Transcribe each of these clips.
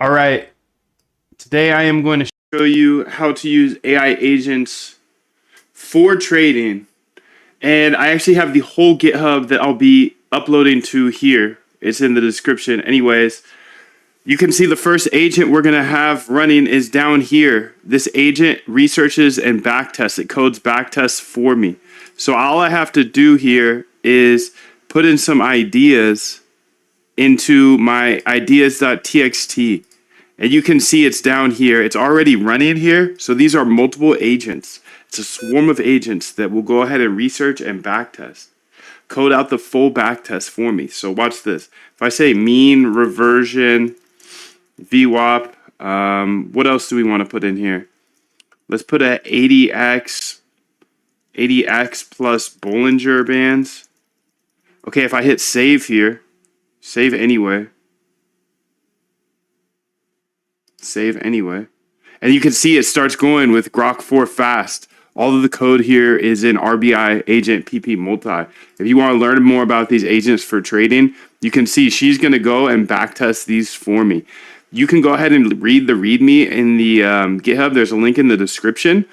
All right, today I am going to show you how to use AI agents for trading. And I actually have the whole GitHub that I'll be uploading to here. It's in the description. Anyways, you can see the first agent we're going to have running is down here. This agent researches and backtests. It codes backtests for me. So all I have to do here is put in some ideas into my ideas.txt. And you can see it's down here. It's already running here. So these are multiple agents. It's a swarm of agents that will go ahead and research and backtest. Code out the full backtest for me. So watch this. If I say mean reversion, VWAP, what else do we want to put in here? Let's put a 80x plus Bollinger Bands. Okay, if I hit save here, save anyway. Save anyway. And you can see it starts going with Grok 4 fast. All of the code here is in RBI agent PP multi. If you want to learn more about these agents for trading, you can see she's going to go and backtest these for me. You can go ahead and read the README in the GitHub. There's a link in the description.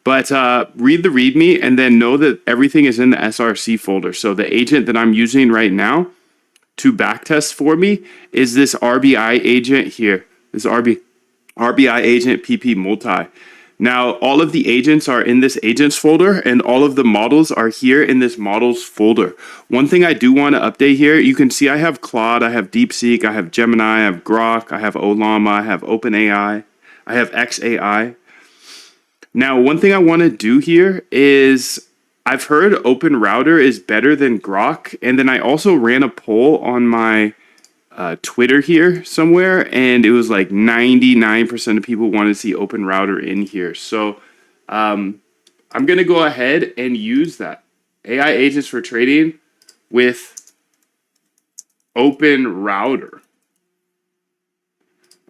But read the README and then know that everything is in the SRC folder. So the agent that I'm using right now to backtest for me is this RBI agent here. This RBI agent PP multi. Now, all of the agents are in this agents folder and all of the models are here in this models folder. One thing I do want to update here, you can see I have Claude, I have DeepSeek, I have Gemini, I have Grok, I have Ollama, I have OpenAI, I have xAI. Now, one thing I want to do here is I've heard OpenRouter is better than Grok, and then I also ran a poll on my Twitter here somewhere, and it was like 99% of people wanted to see OpenRouter in here. So I'm going to go ahead and use that. AI agents for trading with OpenRouter.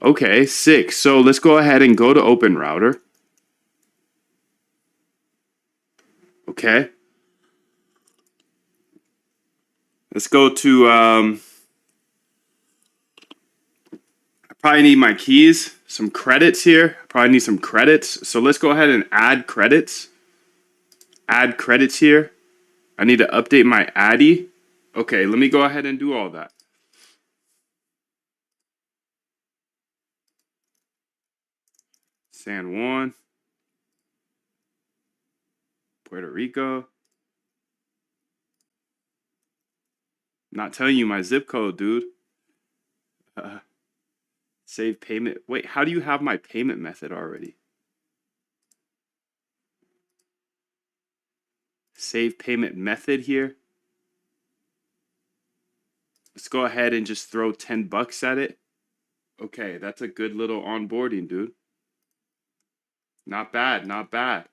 Okay, sick. So let's go ahead and go to OpenRouter. Okay. Let's go to probably need my keys, some credits here. Probably need some credits. So let's go ahead and add credits. Add credits here. I need to update my Addy. Okay, let me go ahead and do all that. San Juan. Puerto Rico. Not telling you my zip code, dude. Save payment. Wait, how do you have my payment method already? Save payment method here. Let's go ahead and just throw 10 bucks at it. Okay, that's a good little onboarding, dude. Not bad, not bad.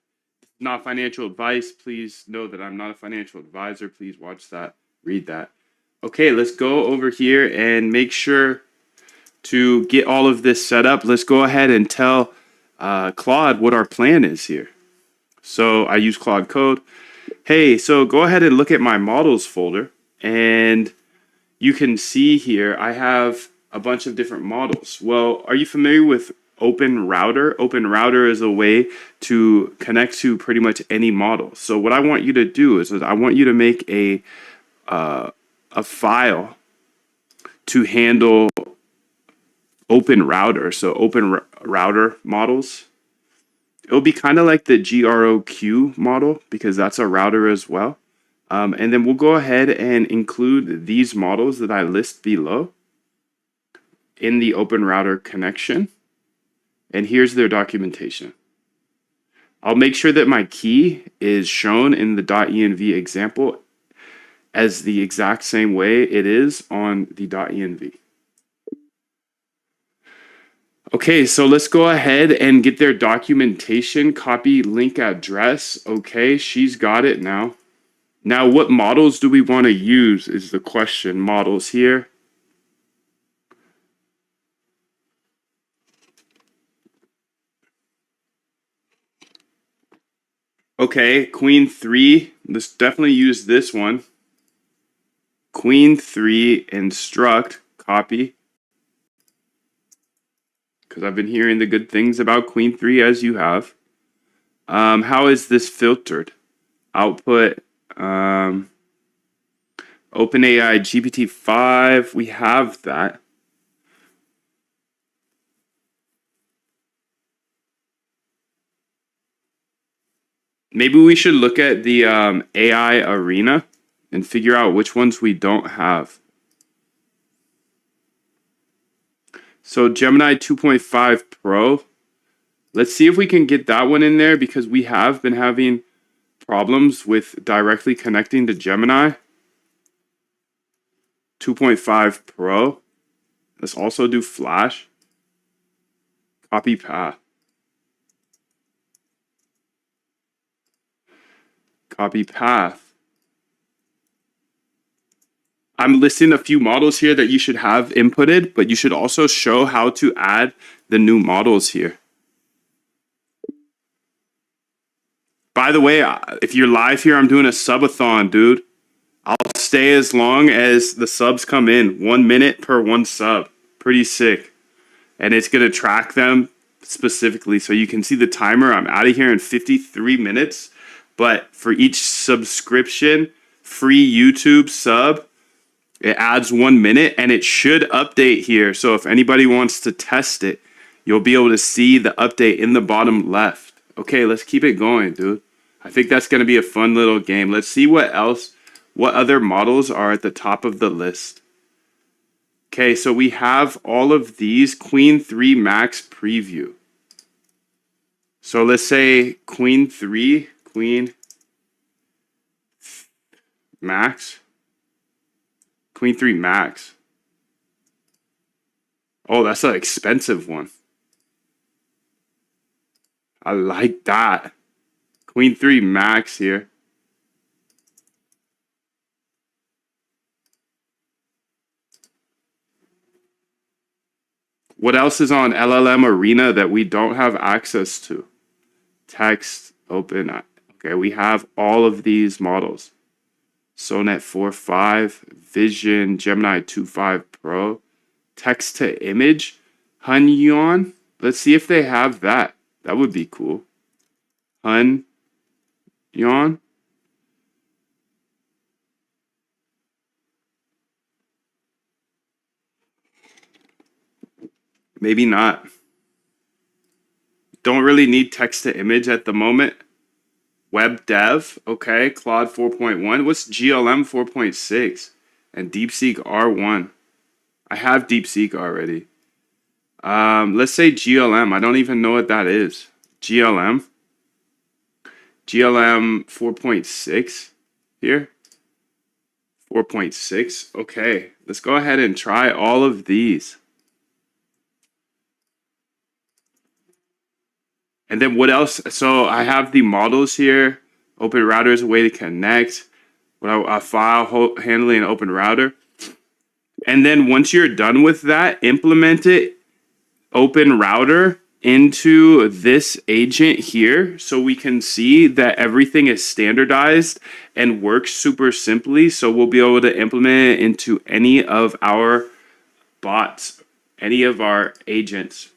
Not financial advice. Please know that I'm not a financial advisor. Please watch that, read that. Okay, let's go over here and make sure to get all of this set up. Let's go ahead and tell Claude what our plan is here. So I use Claude Code. Hey, so go ahead and look at my models folder, and you can see here I have a bunch of different models. Well, are you familiar with OpenRouter? OpenRouter is a way to connect to pretty much any model. So what I want you to do is I want you to make a file to handle OpenRouter. So OpenRouter models. It'll be kind of like the GROQ model because that's a router as well. And then we'll go ahead and include these models that I list below in the OpenRouter connection. And here's their documentation. I'll make sure that my key is shown in the .env example as the exact same way it is on the .env. Okay, so let's go ahead and get their documentation, copy link address. Okay, she's got it now. Now, what models do we want to use is the question. Models here. Okay, Queen 3. Let's definitely use this one. Queen 3 instruct, copy. because I've been hearing the good things about Queen 3 as you have. How is this filtered? Output, OpenAI GPT-5, we have that. Maybe we should look at the AI arena and figure out which ones we don't have. So Gemini 2.5 Pro, let's see if we can get that one in there because we have been having problems with directly connecting to Gemini 2.5 Pro. Let's also do Flash. Copy path. Copy path. I'm listing a few models here that you should have inputted, but you should also show how to add the new models here. By the way, if you're live here, I'm doing a subathon, dude. I'll stay as long as the subs come in. 1 minute per one sub. Pretty sick. And it's going to track them specifically. So you can see the timer. I'm out of here in 53 minutes. But for each subscription, free YouTube sub, it adds 1 minute and it should update here. So if anybody wants to test it, you'll be able to see the update in the bottom left. Okay, let's keep it going, dude. I think that's going to be a fun little game. Let's see what other models are at the top of the list. Okay, so we have all of these Queen 3 Max preview. So let's say Queen Max. Queen 3 Max. Oh, that's an expensive one. I like that. Queen 3 Max here. What else is on LLM Arena that we don't have access to? Text, open. Okay, we have all of these models. Sonnet 4.5, Vision, Gemini 2.5 Pro, text to image, Hunyuan. Let's see if they have that. That would be cool. Hunyuan. Maybe not. Don't really need text to image at the moment. Web Dev, okay. Claude 4.1. What's GLM 4.6? And DeepSeek R1. I have DeepSeek already. Let's say GLM. I don't even know what that is. GLM 4.6 here. 4.6. Okay, let's go ahead and try all of these. And then what else? So I have the models here. Open Router is a way to connect. A file handling Open Router. And then once you're done with that, implement it, Open Router, into this agent here so we can see that everything is standardized and works super simply. So we'll be able to implement it into any of our bots, any of our agents.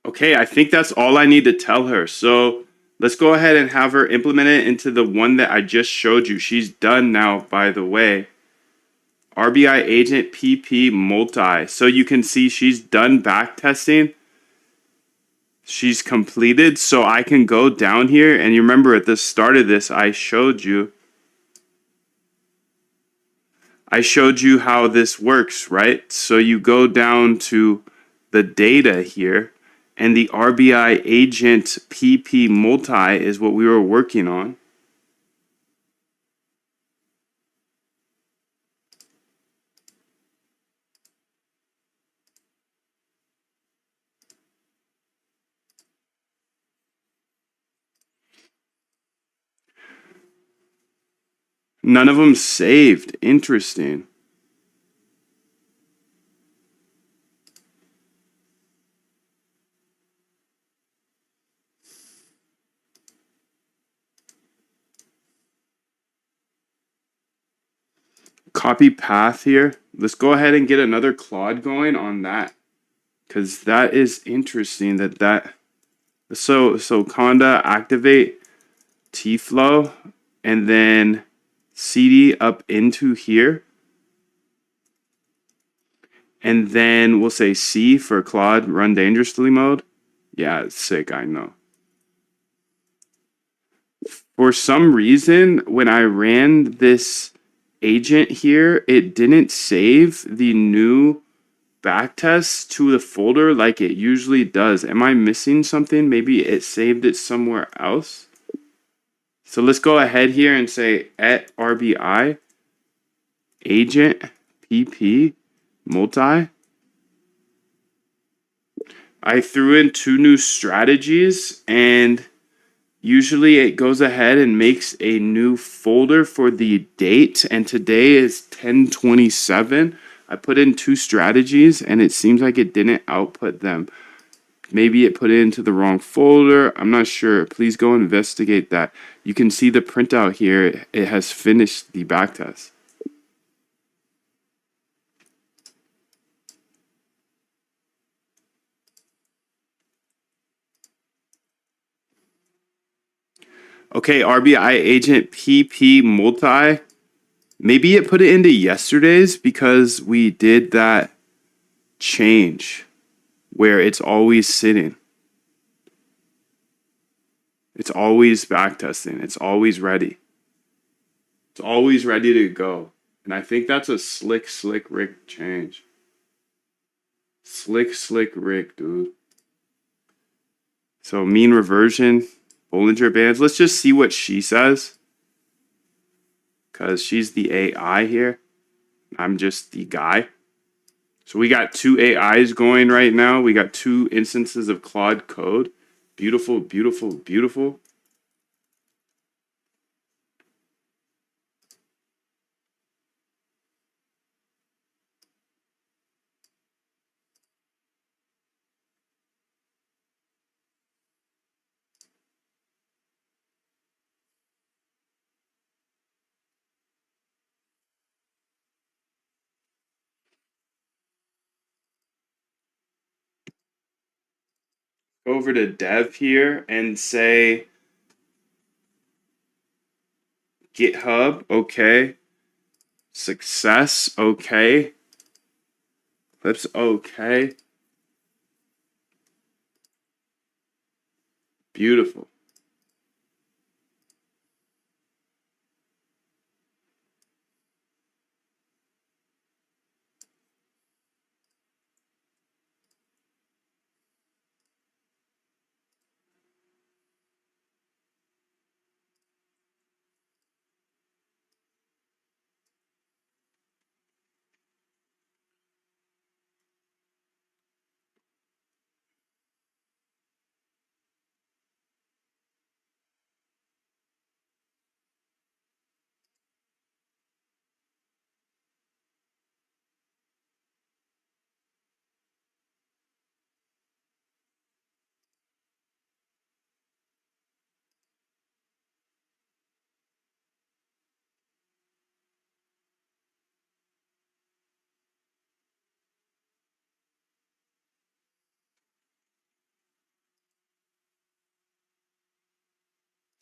Okay, I think that's all I need to tell her. So let's go ahead and have her implement it into the one that I just showed you. She's done now, by the way. RBI agent PP multi. So you can see she's done back testing. She's completed. So I can go down here. And you remember at the start of this, I showed you how this works, right? So you go down to the data here. And the RBI agent PP multi is what we were working on. None of them saved. Interesting. copy path here. Let's go ahead and get another Claude going on that, because that is interesting. So Conda activate T-flow and then CD up into here. And then we'll say C for Claude run dangerously mode. Yeah, it's sick, I know. For some reason, when I ran this agent here, it didn't save the new backtest to the folder like it usually does. Am I missing something? Maybe it saved it somewhere else. So let's go ahead here and say at RBI agent PP multi. I threw in 2 new strategies, and usually it goes ahead and makes a new folder for the date, and today is 10/27. I put in 2 strategies and it seems like it didn't output them. Maybe it put it into the wrong folder. I'm not sure. Please go investigate that. You can see the printout here. It has finished the backtest. Okay, RBI agent PP multi. Maybe it put it into yesterday's because we did that change where it's always sitting. It's always backtesting. It's always ready. It's always ready to go. And I think that's a slick Rick change. Slick Rick, dude. So mean reversion, Bollinger Bands. Let's just see what she says, because she's the AI here. I'm just the guy. So we got 2 AIs going right now. We got 2 instances of Claude code. Beautiful, beautiful, beautiful. Go over to dev here and say GitHub, okay. Success, okay. Clips, okay. Beautiful.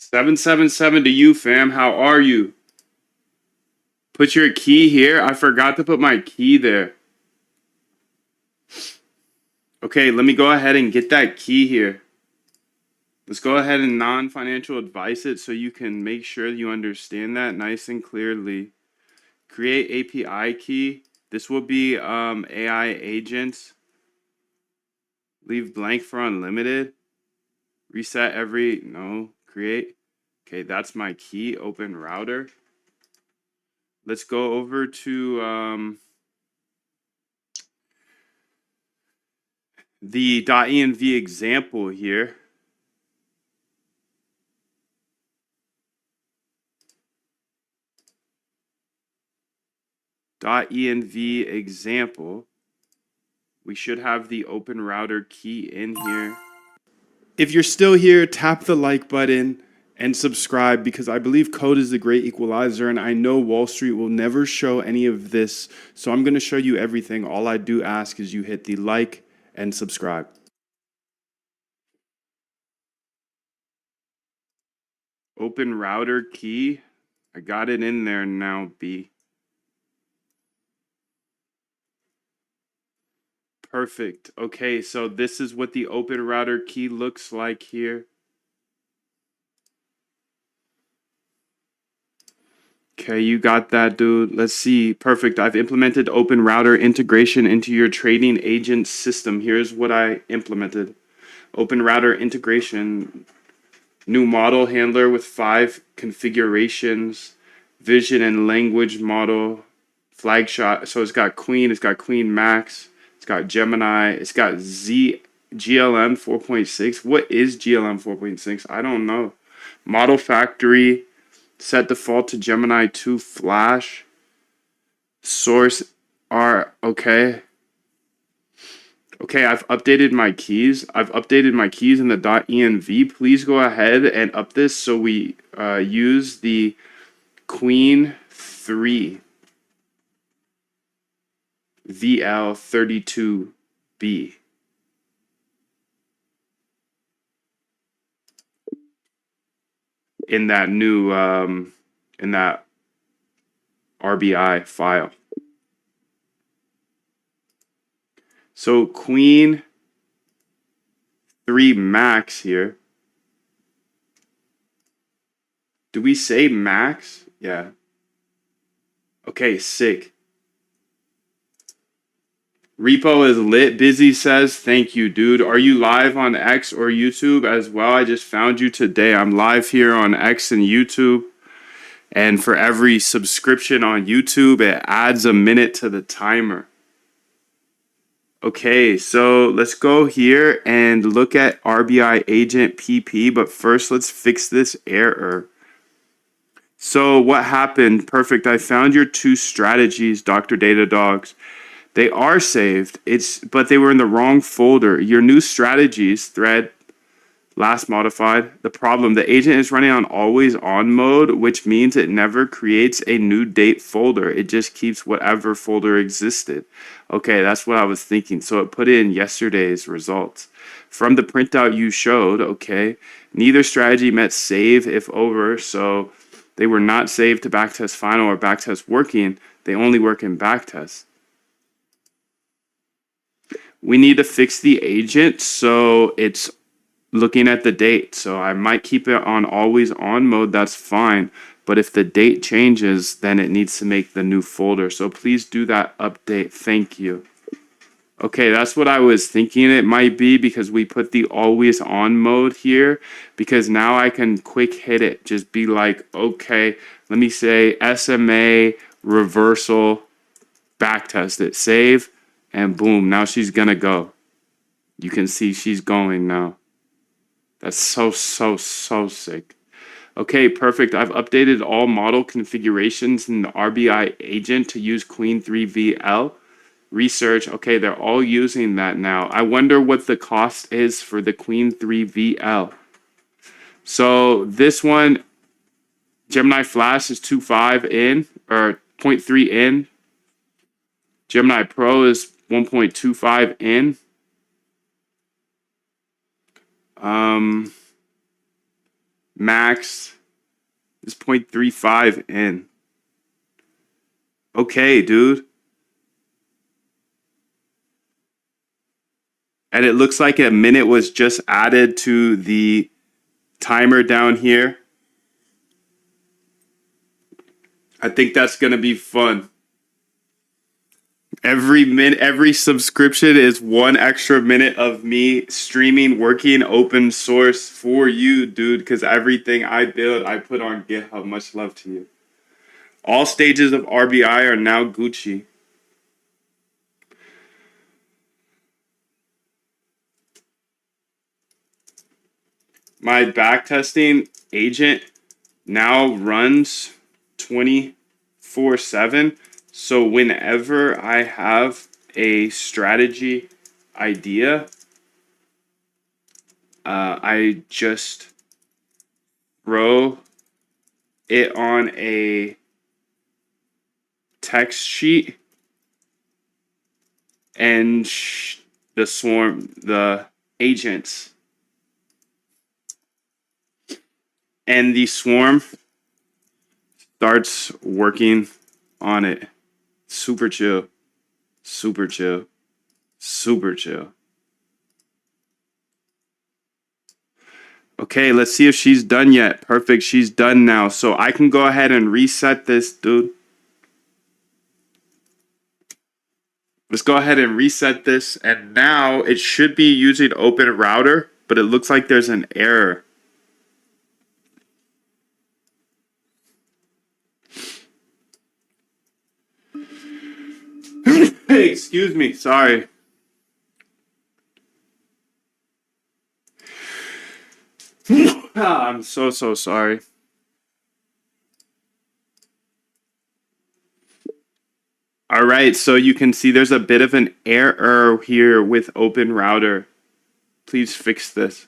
$777 to you, fam. How are you? Put your key here. I forgot to put my key there. Okay, let me go ahead and get that key here. Let's go ahead and non-financial advice it so you can make sure you understand that nice and clearly. Create API key. This will be AI agents. Leave blank for unlimited. Reset every, no, create. Okay, that's my key, open router. Let's go over to the .env example here. .env example. We should have the open router key in here. If you're still here, tap the like button and subscribe, because I believe code is the great equalizer, and I know Wall Street will never show any of this. So I'm going to show you everything. All I do ask is you hit the like and subscribe. Open router key. I got it in there now, B. Perfect. Okay, so this is what the open router key looks like here. Okay, you got that, dude. Let's see. Perfect. I've implemented open router integration into your trading agent system. Here's what I implemented. Open router integration, new model handler with 5 configurations, vision and language model, flag shot. So it's got Queen, it's got Queen Max, it's got Gemini, it's got GLM 4.6. What is GLM 4.6? I don't know. Model factory, set default to Gemini 2 Flash. Source R, okay. Okay, I've updated my keys. I've updated my keys in the .env. Please go ahead and up this so we use the Queen 3 VL32B. In that new in that RBI file. So Queen 3 Max here. Do we say Max? Yeah. Okay, sick. Repo is lit. Busy says, thank you, dude. Are you live on X or YouTube as well? I just found you today. I'm live here on X and YouTube. And for every subscription on YouTube, it adds a minute to the timer. Okay, so let's go here and look at RBI agent PP. But first, let's fix this error. So what happened? Perfect. I found your 2 strategies, Dr. Datadogs. They are saved. But they were in the wrong folder. Your new strategies thread, last modified. The problem, the agent is running on always on mode, which means it never creates a new date folder. It just keeps whatever folder existed. Okay, that's what I was thinking. So it put in yesterday's results. From the printout you showed, okay, neither strategy met save if over, so they were not saved to backtest final or backtest working. They only work in backtest. We need to fix the agent so it's looking at the date. So I might keep it on always on mode. That's fine. But if the date changes, then it needs to make the new folder. So please do that update. Thank you. Okay, that's what I was thinking it might be, because we put the always on mode here, because now I can quick hit it. Just be like, okay, let me say SMA reversal, backtest it, save, and boom, now she's gonna go. You can see she's going now. That's so sick. Okay, perfect. I've updated all model configurations in the RBI agent to use Queen 3VL. Research, okay, they're all using that now. I wonder what the cost is for the Queen 3VL. So this one, Gemini Flash is 2.5 in, or 0.3 in. Gemini Pro is 1.25 in. Max is 0.35 in. Okay, dude. And it looks like a minute was just added to the timer down here. I think that's going to be fun. Every subscription is 1 extra minute of me streaming, working open source for you, dude, because everything I build, I put on GitHub. Much love to you. All stages of RBI are now Gucci. My backtesting agent now runs 24/7. So whenever I have a strategy idea, I just row it on a text sheet and the agents, and the swarm starts working on it. Super chill, super chill, super chill. Okay, let's see if she's done yet. Perfect, she's done now. So I can go ahead and reset this, dude. Let's go ahead and reset this. And now it should be using Open Router, but it looks like there's an error. Hey, excuse me, sorry. I'm so sorry. All right, so you can see there's a bit of an error here with Open Router. Please fix this.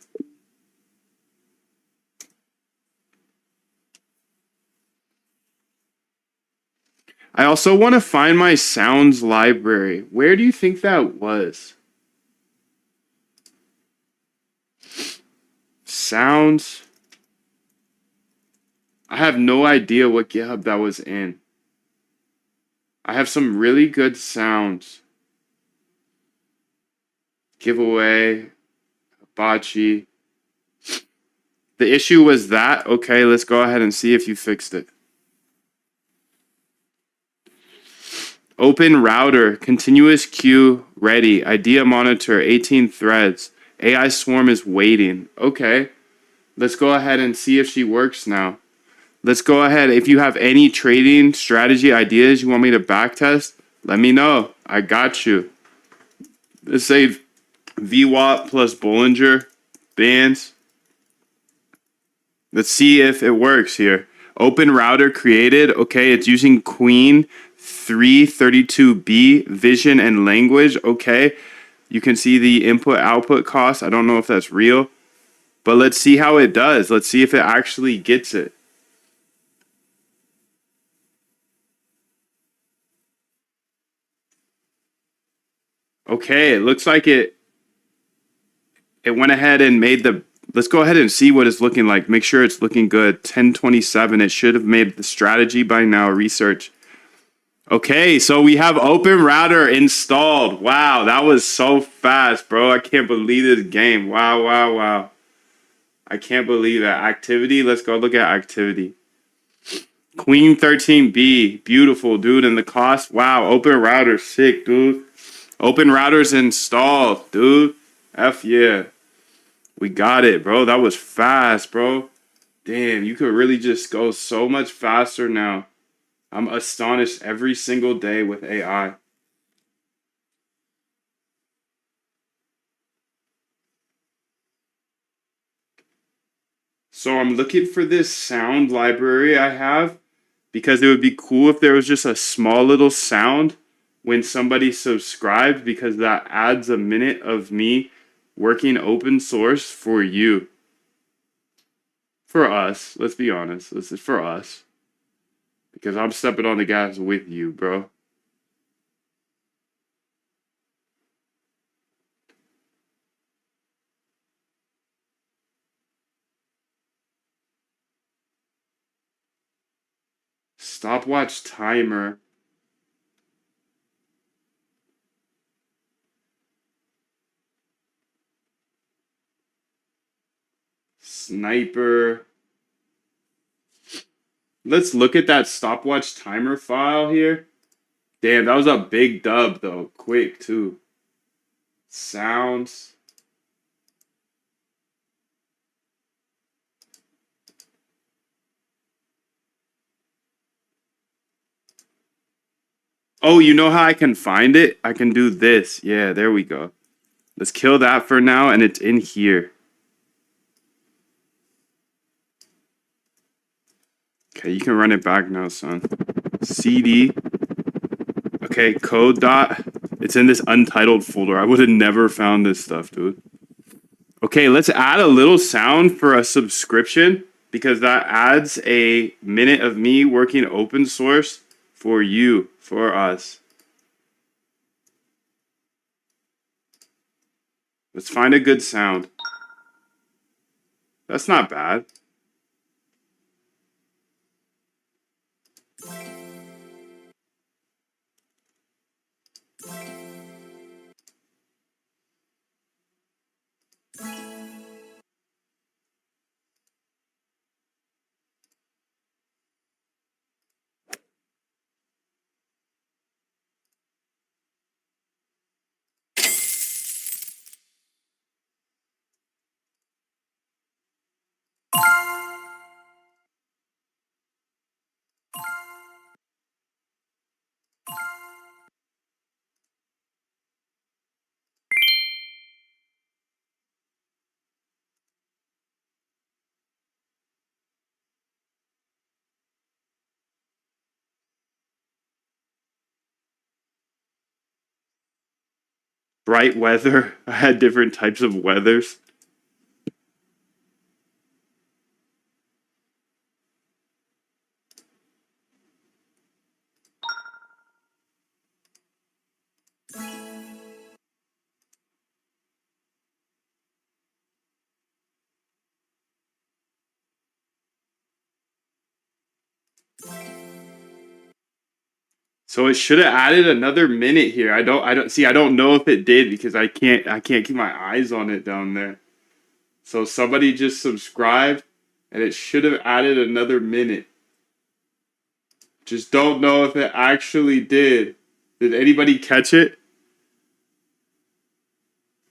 I also want to find my sounds library. Where do you think that was? Sounds. I have no idea what GitHub that was in. I have some really good sounds. Giveaway, Hibachi. The issue was that. Okay, let's go ahead and see if you fixed it. Open Router, continuous queue ready, idea monitor, 18 threads. AI swarm is waiting. Okay, let's go ahead and see if she works now. Let's go ahead. If you have any trading strategy ideas you want me to backtest, let me know. I got you. Let's say VWAP plus Bollinger Bands. Let's see if it works here. Open Router created. Okay, it's using Queen 332B, vision and language. Okay, you can see the input output cost. I don't know if that's real, but let's see how it does. Let's see if it actually gets it. Okay, it looks like it went ahead and made the, let's go ahead and see what it's looking like. Make sure it's looking good. 1027, it should have made the strategy by now, research. Okay, so we have Open Router installed. Wow, that was so fast, bro. I can't believe this game. Wow. I can't believe that. Activity, let's go look at activity. Queen 13B, beautiful, dude. And the cost, wow, Open Router, sick, dude. Open Router's installed, dude. F yeah. We got it, bro. That was fast, bro. Damn, you could really just go so much faster now. I'm astonished every single day with AI. So I'm looking for this sound library I have because it would be cool if there was just a small little sound when somebody subscribed, because that adds a minute of me working open source for you. For us, let's be honest. This is for us. Because I'm stepping on the gas with you, bro. Stopwatch timer. Sniper. Let's look at that stopwatch timer file here. Damn, that was a big dub though. Quick too. Sounds. Oh, you know how I can find it? I can do this. Yeah, there we go. Let's kill that for now, and it's in here. Okay, you can run it back now, son. CD. Okay, code dot. It's in this untitled folder. I would have never found this stuff, dude. Okay, let's add a little sound for a subscription. because that adds a minute of me working open source for you, for us. Let's find a good sound. That's not bad. Bright weather. I had different types of weathers. So it should have added another minute here. I don't know if it did because I can't keep my eyes on it down there. So somebody just subscribed and it should have added another minute. Just don't know if it actually did. Did anybody catch it?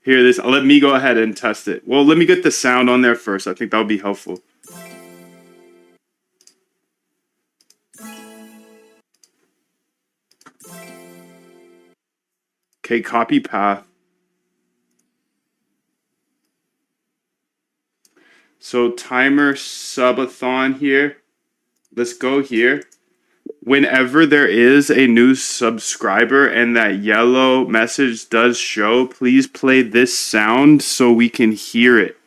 Here, let me go ahead and test it. Well, let me get the sound on there first. I think that'll be helpful. Okay, copy path. So timer subathon here. Let's go here. Whenever there is a new subscriber and that yellow message does show, please play this sound so we can hear it.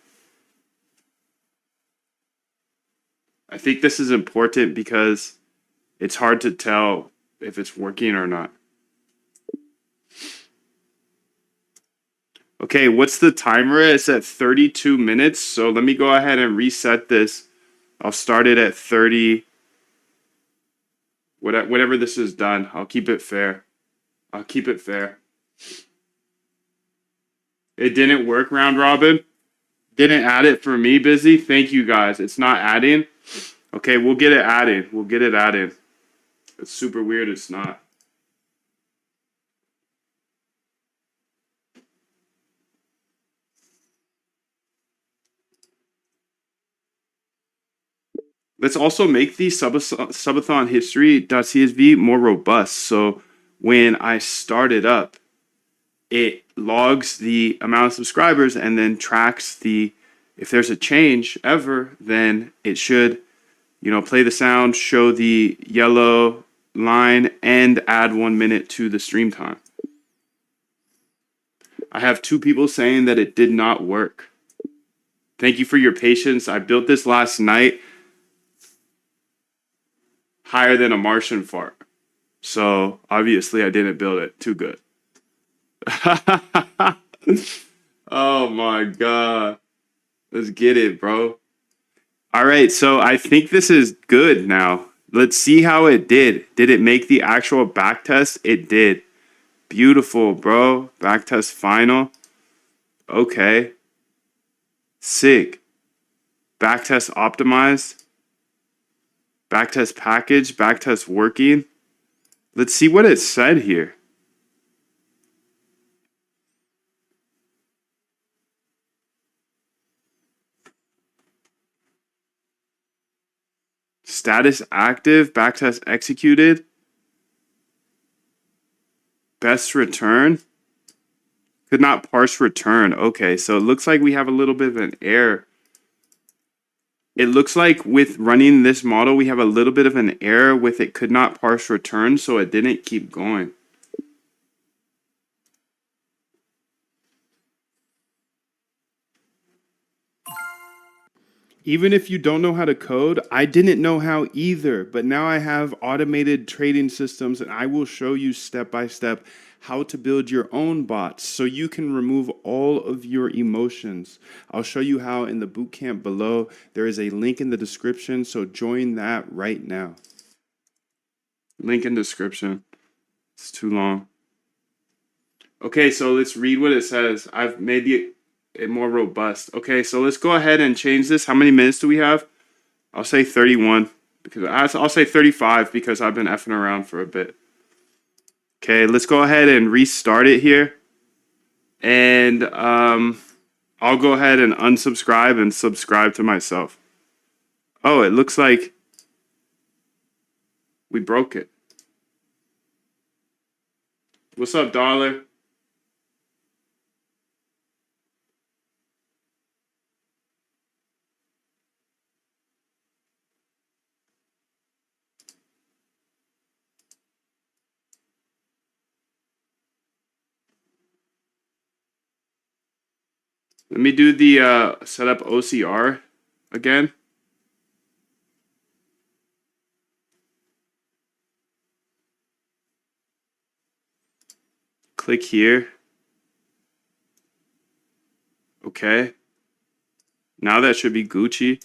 I think this is important because it's hard to tell if it's working or not. Okay, what's the timer? It's at 32 minutes. So let me go ahead and reset this. I'll start it at 30. Whatever this is done, I'll keep it fair. I'll keep it fair. It didn't work, round robin. Didn't add it for me, busy. Thank you guys. It's not adding. Okay, we'll get it added. We'll get it added. It's super weird. It's not. Let's also make the subathon history.csv more robust. So when I start it up, it logs the amount of subscribers and then tracks if there's a change ever, then it should, play the sound, show the yellow line, and add 1 minute to the stream time. I have 2 people saying that it did not work. Thank you for your patience. I built this last night. Higher than a Martian fart. So obviously I didn't build it too good. Oh my God. Let's get it, bro. All right, so I think this is good now. Let's see how it did. Did it make the actual back test? It did. Beautiful, bro. Back test final. Okay. Sick. Back test optimized. Backtest package, backtest working. Let's see what it said here. Status active, backtest executed. Best return. Could not parse return. Okay, so it looks like we have a little bit of an error. It looks like with running this model, we have a little bit of an error with it could not parse return, so it didn't keep going. Even if you don't know how to code, I didn't know how either, but now I have automated trading systems and I will show you step by step how to build your own bots so you can remove all of your emotions. I'll show you how in the bootcamp below. There is a link in the description, so join that right now. Link in description. It's too long. Okay, so let's read what it says. I've made it more robust. Okay, so let's go ahead and change this. How many minutes do we have? I'll say 31 because I'll say 35 because I've been effing around for a bit. Okay, let's go ahead and restart it here. And I'll go ahead and unsubscribe and subscribe to myself. Oh, it looks like we broke it. What's up, Dollar? Let me do the setup OCR again. Click here. Okay. Now that should be Gucci.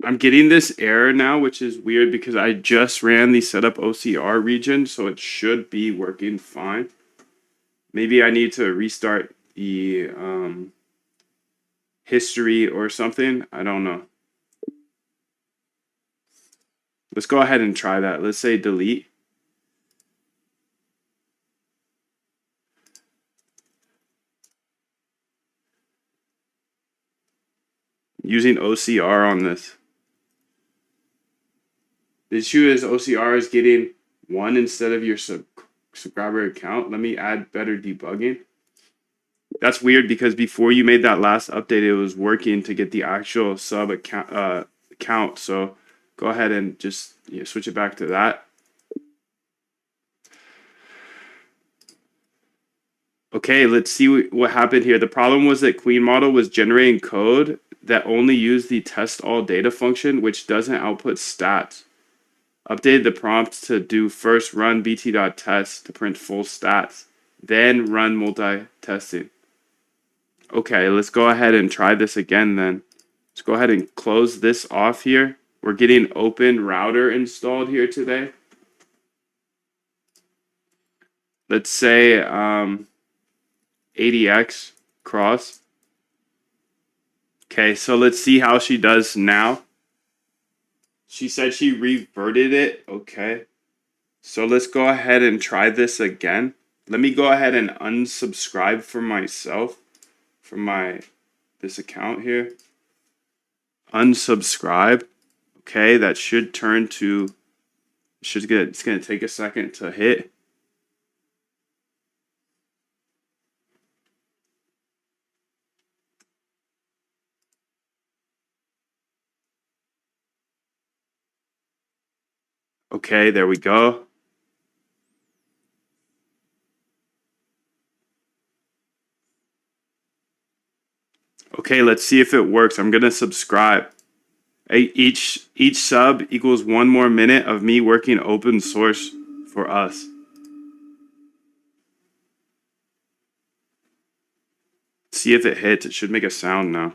I'm getting this error now, which is weird because I just ran the setup OCR region, so it should be working fine. Maybe I need to restart the history or something. I don't know. Let's go ahead and try that. Let's say delete. Using OCR on this. The issue is OCR is getting 1 instead of your subscriber account. Let me add better debugging. That's weird because before you made that last update, it was working to get the actual sub account. So go ahead and just switch it back to that. Okay, let's see what happened here. The problem was that Queen Model was generating code that only used the test all data function, which doesn't output stats. Updated the prompt to do first run bt.test to print full stats, then run multi-testing. Okay, let's go ahead and try this again then. Let's go ahead and close this off here. We're getting Open Router installed here today. Let's say ADX cross. Okay, so let's see how she does now. She said she reverted it. Okay. So let's go ahead and try this again. Let me go ahead and unsubscribe for myself from this account here. Unsubscribe. Okay, that should turn to it's gonna take a second to hit. Okay, there we go. Okay, let's see if it works. I'm gonna subscribe. Each sub equals 1 more minute of me working open source for us. See if it hits. It should make a sound now.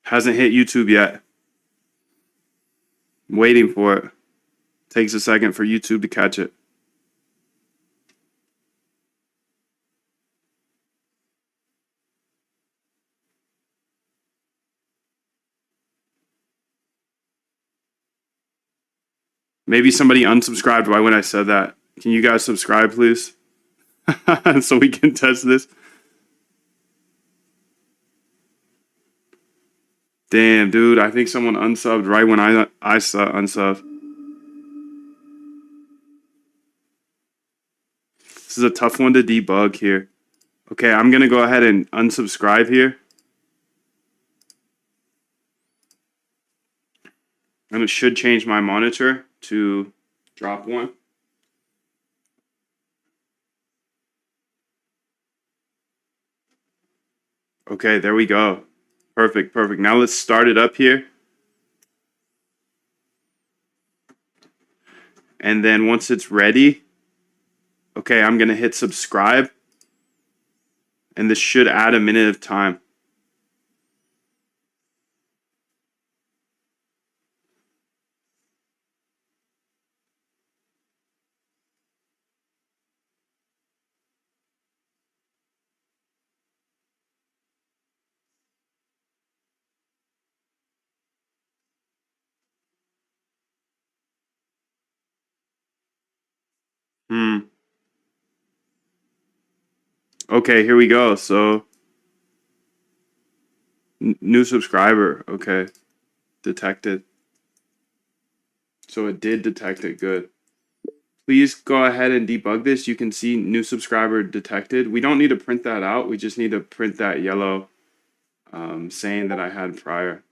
Hasn't hit YouTube yet. I'm waiting for it. Takes a second for YouTube to catch it. Maybe somebody unsubscribed right when I said that. Can you guys subscribe, please? So we can test this. Damn, dude. I think someone unsubbed right when I unsubbed. This is a tough one to debug here. Okay, I'm going to go ahead and unsubscribe here. And it should change my monitor to drop one. Okay, there we go. Perfect, perfect. Now let's start it up here. And then once it's ready, okay, I'm going to hit subscribe. And this should add a minute of time. Okay, here we go. So, new subscriber. Okay, detected. So it did detect it. Good. Please go ahead and debug this. You can see new subscriber detected. We don't need to print that out. We just need to print that yellow saying that I had prior.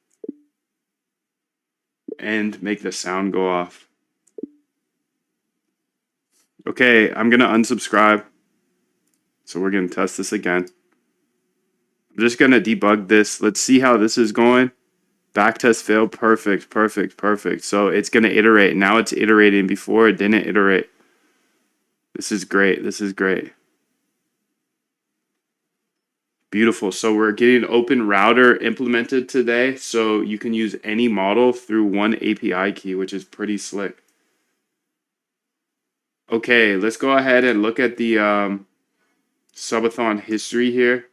And make the sound go off. Okay, I'm going to unsubscribe. So we're going to test this again. I'm just going to debug this. Let's see how this is going. Backtest failed. Perfect, perfect, perfect. So it's going to iterate. Now it's iterating. Before it didn't iterate. This is great. This is great. Beautiful. So we're getting Open Router implemented today. So you can use any model through one API key, which is pretty slick. Okay, let's go ahead and look at the subathon history here.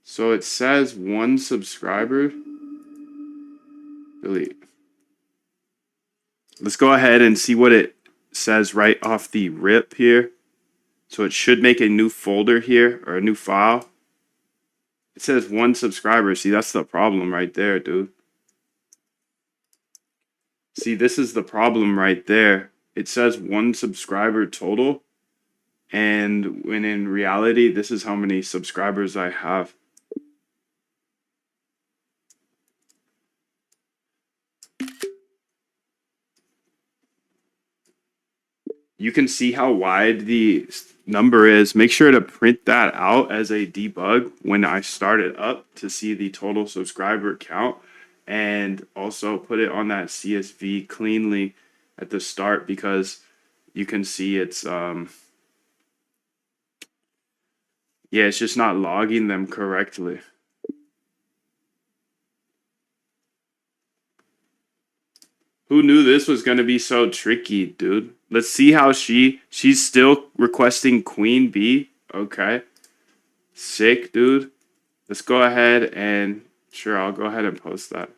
So it says 1 subscriber. Delete. Let's go ahead and see what it says right off the rip here. So it should make a new folder here, or a new file. It says 1 subscriber. See, that's the problem right there, dude. See, this is the problem right there. It says 1 subscriber total. And when in reality, this is how many subscribers I have. You can see how wide the number is. Make sure to print that out as a debug when I start it up to see the total subscriber count, and also put it on that CSV cleanly at the start, because you can see it's it's just not logging them correctly. Who knew this was going to be so tricky, dude? Let's see how she's still requesting queen bee. Okay. Sick, dude. Let's go ahead and sure, I'll go ahead and post that.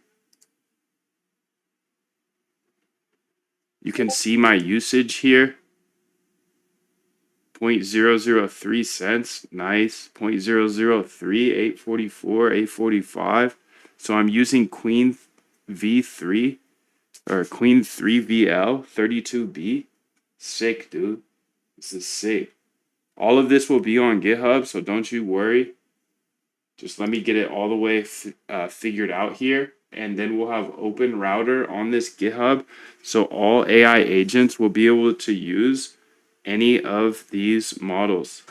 You can see my usage here. 0.003 cents. Nice. 0.003, 844, 845. So I'm using Queen V3 or Queen 3VL 32B. Sick, dude. This is sick. All of this will be on GitHub, so don't you worry. Just let me get it all the way figured out here. And then we'll have Open Router on this GitHub. So all AI agents will be able to use any of these models.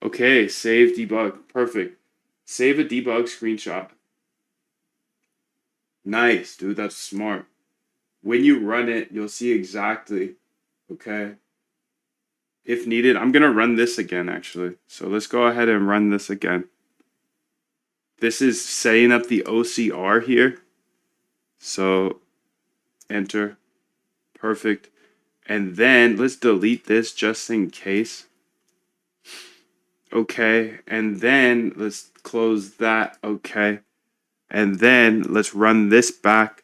Okay, save debug. Perfect. Save a debug screenshot. Nice, dude. That's smart. When you run it, you'll see exactly. Okay. If needed, I'm going to run this again, actually. So let's go ahead and run this again. This is setting up the OCR here. So enter. Perfect. And then let's delete this just in case. Okay. And then let's close that. Okay. And then let's run this back.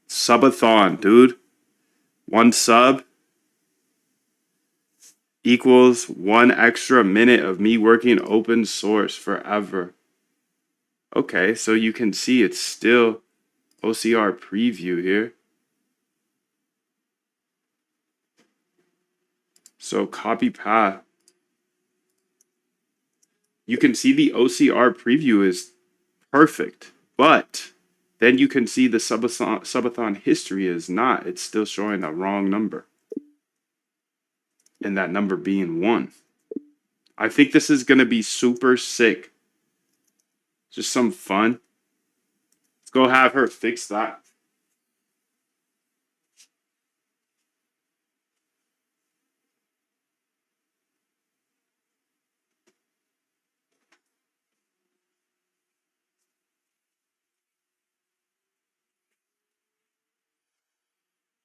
Subathon, dude. 1 sub equals 1 extra minute of me working open source forever. Okay, so you can see it's still OCR preview here. So copy path. You can see the OCR preview is perfect, but then you can see the subathon history is not. It's still showing a wrong number. And that number being 1. I think this is going to be super sick. Just some fun. Let's go have her fix that.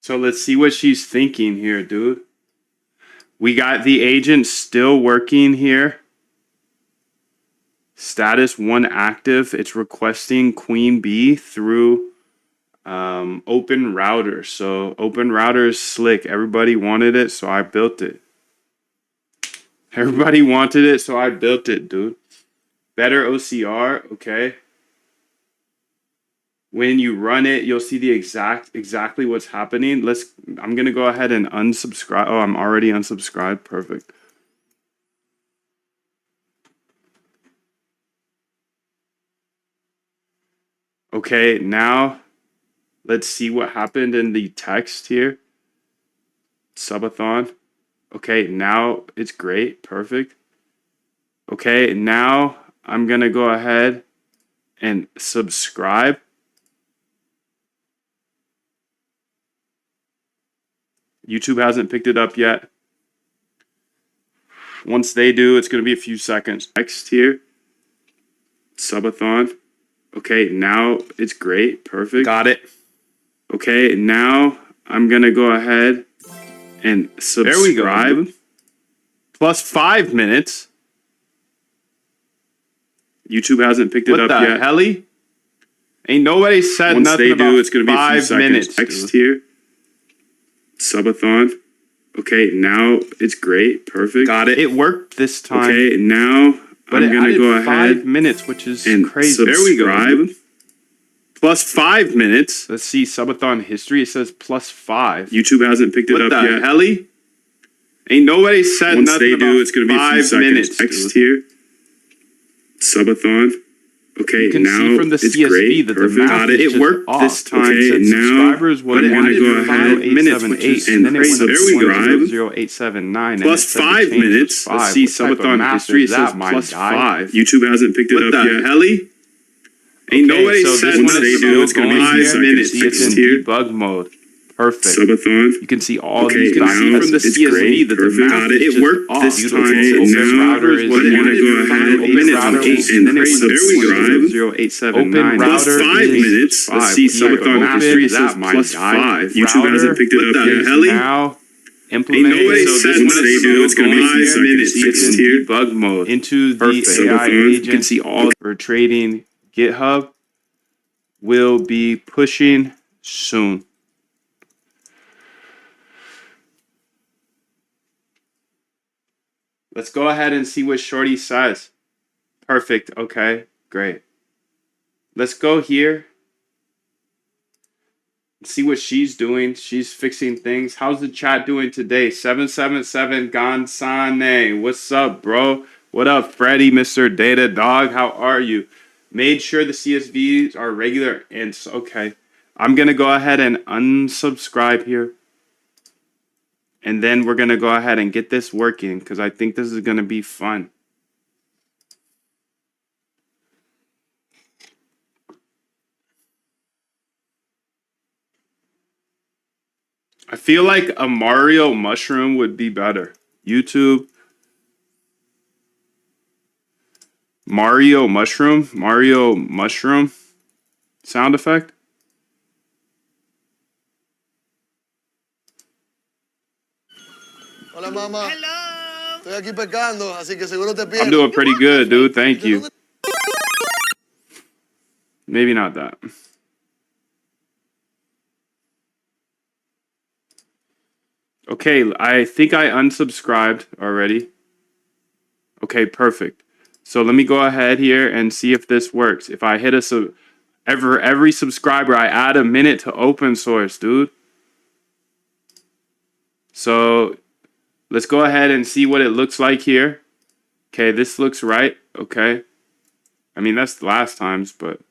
So let's see what she's thinking here, dude. We got the agent still working here. Status 1 active. It's requesting Queen Bee through Open Router. So Open Router is slick. Everybody wanted it, so I built it. Everybody wanted it, so I built it, dude. Better OCR, okay. When you run it, you'll see the exactly what's happening. I'm gonna go ahead and unsubscribe. Oh, I'm already unsubscribed. Perfect. Okay, now let's see what happened in the text here. Subathon. Okay, now it's great. Perfect. Okay, now I'm gonna go ahead and subscribe. YouTube hasn't picked it up yet. Once they do, it's going to be a few seconds. Next here, subathon. Okay, now it's great. Perfect. Got it. Okay, now I'm going to go ahead and subscribe. There we go. Plus 5 minutes. YouTube hasn't picked it up yet. What the helly? Ain't nobody said Once nothing about it's going to be 5 minutes. Next here. Subathon. Okay, now it's great. Perfect. Got it. It worked this time. Okay, now I'm going to go ahead. 5 minutes, which is crazy. There we go. Plus 5 minutes. Let's see subathon history. It says plus 5. YouTube hasn't picked it up yet. What the helly? Ain't nobody said Once nothing about it's going to be 5 minutes. Next here. Subathon. Okay, you can now see from the CSV great. That the math is it worked off. This time. Okay, now subscribers would have wanted go 5878, and then it went to 00879 plus 5 minutes. Let's see subathon history. It says plus 5. YouTube hasn't picked it up yet. Helly? Ain't nobody said once they do it's going to be 5 minutes. It's in debug mode. Perfect. Subathon. You can see all these. You can see from the CSV that the math it worked this time. Now router is going to go ahead. And then it's there we go. 0.0879 plus 5 minutes. Let's see subathon history. It says plus 5. YouTube hasn't picked it up yet. Helly? Now implement. Ain't nobody said once they do it's going to be 5 minutes. It's in debug mode. Into the AI agent. You can see all for trading. GitHub will be pushing soon. Let's go ahead and see what Shorty says. Perfect. Okay, great. Let's go here. See what she's doing. She's fixing things. How's the chat doing today? 777 Gansane. What's up, bro? What up, Freddy, Mr. Data Dog? How are you? Made sure the CSVs are regular. And okay. I'm going to go ahead and unsubscribe here. And then we're going to go ahead and get this working because I think this is going to be fun. I feel like a Mario mushroom would be better. YouTube. Mario mushroom sound effect. Hola, mamá. Hello. Estoy aquí pescando, así que seguro te pierdo. I'm doing pretty good, dude. Thank you. Maybe not that. Okay, I think I unsubscribed already. Okay, perfect. So let me go ahead here and see if this works. If I hit Every subscriber, I add a minute to open source, dude. So let's go ahead and see what it looks like here. Okay, this looks right. Okay. I mean, that's the last times, but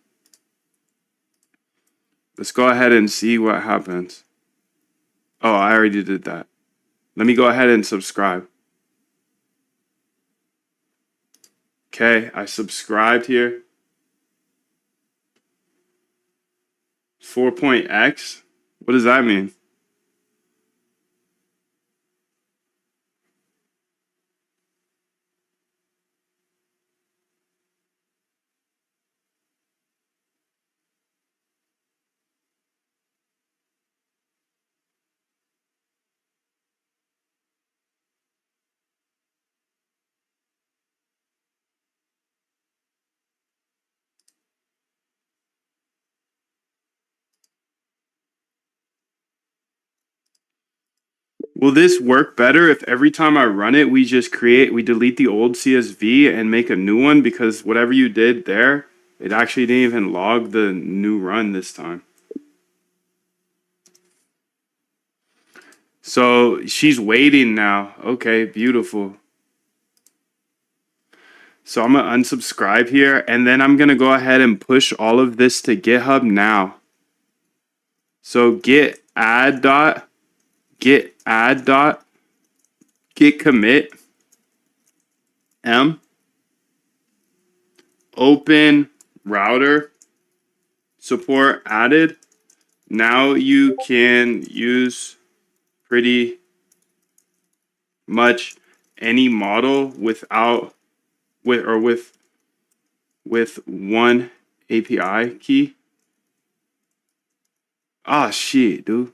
let's go ahead and see what happens. Oh, I already did that. Let me go ahead and subscribe. Okay, I subscribed here. 4.x? What does that mean? Will this work better if every time I run it, we delete the old CSV and make a new one? Because whatever you did there, it actually didn't even log the new run this time. So she's waiting now. Okay, beautiful. So I'm going to unsubscribe here, and then I'm going to go ahead and push all of this to GitHub now. So git commit m open router support added. Now you can use pretty much any model with one API key. Ah, shit, dude.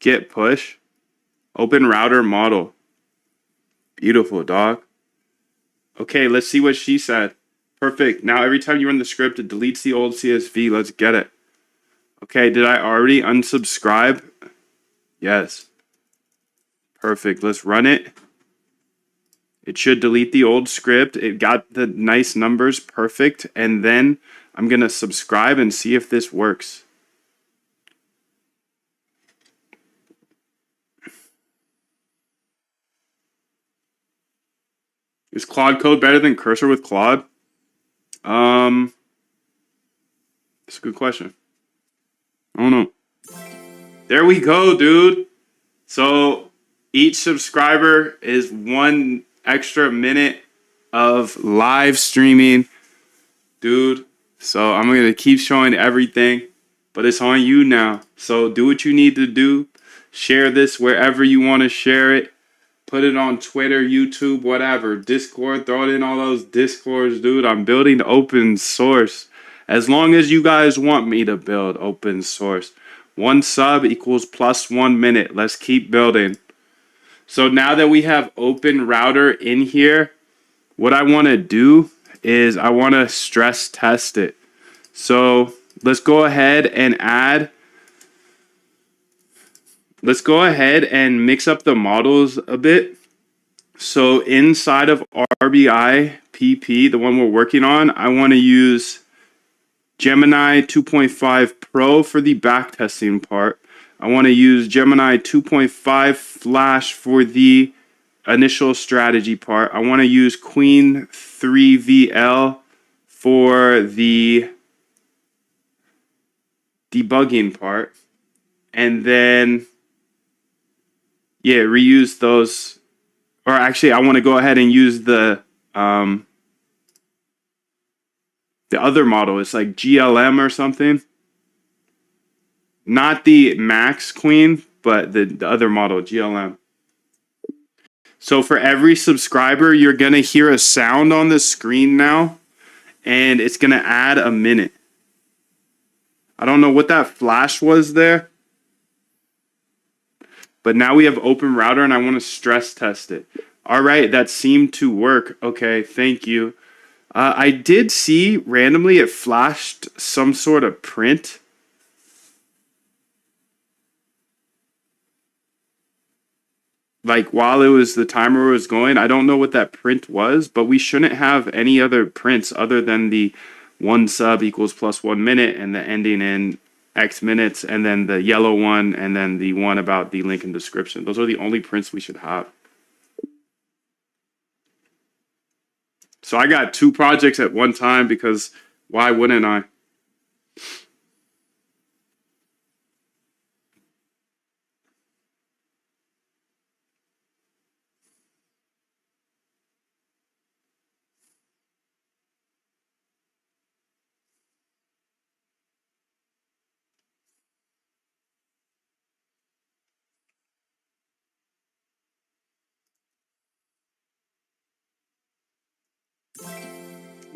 Git push. Open router model. Beautiful, dog. Okay, let's see what she said. Perfect. Now every time you run the script, it deletes the old CSV. Let's get it. Okay, did I already unsubscribe? Yes. Perfect. Let's run it. It should delete the old script. It got the nice numbers. Perfect. And then I'm going to subscribe and see if this works. Is Claude Code better than Cursor with Claude? That's a good question. I don't know. There we go, dude. So each subscriber is 1 extra minute of live streaming, dude. So I'm going to keep showing everything, but it's on you now. So do what you need to do. Share this wherever you want to share it. Put it on Twitter, YouTube, whatever. Discord, throw it in all those Discords, dude. I'm building open source. As long as you guys want me to build open source. 1 sub equals plus 1 minute. Let's keep building. So now that we have open router in here, what I want to do is I want to stress test it. So let's go ahead and mix up the models a bit. So inside of RBI PP, the one we're working on, I want to use Gemini 2.5 Pro for the backtesting part. I want to use Gemini 2.5 Flash for the initial strategy part. I want to use Queen 3VL for the debugging part. And then, yeah, reuse those. Or actually, I want to go ahead and use the other model. It's like GLM or something. Not the Max Queen, but the other model, GLM. So for every subscriber, you're going to hear a sound on the screen now, and it's going to add a minute. I don't know what that flash was there, but now we have open router, and I want to stress test it. All right, that seemed to work. Okay, thank you. I did see randomly it flashed some sort of print. like while it was the timer was going, I don't know what that print was, but we shouldn't have any other prints other than the one sub equals plus 1 minute and the ending in X minutes, and then the yellow one, and then the one about the link in description. Those are the only prints we should have. So I got 2 projects at one time because why wouldn't I?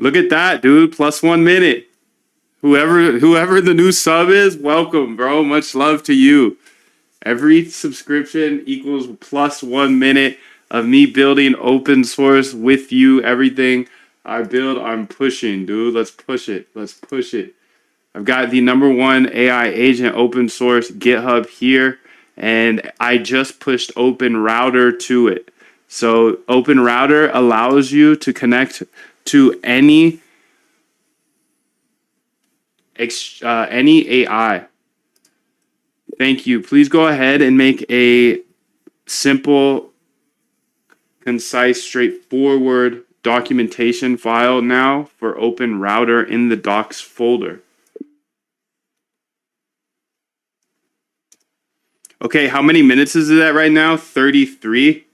Look at that, dude. Plus 1 minute. Whoever the new sub is, welcome, bro. Much love to you. Every subscription equals plus 1 minute of me building open source with you. Everything I build, I'm pushing, dude. Let's push it. Let's push it. I've got the #1 AI agent open source GitHub here, and I just pushed Open Router to it. So Open Router allows you to connect to any AI. Thank you. Please go ahead and make a simple, concise, straightforward documentation file now for Open Router in the docs folder. Okay, how many minutes is it at right now? 33.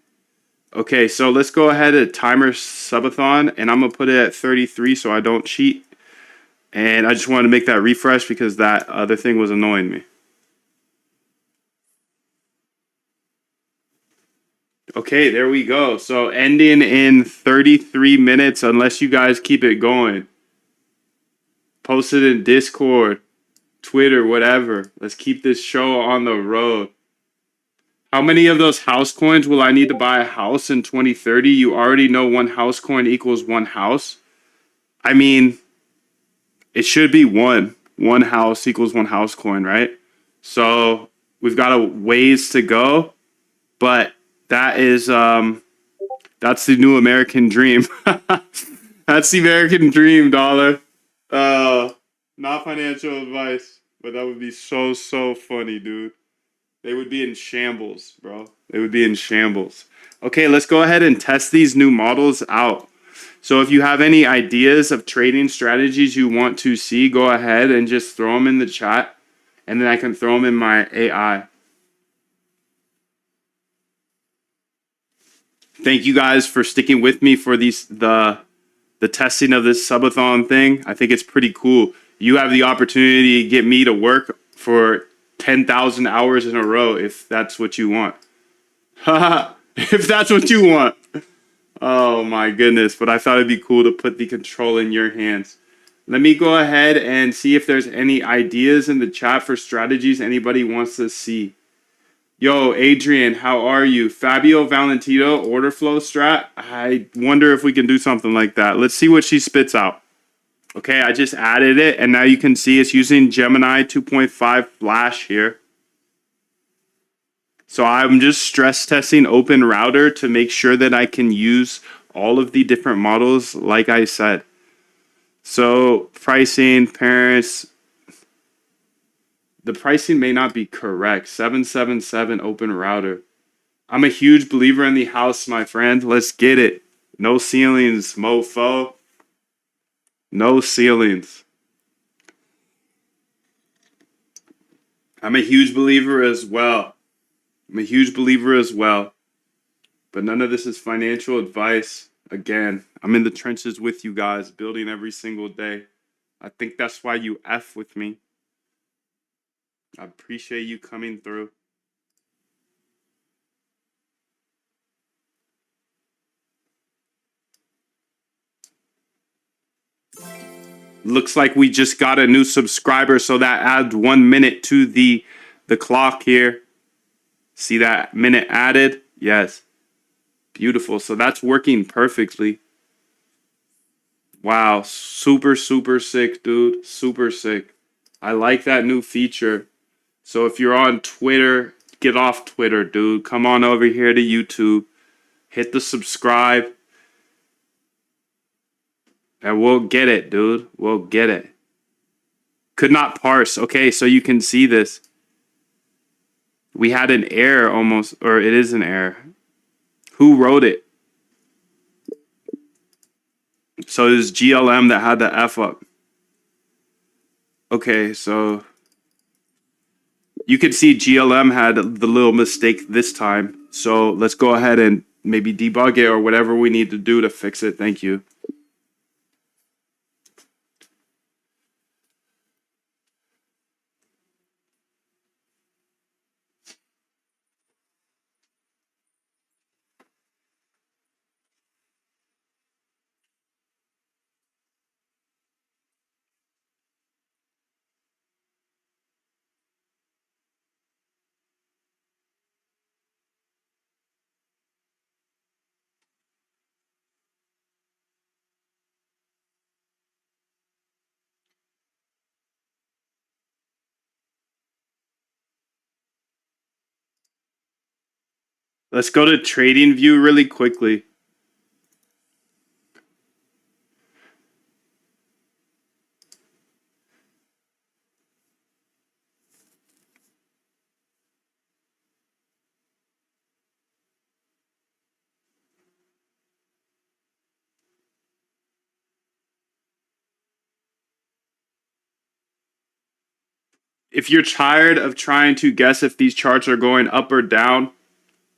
Okay, so let's go ahead and timer subathon, and I'm gonna put it at 33 so I don't cheat. And I just wanted to make that refresh because that other thing was annoying me. Okay, there we go. So ending in 33 minutes, unless you guys keep it going. Post it in Discord, Twitter, whatever. Let's keep this show on the road. How many of those house coins will I need to buy a house in 2030? You already know 1 house coin equals 1 house. I mean, it should be 1. 1 house equals 1 house coin, right? So we've got a ways to go, but that is that's the new American dream. That's the American dream, dollar. Not financial advice, but that would be so funny, dude. They would be in shambles, bro. They would be in shambles. Okay, let's go ahead and test these new models out. So if you have any ideas of trading strategies you want to see, go ahead and just throw them in the chat, and then I can throw them in my AI. Thank you guys for sticking with me for the testing of this subathon thing. I think it's pretty cool. You have the opportunity to get me to work for 10,000 hours in a row if that's what you want. If that's what you want. Oh my goodness, but I thought it'd be cool to put the control in your hands. Let me go ahead and see if there's any ideas in the chat for strategies anybody wants to see. Yo, Adrian, how are you? Fabio Valentino, order flow strat. I wonder if we can do something like that. Let's see what she spits out. Okay, I just added it, and now you can see it's using Gemini 2.5 Flash here. So I'm just stress testing Open Router to make sure that I can use all of the different models like I said. So pricing, parents, the pricing may not be correct. 777 Open Router. I'm a huge believer in the house, my friend. Let's get it. No ceilings, mofo. No ceilings. I'm a huge believer as well. But none of this is financial advice. Again, I'm in the trenches with you guys, building every single day. I think that's why you F with me. I appreciate you coming through. Looks like we just got a new subscriber, so that adds 1 minute to the clock here. See that minute added? Yes. Beautiful. So that's working perfectly. Wow. Super sick, dude. Super sick. I like that new feature. So if you're on Twitter, get off Twitter, dude. Come on over here to YouTube. Hit the subscribe. And we'll get it, dude. We'll get it. Could not parse. Okay, so you can see this. We had an error almost, or it is an error. Who wrote it? So it was GLM that had the F up. Okay, so you can see GLM had the little mistake this time. So let's go ahead and maybe debug it or whatever we need to do to fix it. Thank you. Let's go to trading view really quickly. If you're tired of trying to guess if these charts are going up or down,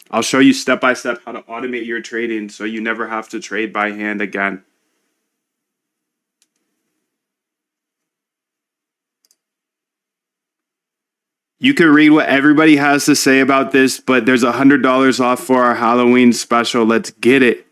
I'll show you step by step how to automate your trading so you never have to trade by hand again. You can read what everybody has to say about this, but there's $100 off for our Halloween special. Let's get it.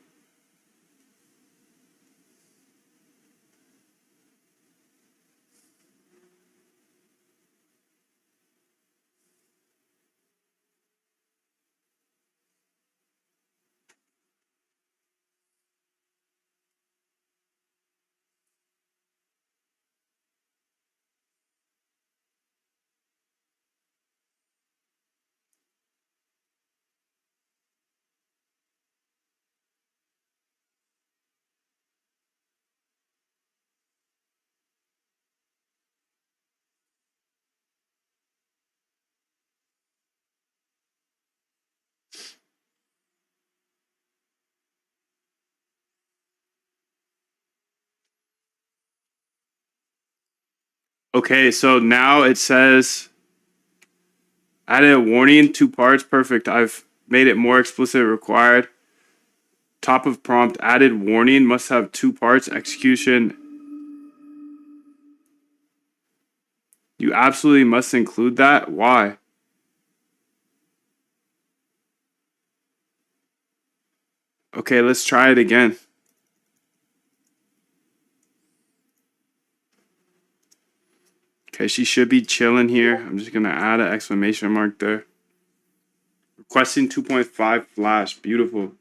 Okay, so now it says added a warning, 2 parts. Perfect. I've made it more explicit required. Top of prompt, added warning, must have 2 parts. Execution. You absolutely must include that. Why? Okay, let's try it again. Okay, she should be chilling here. I'm just going to add an exclamation mark there. Requesting 2.5 flash. Beautiful.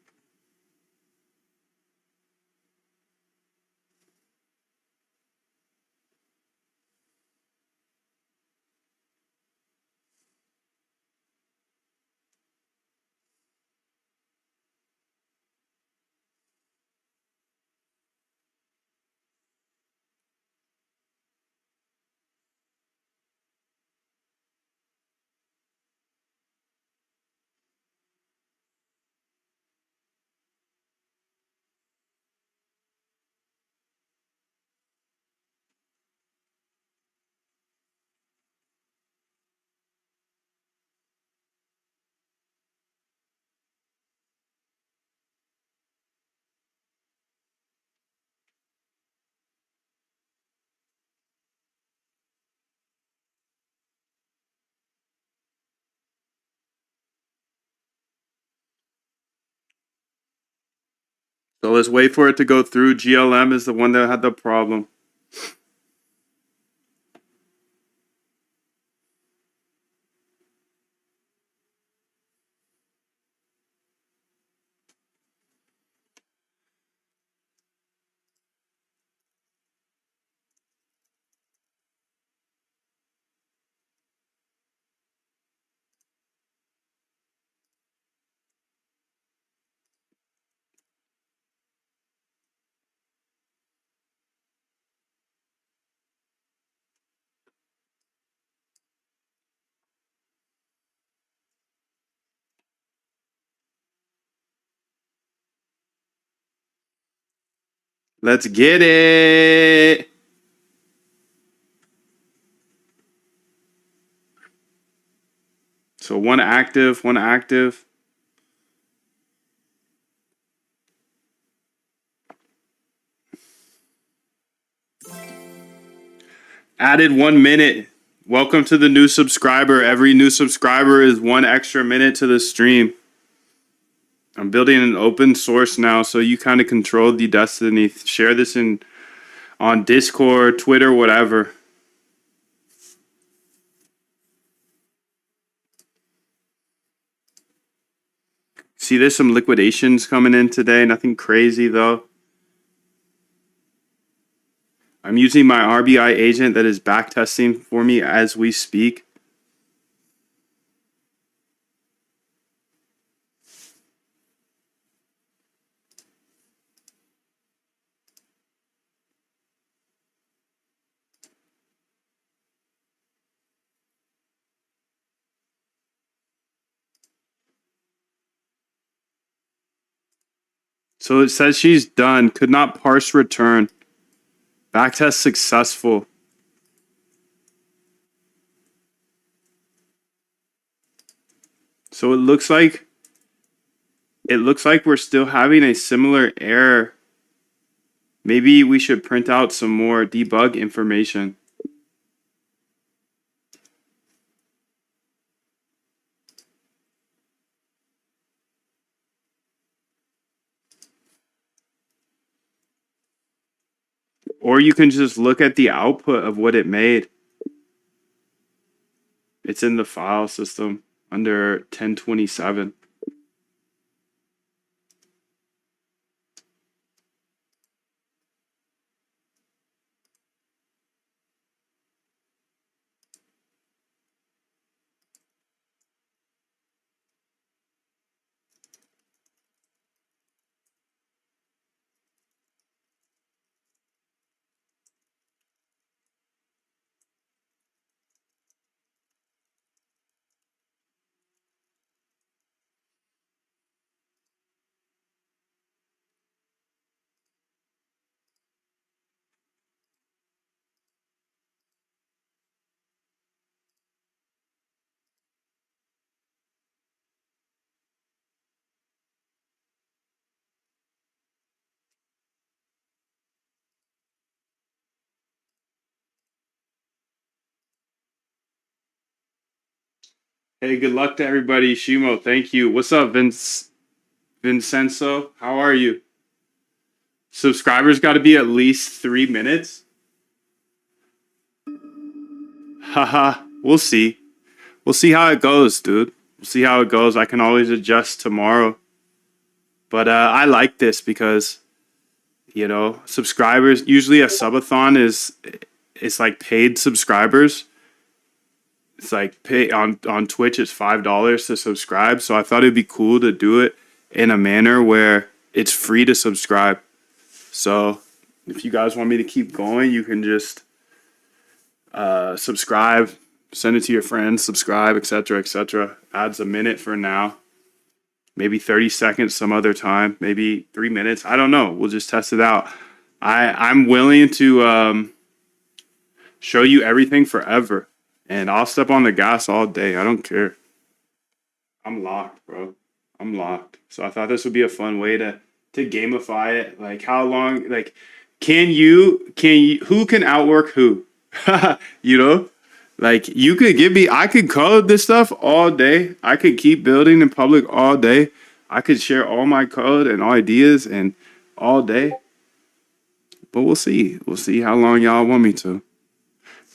So let's wait for it to go through. GLM is the one that had the problem. Let's get it. So one active, one active. Added 1 minute. Welcome to the new subscriber. Every new subscriber is 1 extra minute to the stream. I'm building an open source now, so you kind of control the destiny. Share this on Discord, Twitter, whatever. See, there's some liquidations coming in today. Nothing crazy, though. I'm using my RBI agent that is backtesting for me as we speak. So it says she's done. Could not parse return. Backtest successful. So it looks like we're still having a similar error. Maybe we should print out some more debug information. Or you can just look at the output of what it made. It's in the file system under 1027. Hey, good luck to everybody. Shimo, thank you. What's up, Vincenzo? How are you? Subscribers got to be at least 3 minutes. Haha, we'll see. We'll see how it goes, dude. We'll see how it goes. I can always adjust tomorrow. But I like this because, subscribers, usually a subathon it's like paid subscribers. It's like pay on Twitch, it's $5 to subscribe. So I thought it'd be cool to do it in a manner where it's free to subscribe. So if you guys want me to keep going, you can just subscribe, send it to your friends, subscribe, etc., etc. Adds a minute for now. Maybe 30 seconds some other time, maybe 3 minutes. I don't know. We'll just test it out. I'm willing to show you everything forever. And I'll step on the gas all day. I don't care. I'm locked, bro. I'm locked. So I thought this would be a fun way to gamify it. Like how long, like, can you who can outwork who? you know? Like you could give me, I could code this stuff all day. I could keep building in public all day. I could share all my code and ideas and all day. But we'll see. We'll see how long y'all want me to.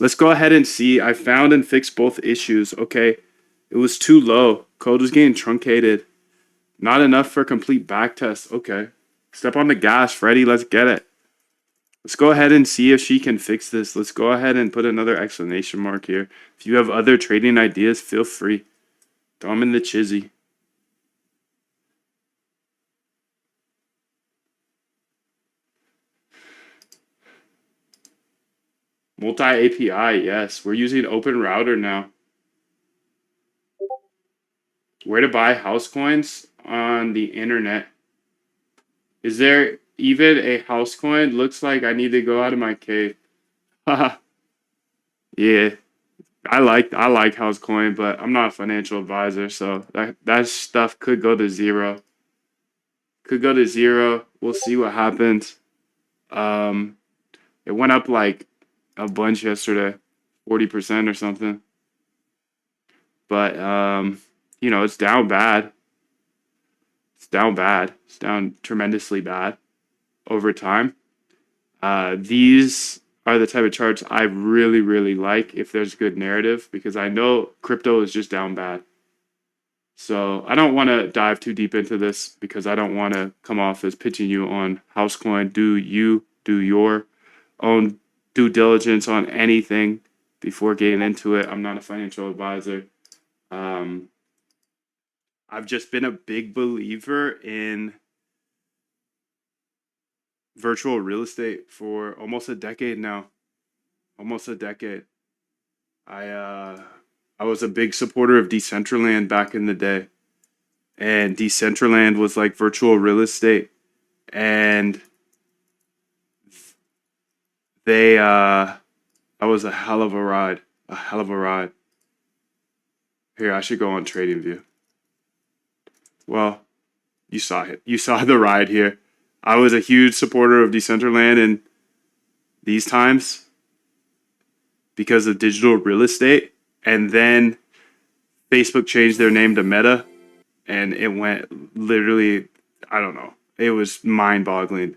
Let's go ahead and see. I found and fixed both issues. Okay. It was too low. Code was getting truncated. Not enough for complete backtest. Okay. Step on the gas, Freddy. Let's get it. Let's go ahead and see if she can fix this. Let's go ahead and put another exclamation mark here. If you have other trading ideas, feel free. Throw them in the chizzy. Multi-API, yes. We're using Open Router now. Where to buy house coins on the internet? Is there even a house coin looks like I need to go out of my cave. Haha. Yeah. I like house coin, but I'm not a financial advisor, so that stuff could go to zero. Could go to zero. We'll see what happens. Um, it went up like a bunch yesterday, 40% or something. But it's down bad. It's down bad. It's down tremendously bad over time. These are the type of charts I really, really like if there's good narrative, because I know crypto is just down bad. So I don't want to dive too deep into this because I don't want to come off as pitching you on Housecoin. Do your own due diligence on anything before getting into it. I'm not a financial advisor. I've just been a big believer in virtual real estate for almost a decade now. Almost a decade. I was a big supporter of Decentraland back in the day. And Decentraland was like virtual real estate. And that was a hell of a ride. A hell of a ride. Here, I should go on TradingView. Well, you saw it. You saw the ride here. I was a huge supporter of Decentraland in these times because of digital real estate. And then Facebook changed their name to Meta, and it went literally, I don't know. It was mind-boggling.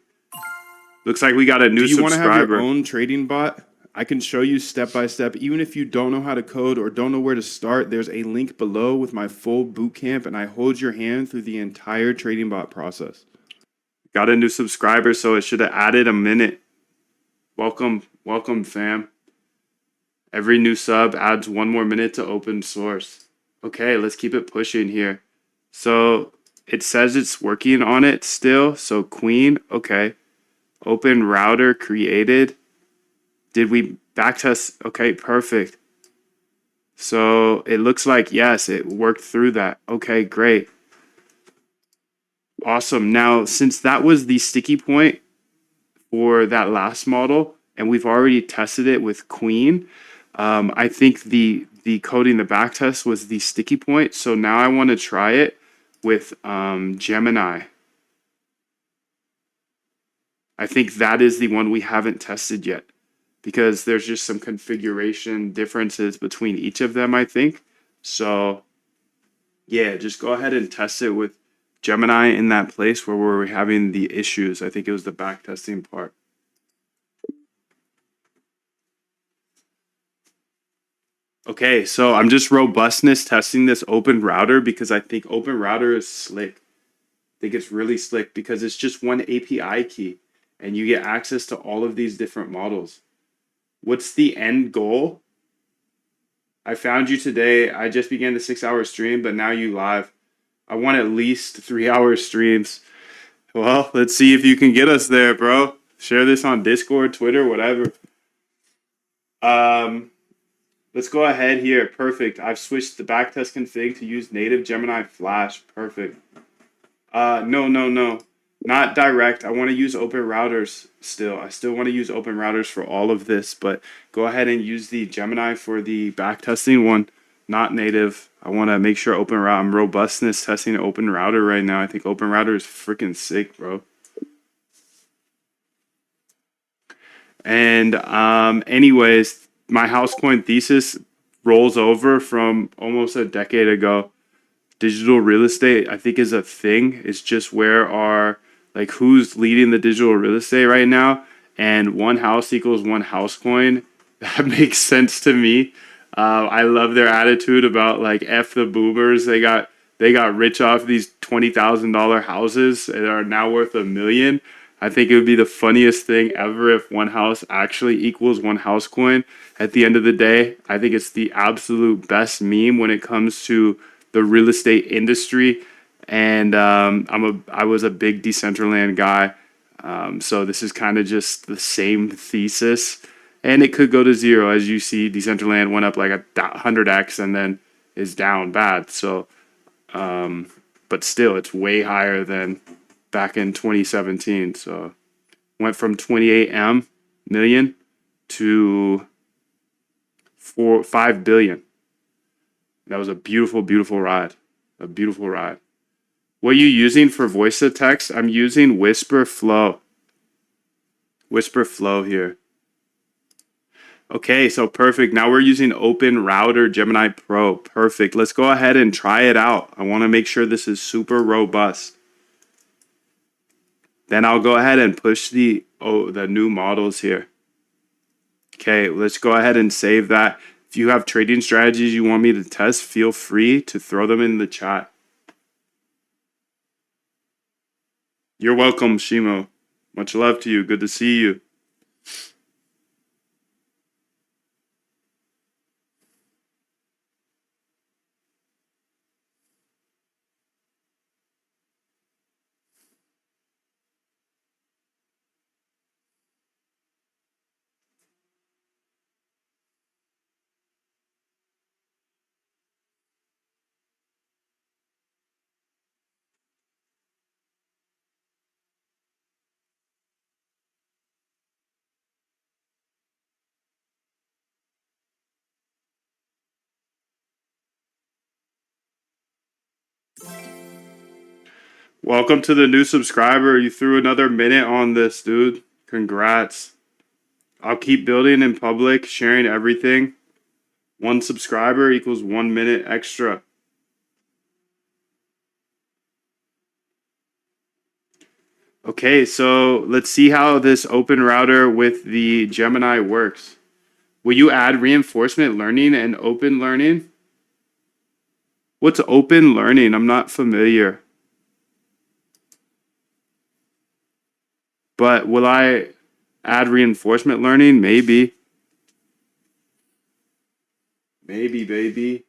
Looks like we got a new subscriber. Do you want to have your own trading bot? I can show you step by step. Even if you don't know how to code or don't know where to start, there's a link below with my full boot camp, and I hold your hand through the entire trading bot process. Got a new subscriber, so it should have added a minute. Welcome, fam. Every new sub adds 1 more minute to open source. Okay, let's keep it pushing here. So it says it's working on it still. So Queen, okay. Open router created. Did we backtest? Okay, perfect. So it looks like, yes, it worked through that. Okay, great. Awesome. Now, since that was the sticky point for that last model, and we've already tested it with Queen, I think the coding the backtest was the sticky point. So now I want to try it with Gemini. I think that is the one we haven't tested yet, because there's just some configuration differences between each of them, I think. So yeah, just go ahead and test it with Gemini in that place where we're having the issues. I think it was the backtesting part. Okay, so I'm just robustness testing this Open Router because I think Open Router is slick. I think it's really slick because it's just one API key and you get access to all of these different models. What's the end goal? I found you today. I just began the 6-hour stream, but now you live. I want at least 3-hour streams. Well, let's see if you can get us there, bro. Share this on Discord, Twitter, whatever. Let's go ahead here. Perfect. I've switched the backtest config to use native Gemini Flash. Perfect. No. Not direct. I want to use open routers still. I still want to use open routers for all of this, but go ahead and use the Gemini for the backtesting one, not native. I want to make sure open router. I'm robustness testing open router right now. I think open router is freaking sick, bro. And anyways, my Housecoin thesis rolls over from almost a decade ago. Digital real estate, I think, is a thing. It's just who's leading the digital real estate right now, and one house equals one Housecoin. That makes sense to me. I love their attitude about F the boomers. They got rich off these $20,000 houses that are now worth $1 million. I think it would be the funniest thing ever if one house actually equals one Housecoin. At the end of the day, I think it's the absolute best meme when it comes to the real estate industry. And I was a big Decentraland guy. So this is kind of just the same thesis. And it could go to zero. As you see, Decentraland went up like 100x and then is down bad. So, but still, it's way higher than back in 2017. So went from 28 million to 5 billion. That was a beautiful, beautiful ride. A beautiful ride. What are you using for voice to text? I'm using Whisper Flow. Whisper Flow here. Okay, so perfect. Now we're using Open Router Gemini Pro. Perfect. Let's go ahead and try it out. I want to make sure this is super robust. Then I'll go ahead and push the new models here. Okay, let's go ahead and save that. If you have trading strategies you want me to test, feel free to throw them in the chat. You're welcome, Shimo. Much love to you. Good to see you. Welcome to the new subscriber. You threw another minute on this, dude. Congrats. I'll keep building in public, sharing everything. 1 subscriber equals 1 minute extra. Okay, so let's see how this Open Router with the Gemini works. Will you add reinforcement learning and open learning? What's open learning? I'm not familiar. But will I add reinforcement learning? Maybe. Maybe, baby.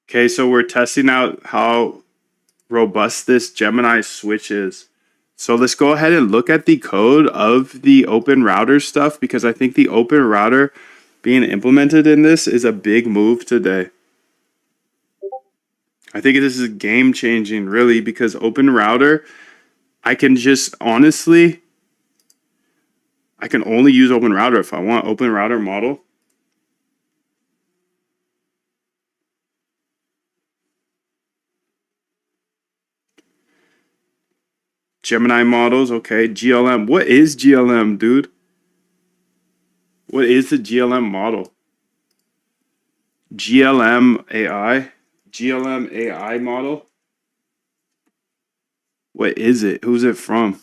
Okay, so we're testing out how robust this Gemini switch is. So let's go ahead and look at the code of the Open Router stuff, because I think the Open Router being implemented in this is a big move today. I think this is game changing, really, because Open Router, I can only use Open Router if I want. Open Router model. Gemini models, okay. GLM. What is GLM, dude? What is the GLM model? GLM AI? GLM AI model? What is it? Who's it from?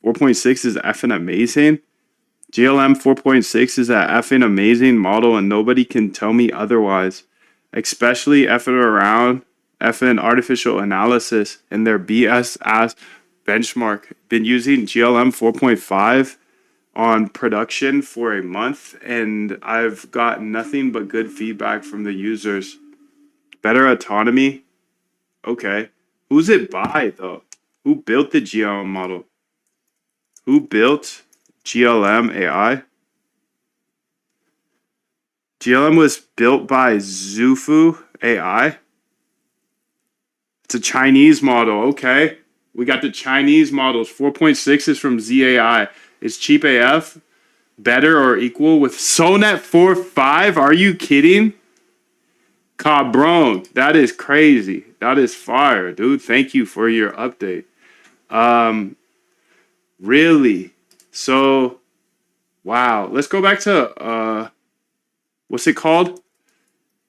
4.6 is effing amazing. GLM 4.6 is that effing amazing model, and nobody can tell me otherwise. Especially effing around effing artificial analysis and their BS ass benchmark. Been using GLM 4.5 on production for a month, and I've got nothing but good feedback from the users. Better autonomy. Okay. Who's it by, though? Who built the GLM model? Who built GLM AI? GLM was built by Zhufu AI. It's a Chinese model. Okay. We got the Chinese models. 4.6 is from ZAI. Is cheap AF better or equal with Sonet 4.5? Are you kidding? Cabron. That is crazy. That is fire, dude. Thank you for your update. Really? So, wow. Let's go back to, what's it called?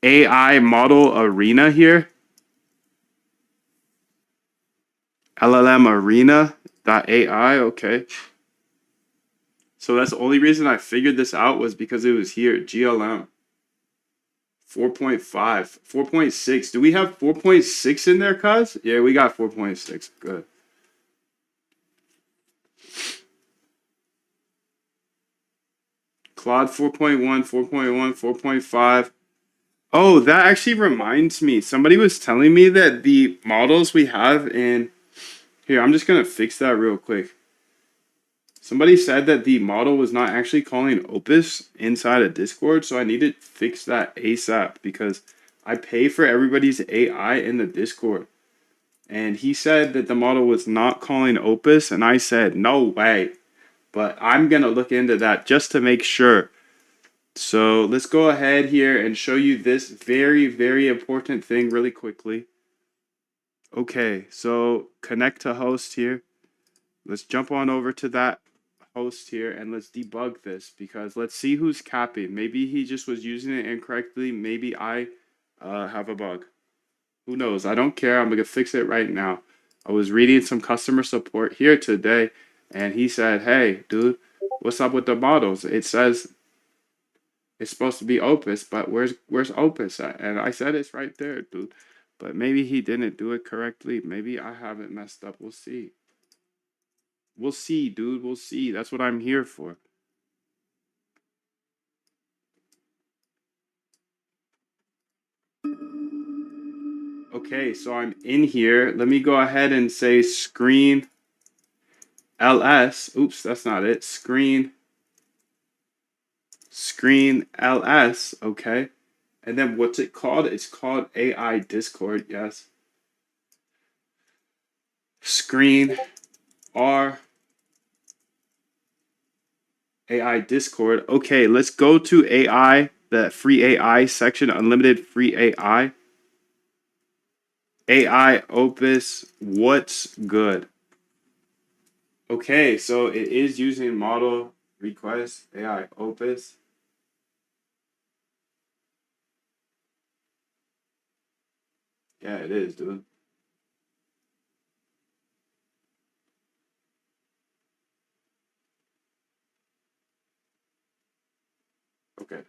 AI Model Arena here. LLM Arena.ai. Okay. So that's the only reason I figured this out was because it was here. GLM 4.5, 4.6. Do we have 4.6 in there, cuz? Yeah, we got 4.6. Good. Claude 4.1, 4.1, 4.5. Oh, that actually reminds me. Somebody was telling me that the models we have in here, I'm just gonna fix that real quick. Somebody said that the model was not actually calling Opus inside of Discord, so I need to fix that ASAP because I pay for everybody's AI in the Discord. And he said that the model was not calling Opus, and I said, no way. But I'm gonna look into that just to make sure. So let's go ahead here and show you this very, very important thing really quickly. Okay, so connect to host here. Let's jump on over to that host here and let's debug this because let's see who's capping. Maybe he just was using it incorrectly. Maybe I have a bug. Who knows? I don't care. I'm going to fix it right now. I was reading some customer support here today and he said, hey, dude, what's up with the models? It says it's supposed to be Opus, but where's Opus at? And I said it's right there, dude. But maybe he didn't do it correctly. Maybe I haven't messed up. We'll see. We'll see, dude. We'll see. That's what I'm here for. Okay, so I'm in here. Let me go ahead and say screen ls. Oops, that's not it. Screen ls. Okay. And then what's it called? It's called AI Discord. Yes. Screen R AI Discord. Okay, let's go to AI, the free AI section, unlimited free AI. AI Opus, what's good? Okay, so it is using model request AI Opus. Yeah, it is, dude. Okay,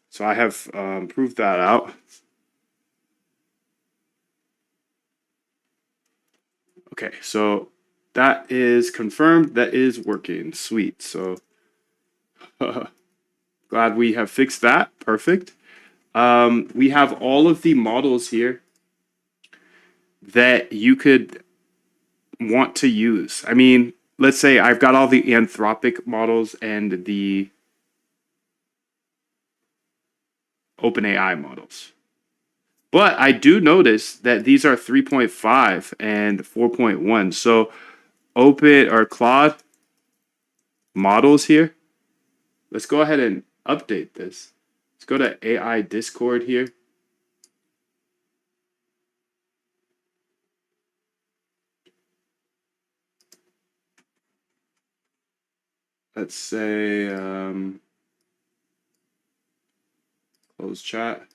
so I have proved that out. Okay, so that is confirmed. That is working. Sweet. So glad we have fixed that. Perfect. We have all of the models here that you could want to use. I mean, let's say I've got all the Anthropic models and the OpenAI models. But I do notice that these are 3.5 and 4.1. So Open or Claude models here. Let's go ahead and update this. Let's go to AI Discord here. Let's say close chat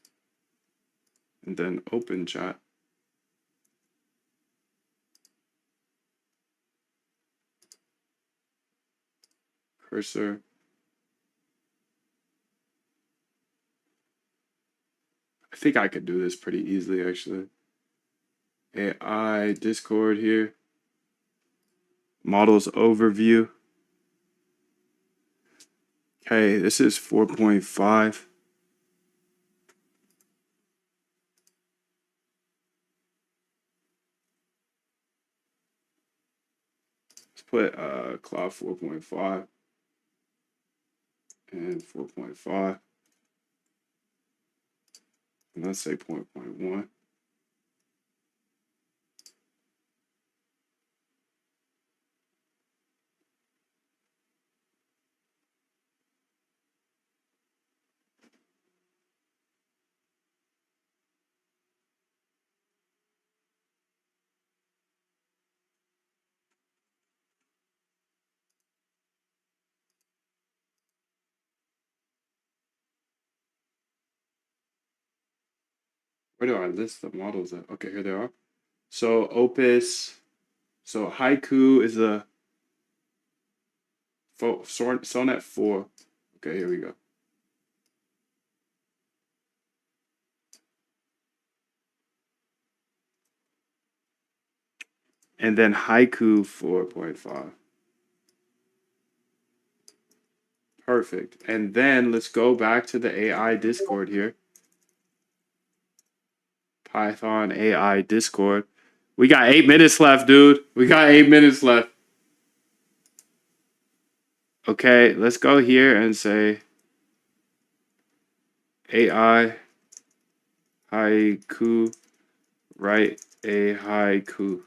and then open chat. Cursor. I think I could do this pretty easily actually. AI Discord here. Models overview. Okay, this is 4.5. Let's put Cloud 4.5 and 4.5. And let's say 0.1. Where do I list the models at? Okay, here they are. So Opus, so Haiku is a Sonnet 4. Okay, here we go. And then Haiku 4.5. Perfect. And then let's go back to the AI Discord here. Python AI Discord. We got 8 minutes left, dude. We got 8 minutes left. Okay, let's go here and say AI haiku, write a haiku.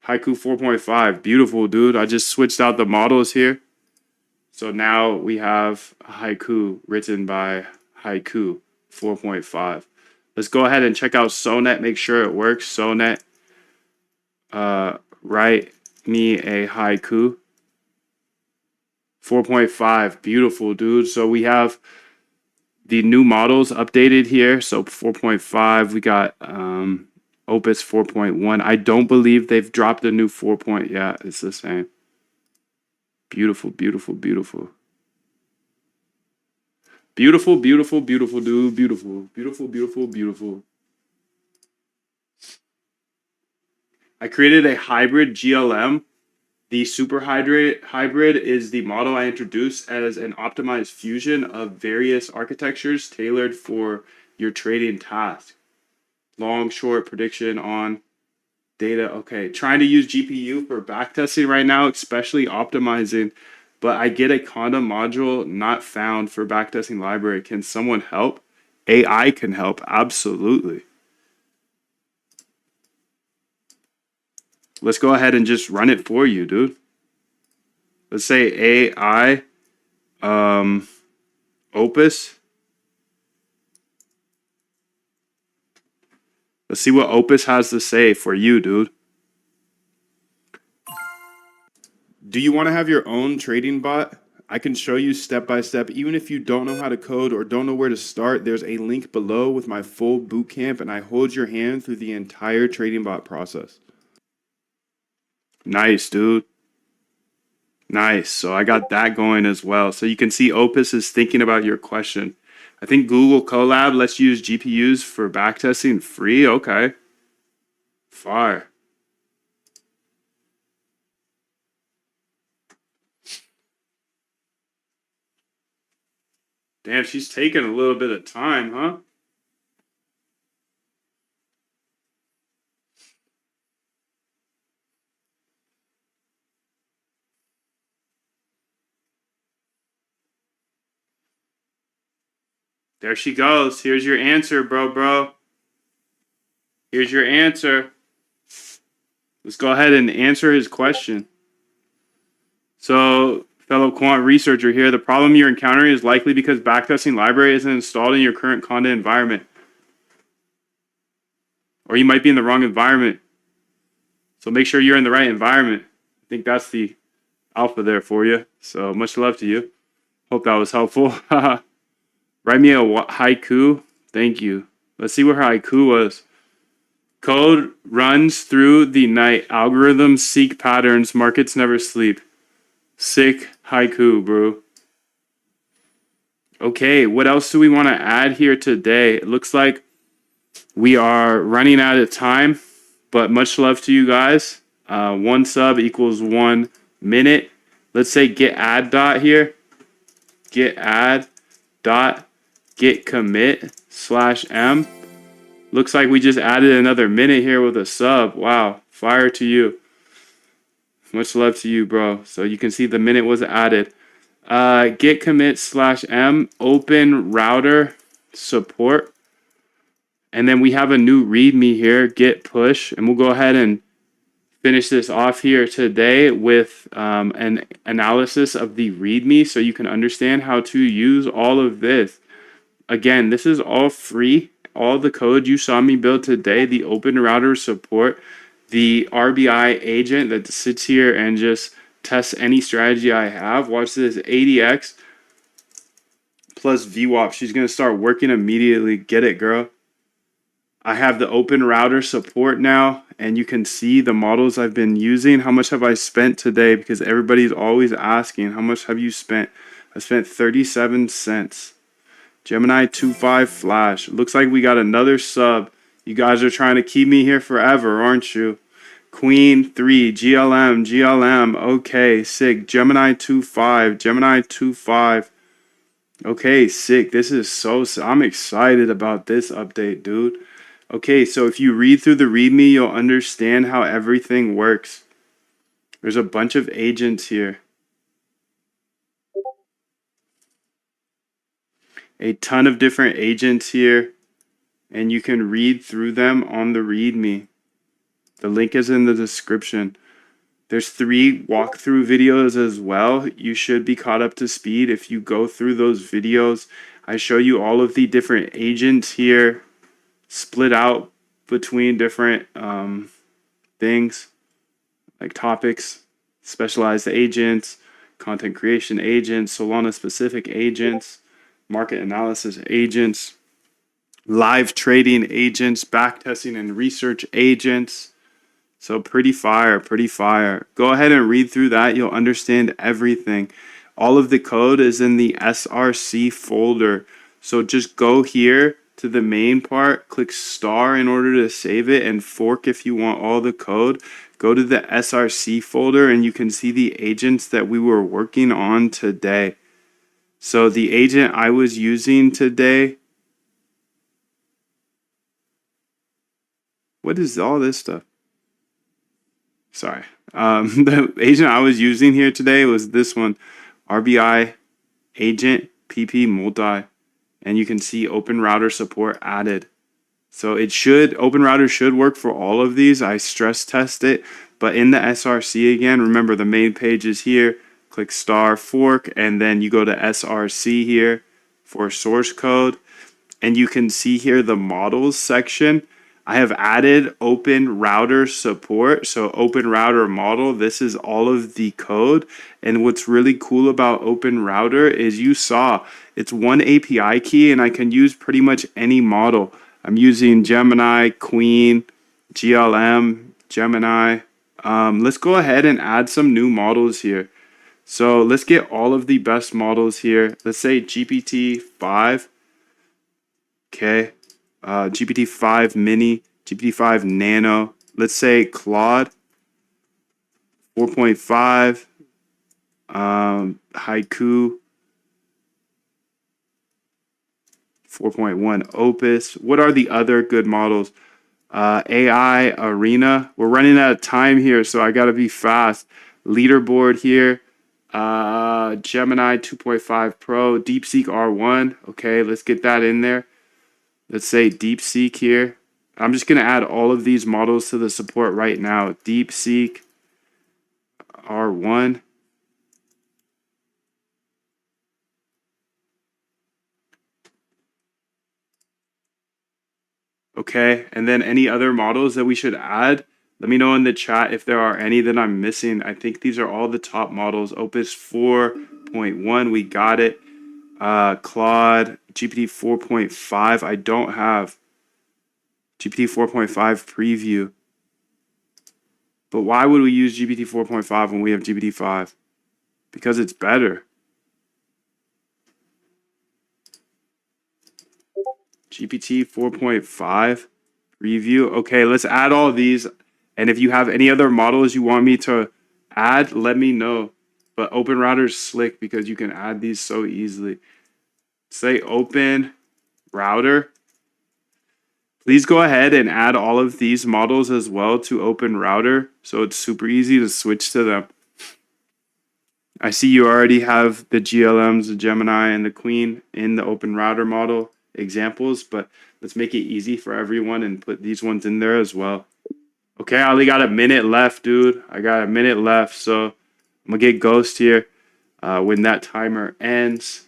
Haiku 4.5, beautiful, dude. I just switched out the models here. So now we have a haiku written by Haiku 4.5. Let's go ahead and check out Sonnet, make sure it works. Sonnet, write me a haiku. 4.5, beautiful, dude. So we have the new models updated here. So 4.5, we got Opus 4.1. I don't believe they've dropped a new 4. Yeah, it's the same. Beautiful, beautiful, beautiful. Beautiful, beautiful, beautiful, dude. Beautiful, beautiful, beautiful, beautiful. I created a hybrid GLM. The super hybrid is the model I introduced as an optimized fusion of various architectures tailored for your trading task. Long, short, prediction on data. Okay, trying to use GPU for backtesting right now, especially optimizing, but I get a Conda module not found for backtesting library. Can someone help? AI can help, absolutely. Let's go ahead and just run it for you, dude. Let's say AI Opus. Let's see what Opus has to say for you, dude. Do you want to have your own trading bot? I can show you step by step. Even if you don't know how to code or don't know where to start, there's a link below with my full bootcamp, and I hold your hand through the entire trading bot process. Nice, dude. Nice. So I got that going as well. So you can see Opus is thinking about your question. I think Google Colab lets you use GPUs for backtesting free. Okay. Fire. Damn, she's taking a little bit of time, huh? There she goes. Here's your answer, bro. Here's your answer. Let's go ahead and answer his question. So, fellow quant researcher here, the problem you're encountering is likely because backtesting library isn't installed in your current Conda environment. Or you might be in the wrong environment. So make sure you're in the right environment. I think that's the alpha there for you. So much love to you. Hope that was helpful. Write me a haiku. Thank you. Let's see what her haiku was. Code runs through the night. Algorithms seek patterns. Markets never sleep. Sick haiku, bro. Okay, what else do we want to add here today? It looks like we are running out of time, but much love to you guys. 1 sub equals 1 minute. Let's say get add dot here. Get add dot get commit /m. Looks like we just added another minute here with a sub. Wow, fire to you. Much love to you, bro. So you can see the minute was added. Get commit /m, open router support. And then we have a new readme here, get push. And we'll go ahead and finish this off here today with an analysis of the readme so you can understand how to use all of this. Again, this is all free. All the code you saw me build today, the open router support, the RBI agent that sits here and just tests any strategy I have. Watch this, ADX plus VWAP. She's going to start working immediately. Get it, girl. I have the open router support now, and you can see the models I've been using. How much have I spent today? Because everybody's always asking, how much have you spent? I spent 37 cents. Gemini 2.5 Flash. Looks like we got another sub. You guys are trying to keep me here forever, aren't you? Queen 3, GLM. Okay, sick. Gemini 2.5. Okay, sick. I'm excited about this update, dude. Okay, so if you read through the README, you'll understand how everything works. There's a bunch of agents here. A ton of different agents here, and you can read through them on the README. The link is in the description. There's 3 walkthrough videos as well. You should be caught up to speed if you go through those videos. I show you all of the different agents here, split out between different things like topics, specialized agents, content creation agents, Solana specific agents, market analysis agents, live trading agents, backtesting and research agents. So pretty fire, pretty fire. Go ahead and read through that. You'll understand everything. All of the code is in the SRC folder. So just go here to the main part, click star in order to save it, and fork if you want all the code. Go to the SRC folder and you can see the agents that we were working on today. So the agent I was using today. What is all this stuff? Sorry. The agent I was using here today was this one, RBI agent PP multi, and you can see Open Router support added. So Open Router should work for all of these. I stress test it, but in the SRC again, remember the main page is here. Click star fork, and then you go to SRC here for source code, and you can see here the models section. I have added Open Router support. So Open Router model, this is all of the code. And what's really cool about Open Router is you saw it's one API key and I can use pretty much any model. I'm using Gemini, Queen, GLM, Gemini. Let's go ahead and add some new models here. So let's get all of the best models here. Let's say GPT-5. Okay. GPT-5 mini, GPT-5 nano, let's say Claude 4.5, Haiku 4.1 Opus. What are the other good models? AI Arena. We're running out of time here, so I gotta be fast. Leaderboard here. Gemini 2.5 Pro, DeepSeek R1. Okay, let's get that in there. Let's say DeepSeek here. I'm just going to add all of these models to the support right now. DeepSeek R1. Okay, and then any other models that we should add? Let me know in the chat if there are any that I'm missing. I think these are all the top models. Opus 4.1, we got it. Claude, GPT 4.5, I don't have. GPT 4.5 preview. But why would we use GPT 4.5 when we have GPT 5? Because it's better. GPT 4.5 preview. Okay, let's add all these. And if you have any other models you want me to add, let me know. But Open Router is slick because you can add these so easily. Say Open Router. Please go ahead and add all of these models as well to Open Router, so it's super easy to switch to them. I see you already have the GLMs, the Gemini, and the Queen in the Open Router model examples, but let's make it easy for everyone and put these ones in there as well. Okay, I only got a minute left, dude. I got a minute left, so I'm gonna get Ghost here when that timer ends.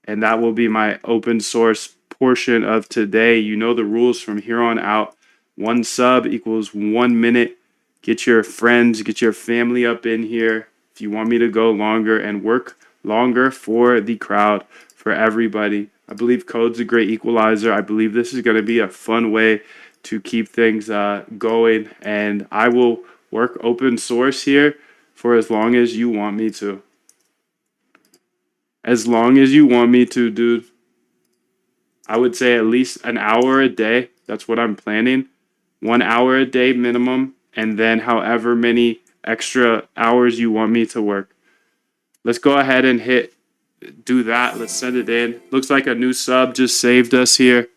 And that will be my open source portion of today. You know the rules from here on out. 1 sub equals 1 minute. Get your friends, get your family up in here if you want me to go longer and work longer for the crowd, for everybody. I believe code's a great equalizer. I believe this is going to be a fun way to keep things going. And I will work open source here for as long as you want me to. As long as you want me to, dude. I would say at least an hour a day. That's what I'm planning. 1 hour a day minimum. And then however many extra hours you want me to work. Let's go ahead and hit do that. Let's send it in. Looks like a new sub just saved us here.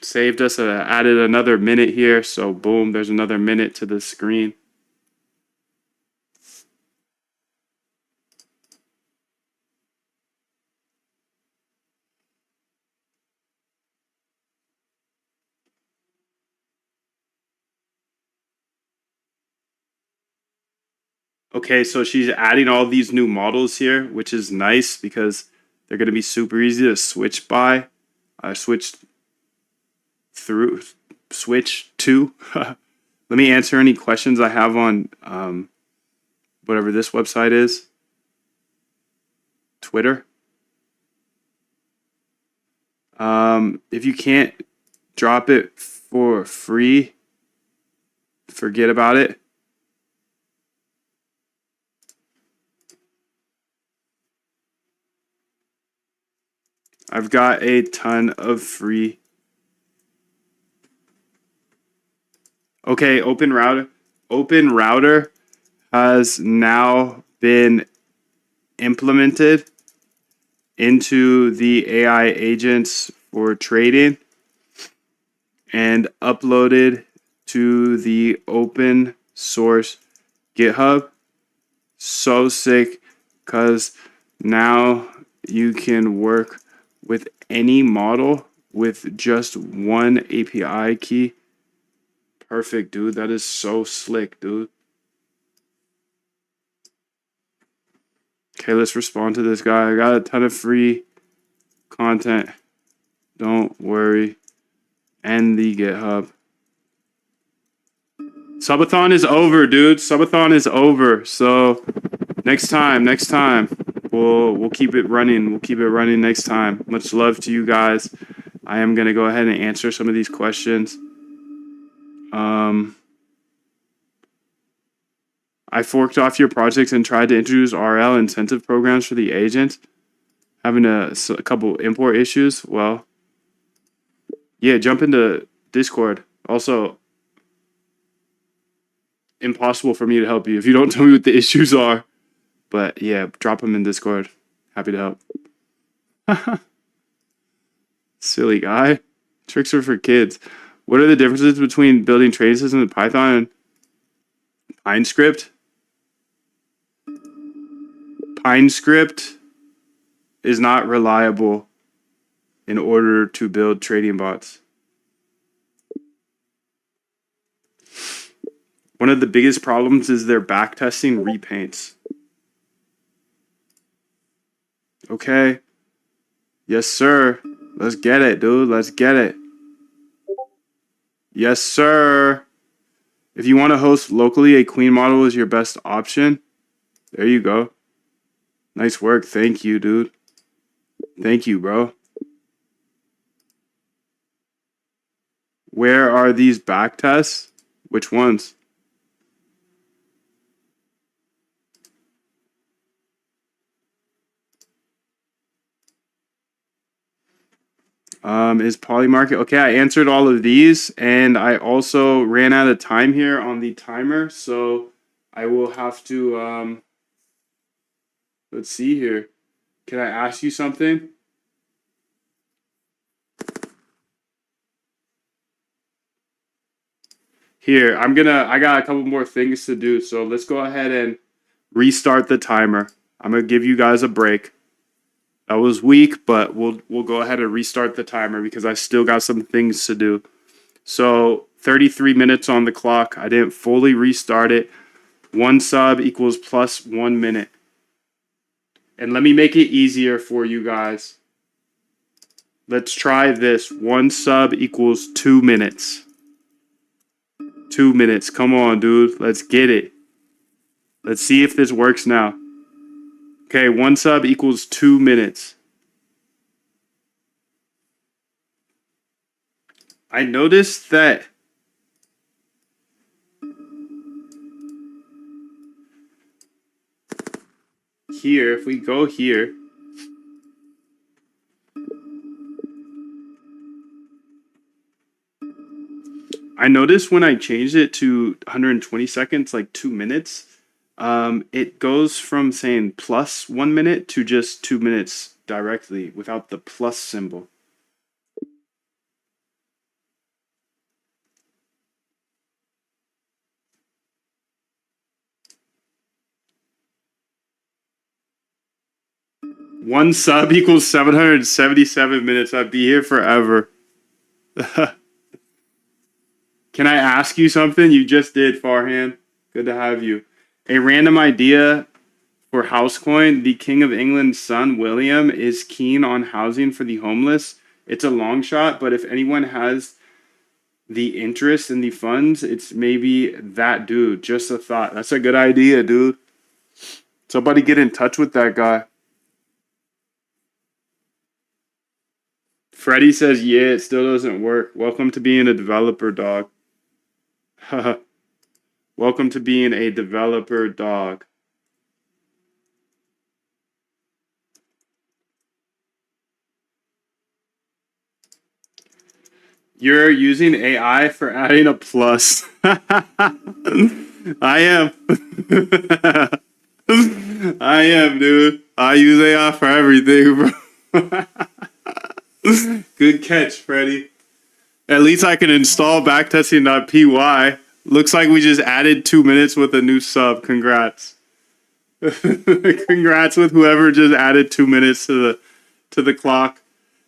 Saved us, added another minute here. So boom, there's another minute to the screen. Okay, so she's adding all these new models here, which is nice because they're going to be super easy to switch by. Switch to. Let me answer any questions I have on whatever this website is. Twitter. If you can't drop it for free, forget about it. I've got a ton of free. Okay, Open Router has now been implemented into the AI agents for trading and uploaded to the open source GitHub. So sick, because now you can work with any model with just one API key. Perfect, dude. That is so slick, dude. Okay, let's respond to this guy. I got a ton of free content. Don't worry. And the GitHub. Subathon is over, dude. Subathon is over. So next time, we'll keep it running. We'll keep it running next time. Much love to you guys. I am gonna go ahead and answer some of these questions. I forked off your projects and tried to introduce RL incentive programs for the agent. Having a couple import issues. Well, yeah, jump into Discord. Also, impossible for me to help you if you don't tell me what the issues are. But yeah, drop them in Discord. Happy to help. Silly guy. Tricks are for kids. What are the differences between building trading systems in Python and PineScript? PineScript is not reliable in order to build trading bots. One of the biggest problems is their backtesting repaints. Okay. Yes, sir. Let's get it, dude. Let's get it. Yes, sir. If you want to host locally, a Queen model is your best option. There you go. Nice work. Thank you, dude. Thank you, bro. Where are these back tests? Which ones? Is Polymarket? Okay, I answered all of these, and I also ran out of time here on the timer, so I will have to, let's see here. Can I ask you something? Here, I got a couple more things to do, so let's go ahead and restart the timer. I'm gonna give you guys a break. That was weak, but we'll go ahead and restart the timer because I still got some things to do. So 33 minutes on the clock. I didn't fully restart it. 1 sub equals plus 1 minute. And let me make it easier for you guys. Let's try this. 1 sub equals 2 minutes. 2 minutes. Come on, dude. Let's get it. Let's see if this works now. Okay, 1 sub equals 2 minutes. I noticed that here, if we go here, I noticed when I changed it to 120 seconds, like 2 minutes, It goes from saying plus 1 minute to just 2 minutes directly without the plus symbol. One sub equals 777 minutes. I'd be here forever. Can I ask you something? You just did, Farhan. Good to have you. A random idea for Housecoin. The King of England's son, William, is keen on housing for the homeless. It's a long shot, but if anyone has the interest in the funds, it's maybe that dude. Just a thought. That's a good idea, dude. Somebody get in touch with that guy. Freddie says, yeah, it still doesn't work. Welcome to being a developer, dog. Welcome to being a developer, dog. You're using AI for adding a plus. I am. I am, dude. I use AI for everything, bro. Good catch, Freddie. At least I can install backtesting.py. Looks like we just added 2 minutes with a new sub. Congrats. Congrats with whoever just added 2 minutes to the clock.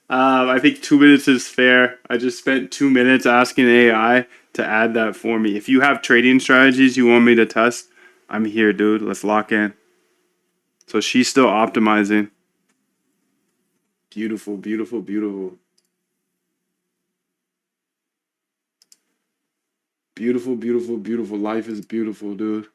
I think 2 minutes is fair. I just spent 2 minutes asking AI to add that for me. If you have trading strategies you want me to test, I'm here, dude. Let's lock in. So she's still optimizing. Beautiful, beautiful, beautiful. Beautiful, beautiful, beautiful. Life is beautiful, dude.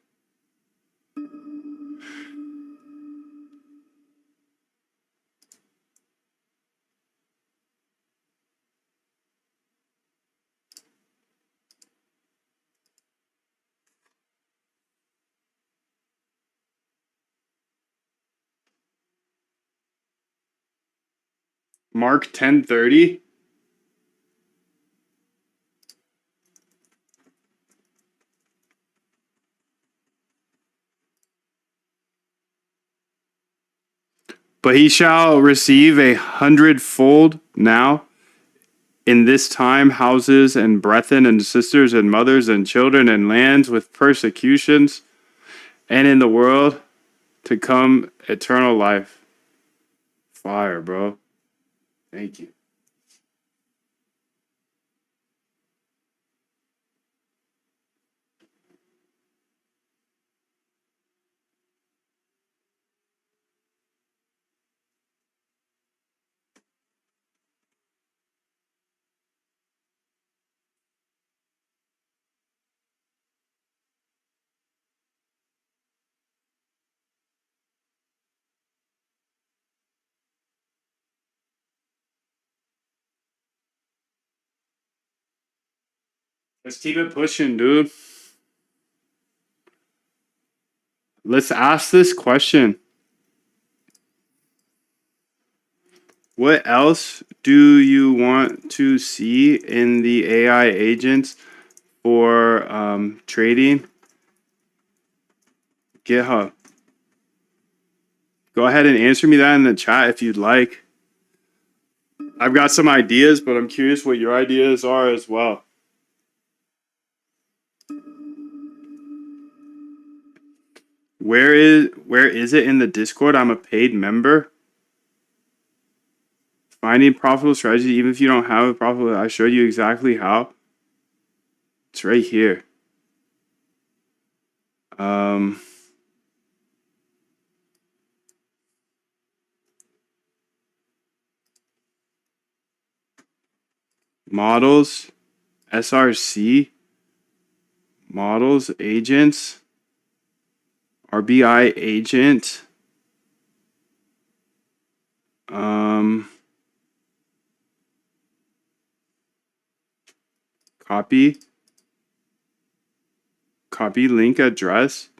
Mark 1030. But he shall receive 100-fold now in this time houses and brethren and sisters and mothers and children and lands with persecutions, and in the world to come eternal life. Fire, bro. Thank you. Let's keep it pushing, dude. Let's ask this question. What else do you want to see in the AI agents for trading? GitHub. Go ahead and answer me that in the chat if you'd like. I've got some ideas, but I'm curious what your ideas are as well. Where is it in the Discord? I'm a paid member. Finding profitable strategy, even if you don't have a profitable, I showed you exactly how. It's right here. Models, SRC, models, agents, RBI agent, copy link address.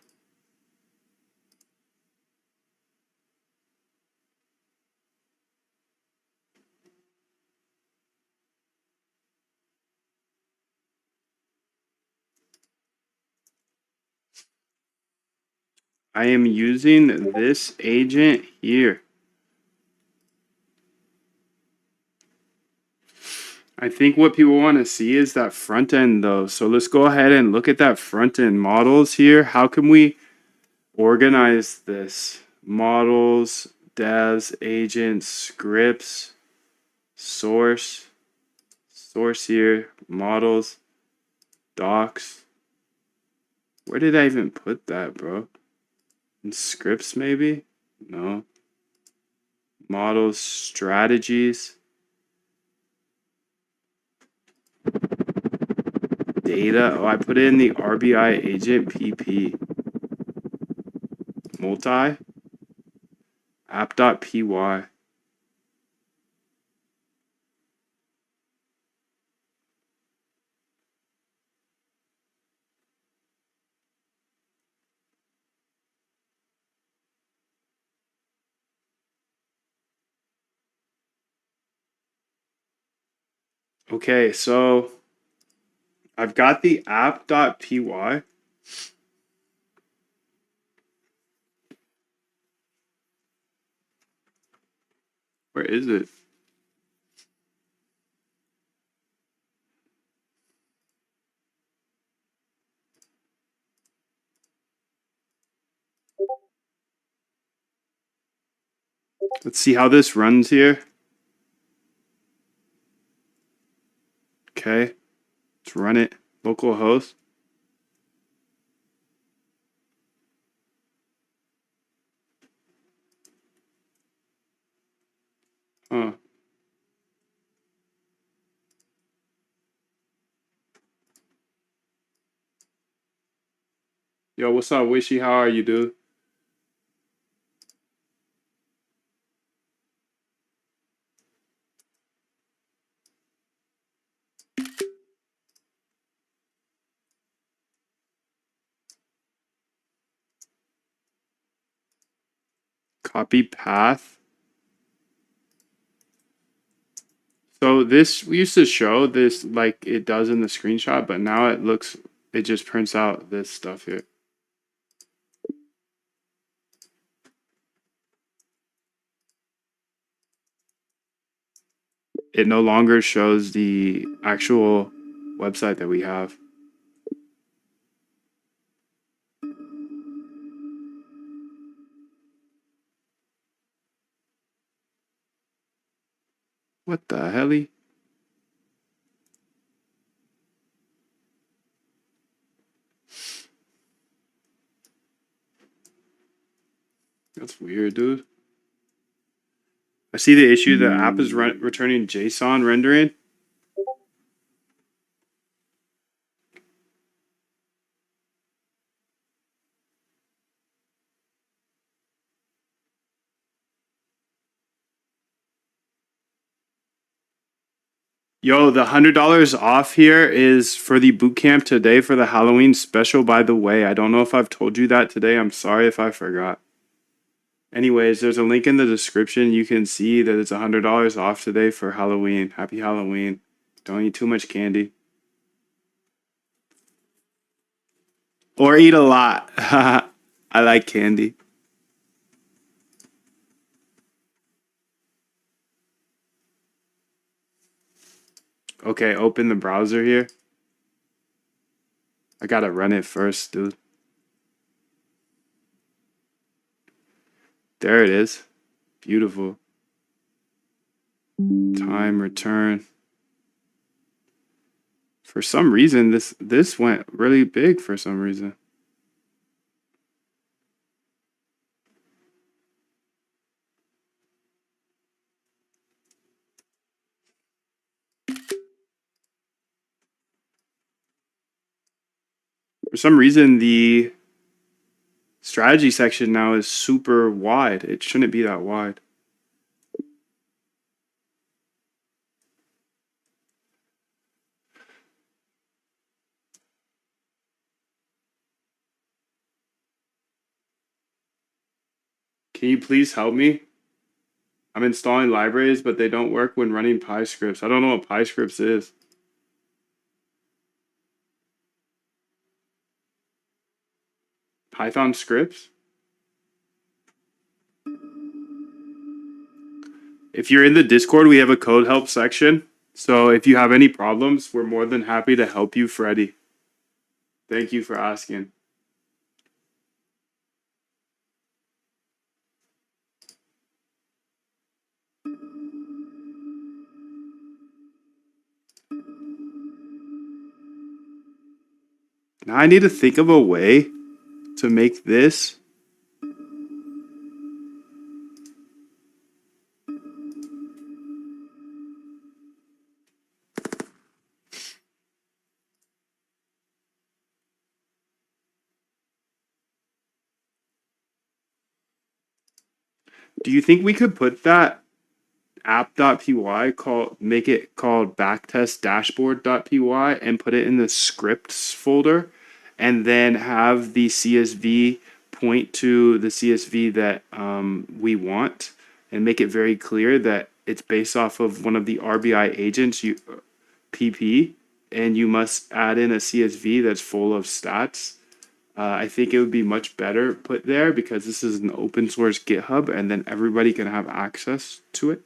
I am using this agent here. I think what people want to see is that front end though. So let's go ahead and look at that front end models here. How can we organize this? Models, devs, agents, scripts, source here, models, docs. Where did I even put that, bro? In scripts, maybe? No. Models, strategies, data. Oh, I put it in the RBI agent PP. Multi, app.py. Okay, so I've got the app.py. Where is it? Let's see how this runs here. Okay, let's run it. Localhost. Huh. Yo, what's up, Wishy? How are you, dude? Copy path. So this we used to show this like it does in the screenshot, but now it just prints out this stuff here. It no longer shows the actual website that we have. What the helly? That's weird, dude. I see the issue. The app is returning JSON rendering. Yo, the $100 off here is for the bootcamp today for the Halloween special, by the way. I don't know if I've told you that today. I'm sorry if I forgot. Anyways, there's a link in the description. You can see that it's $100 off today for Halloween. Happy Halloween. Don't eat too much candy. Or eat a lot. I like candy. Okay, open the browser here. I gotta run it first, dude. There it is. Beautiful. Time return. For some reason, this went really big for some reason. For some reason, the strategy section now is super wide. It shouldn't be that wide. Can you please help me? I'm installing libraries, but they don't work when running PyScripts. I don't know what PyScripts is. Python scripts? If you're in the Discord, we have a code help section. So if you have any problems, we're more than happy to help you, Freddie. Thank you for asking. Now I need to think of a way to make this. Do you think we could put that app.py make it called backtestdashboard.py and put it in the scripts folder and then have the CSV point to the CSV that we want and make it very clear that it's based off of one of the RBI agents PP and you must add in a CSV that's full of stats. I think it would be much better put there because this is an open source GitHub and then everybody can have access to it.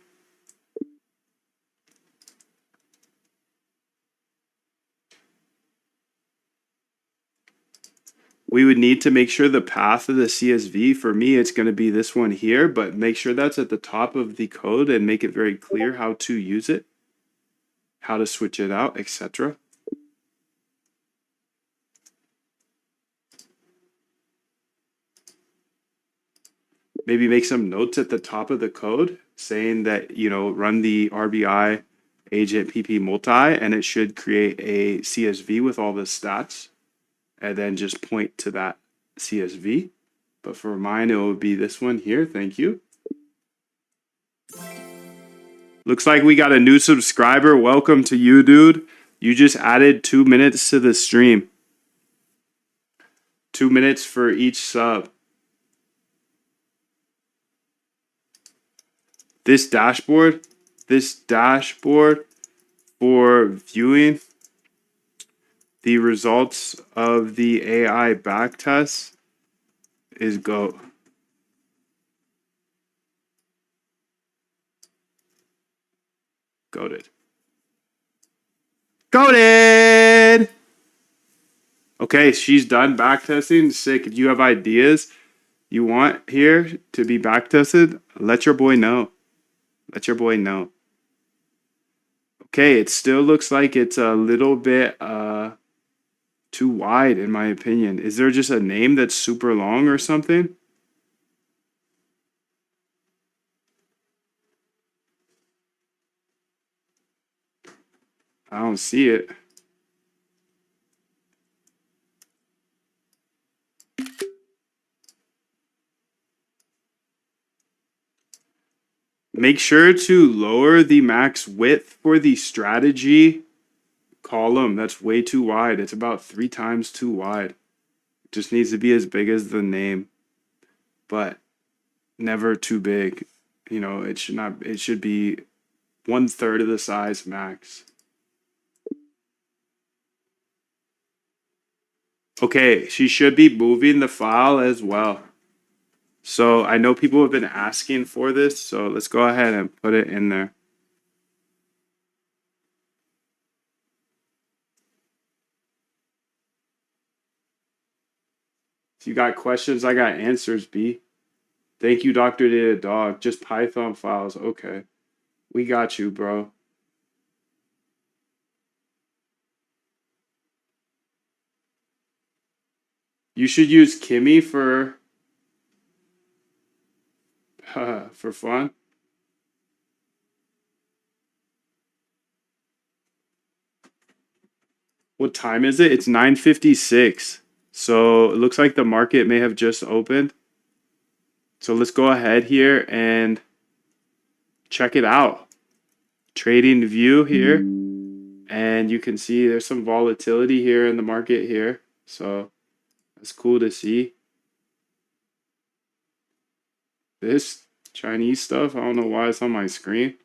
We would need to make sure the path of the CSV, for me, it's going to be this one here, but make sure that's at the top of the code and make it very clear how to use it, how to switch it out, etc. Maybe make some notes at the top of the code saying that, run the RBI agent PP multi and it should create a CSV with all the stats and then just point to that CSV. But for mine, it would be this one here. Thank you. Looks like we got a new subscriber. Welcome to you, dude. You just added 2 minutes to the stream. 2 minutes for each sub. This dashboard for viewing the results of the AI backtest is GOAT. Goated. Goated! Okay, she's done backtesting. Sick. If you have ideas you want here to be backtested, let your boy know. Let your boy know. Okay, it still looks like it's a little bit too wide in my opinion. Is there just a name that's super long or something? I don't see it. Make sure to lower the max width for the strategy column. That's way too wide. It's about 3 times too wide. It just needs to be as big as the name, but never too big. It should be 1/3 of the size max. Okay, she should be moving the file as well. So I know people have been asking for this, so let's go ahead and put it in there. If you got questions, I got answers, B. Thank you, Dr. Data Dog. Just Python files. Okay. We got you, bro. You should use Kimmy for fun. What time is it? It's 9:56. So it looks like the market may have just opened. So let's go ahead here and check it out. Trading view here. And you can see there's some volatility here in the market here. So that's cool to see. This Chinese stuff, I don't know why it's on my screen.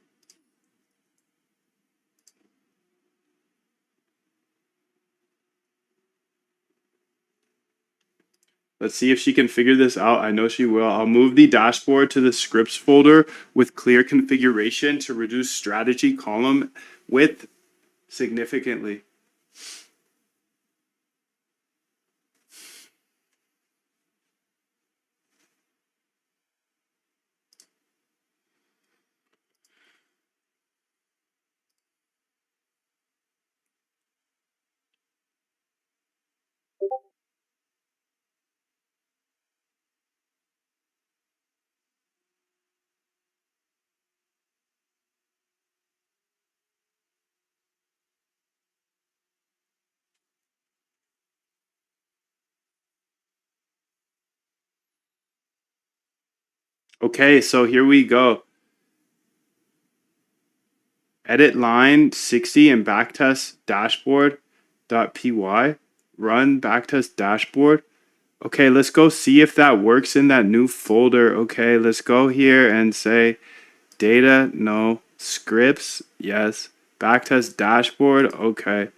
Let's see if she can figure this out. I know she will. I'll move the dashboard to the scripts folder with clear configuration to reduce strategy column width significantly. Okay, so here we go. Edit line 60 and backtest dashboard.py. Run backtest dashboard. Okay, let's go see if that works in that new folder. Okay, let's go here and say data, no. Scripts, yes. Backtest dashboard, okay.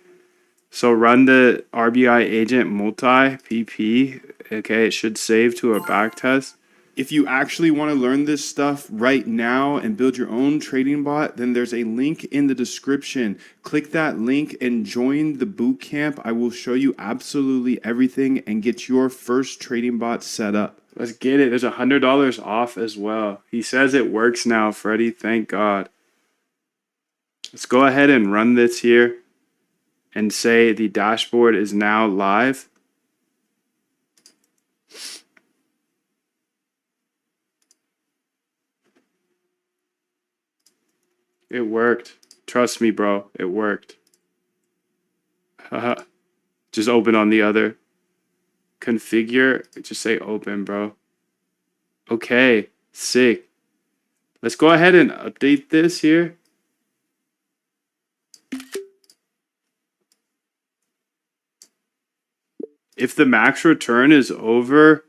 So run the RBI agent multi PP. Okay, it should save to a backtest. If you actually want to learn this stuff right now and build your own trading bot, then there's a link in the description. Click that link and join the boot camp. I will show you absolutely everything and get your first trading bot set up. Let's get it. There's $100 off as well. He says it works now, Freddie. Thank God. Let's go ahead and run this here and say the dashboard is now live. It worked. Trust me, bro. It worked. Just open on the other. Configure. Just say open, bro. Okay. Sick. Let's go ahead and update this here. If the max return is over,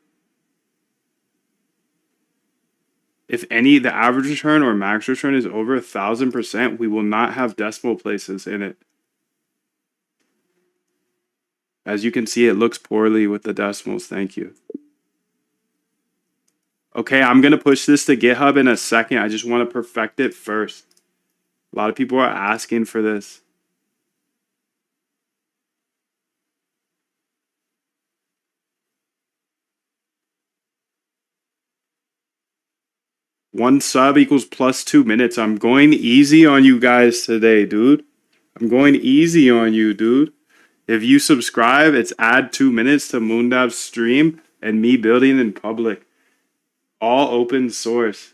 if the average return or max return is over 1,000%, we will not have decimal places in it. As you can see, it looks poorly with the decimals. Thank you. Okay, I'm going to push this to GitHub in a second. I just want to perfect it first. A lot of people are asking for this. One sub equals plus 2 minutes. I'm going easy on you guys today, dude. I'm going easy on you, dude. If you subscribe, it's add 2 minutes to Moondav's stream and me building in public. All open source.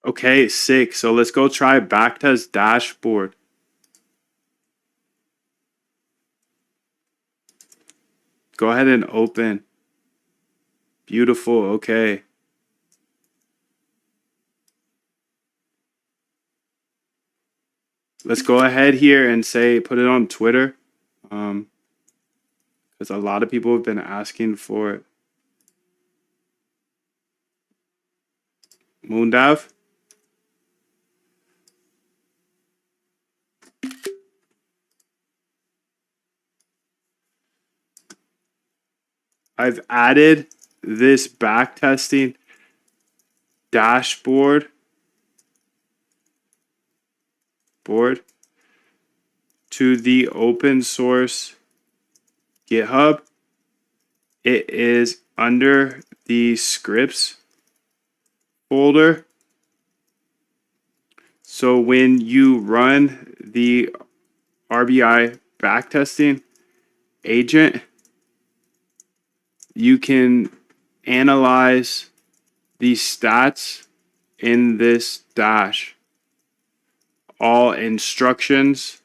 Okay, sick. So let's go try backtest dashboard. Go ahead and open. Beautiful. Okay. Let's go ahead here and say put it on Twitter. Because a lot of people have been asking for it. Moondav. I've added this backtesting dashboard to the open source GitHub. It is under the scripts folder. So when you run the RBI backtesting, agent, you can analyze the stats in this dash. All instructions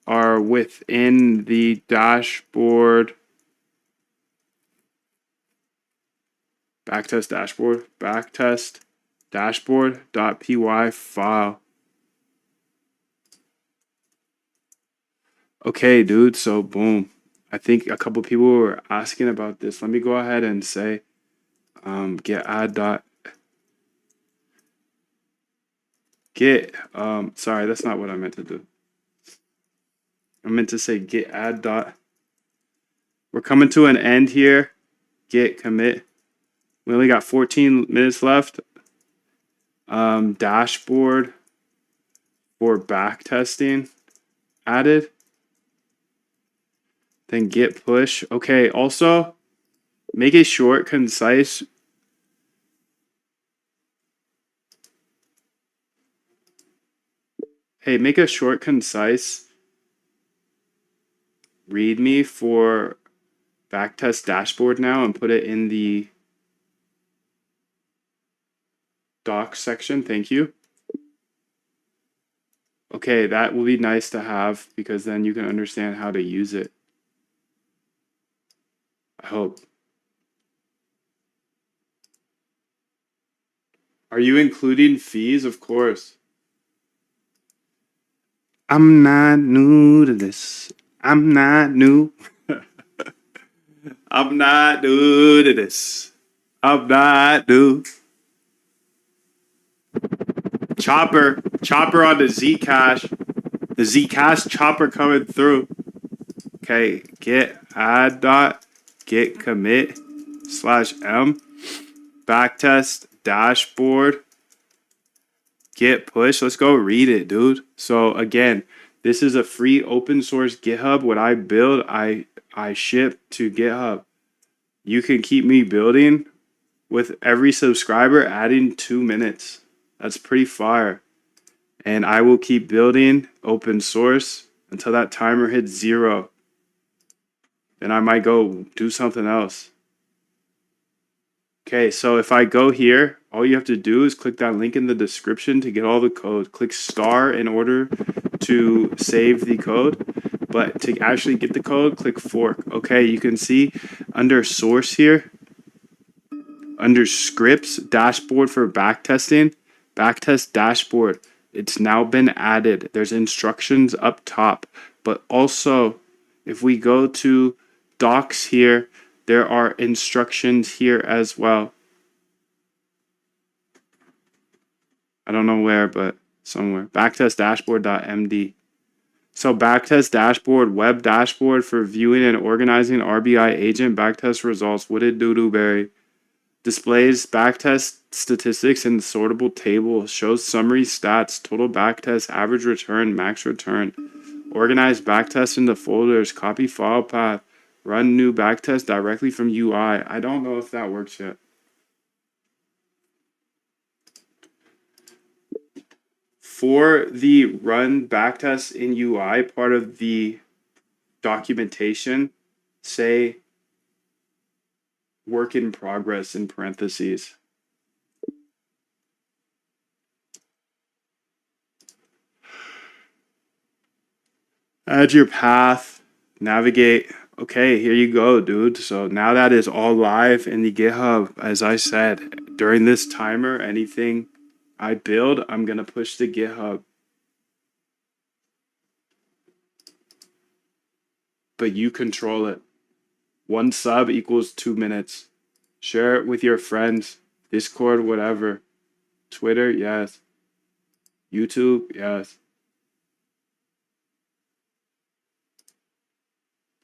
are within the dashboard. Backtest dashboard. Backtest dashboard.py file. Okay, dude. So boom. I think a couple people were asking about this. Let me go ahead and say get add dot get sorry, that's not what I meant to do. I meant to say get add dot. We're coming to an end here. Git commit. We only got 14 minutes left. Dashboard for back testing added. Then git push. Okay, also make it short, concise. Hey, make a short, concise README for backtest dashboard now and put it in the docs section. Thank you. Okay, that will be nice to have because then you can understand how to use it. I hope. Are you including fees? Of course. I'm not new to this. I'm not new. I'm not new to this. I'm not new. Chopper on the Zcash. The Zcash chopper coming through. Okay, git add dot git commit /m backtest dashboard git push. Let's go read it, dude. So again, this is a free open source GitHub. What I build, I ship to GitHub. You can keep me building with every subscriber adding 2 minutes. That's pretty fire. And I will keep building open source until that timer hits 0. Then I might go do something else. Okay, so if I go here, all you have to do is click that link in the description to get all the code. Click star in order to save the code. But to actually get the code, click fork. Okay, you can see under source here, under scripts, dashboard for backtesting, backtest dashboard. It's now been added. There's instructions up top. But also, if we go to docs here, there are instructions here as well. I don't know where, but somewhere. Backtest dashboard.md. So backtest dashboard, web dashboard for viewing and organizing RBI agent backtest results. What did Doodooberry? Displays backtest statistics in sortable table. Shows summary stats, total backtest, average return, max return. Organize backtest into folders. Copy file path. Run new backtest directly from UI. I don't know if that works yet. For the run backtest in UI, part of the documentation, say work in progress in parentheses. Add your path, navigate. Okay, here you go, dude. So now that is all live in the GitHub. As I said, during this timer, anything I build, I'm going to push to GitHub. But you control it. 1 sub equals 2 minutes. Share it with your friends. Discord, whatever. Twitter, yes. YouTube, yes.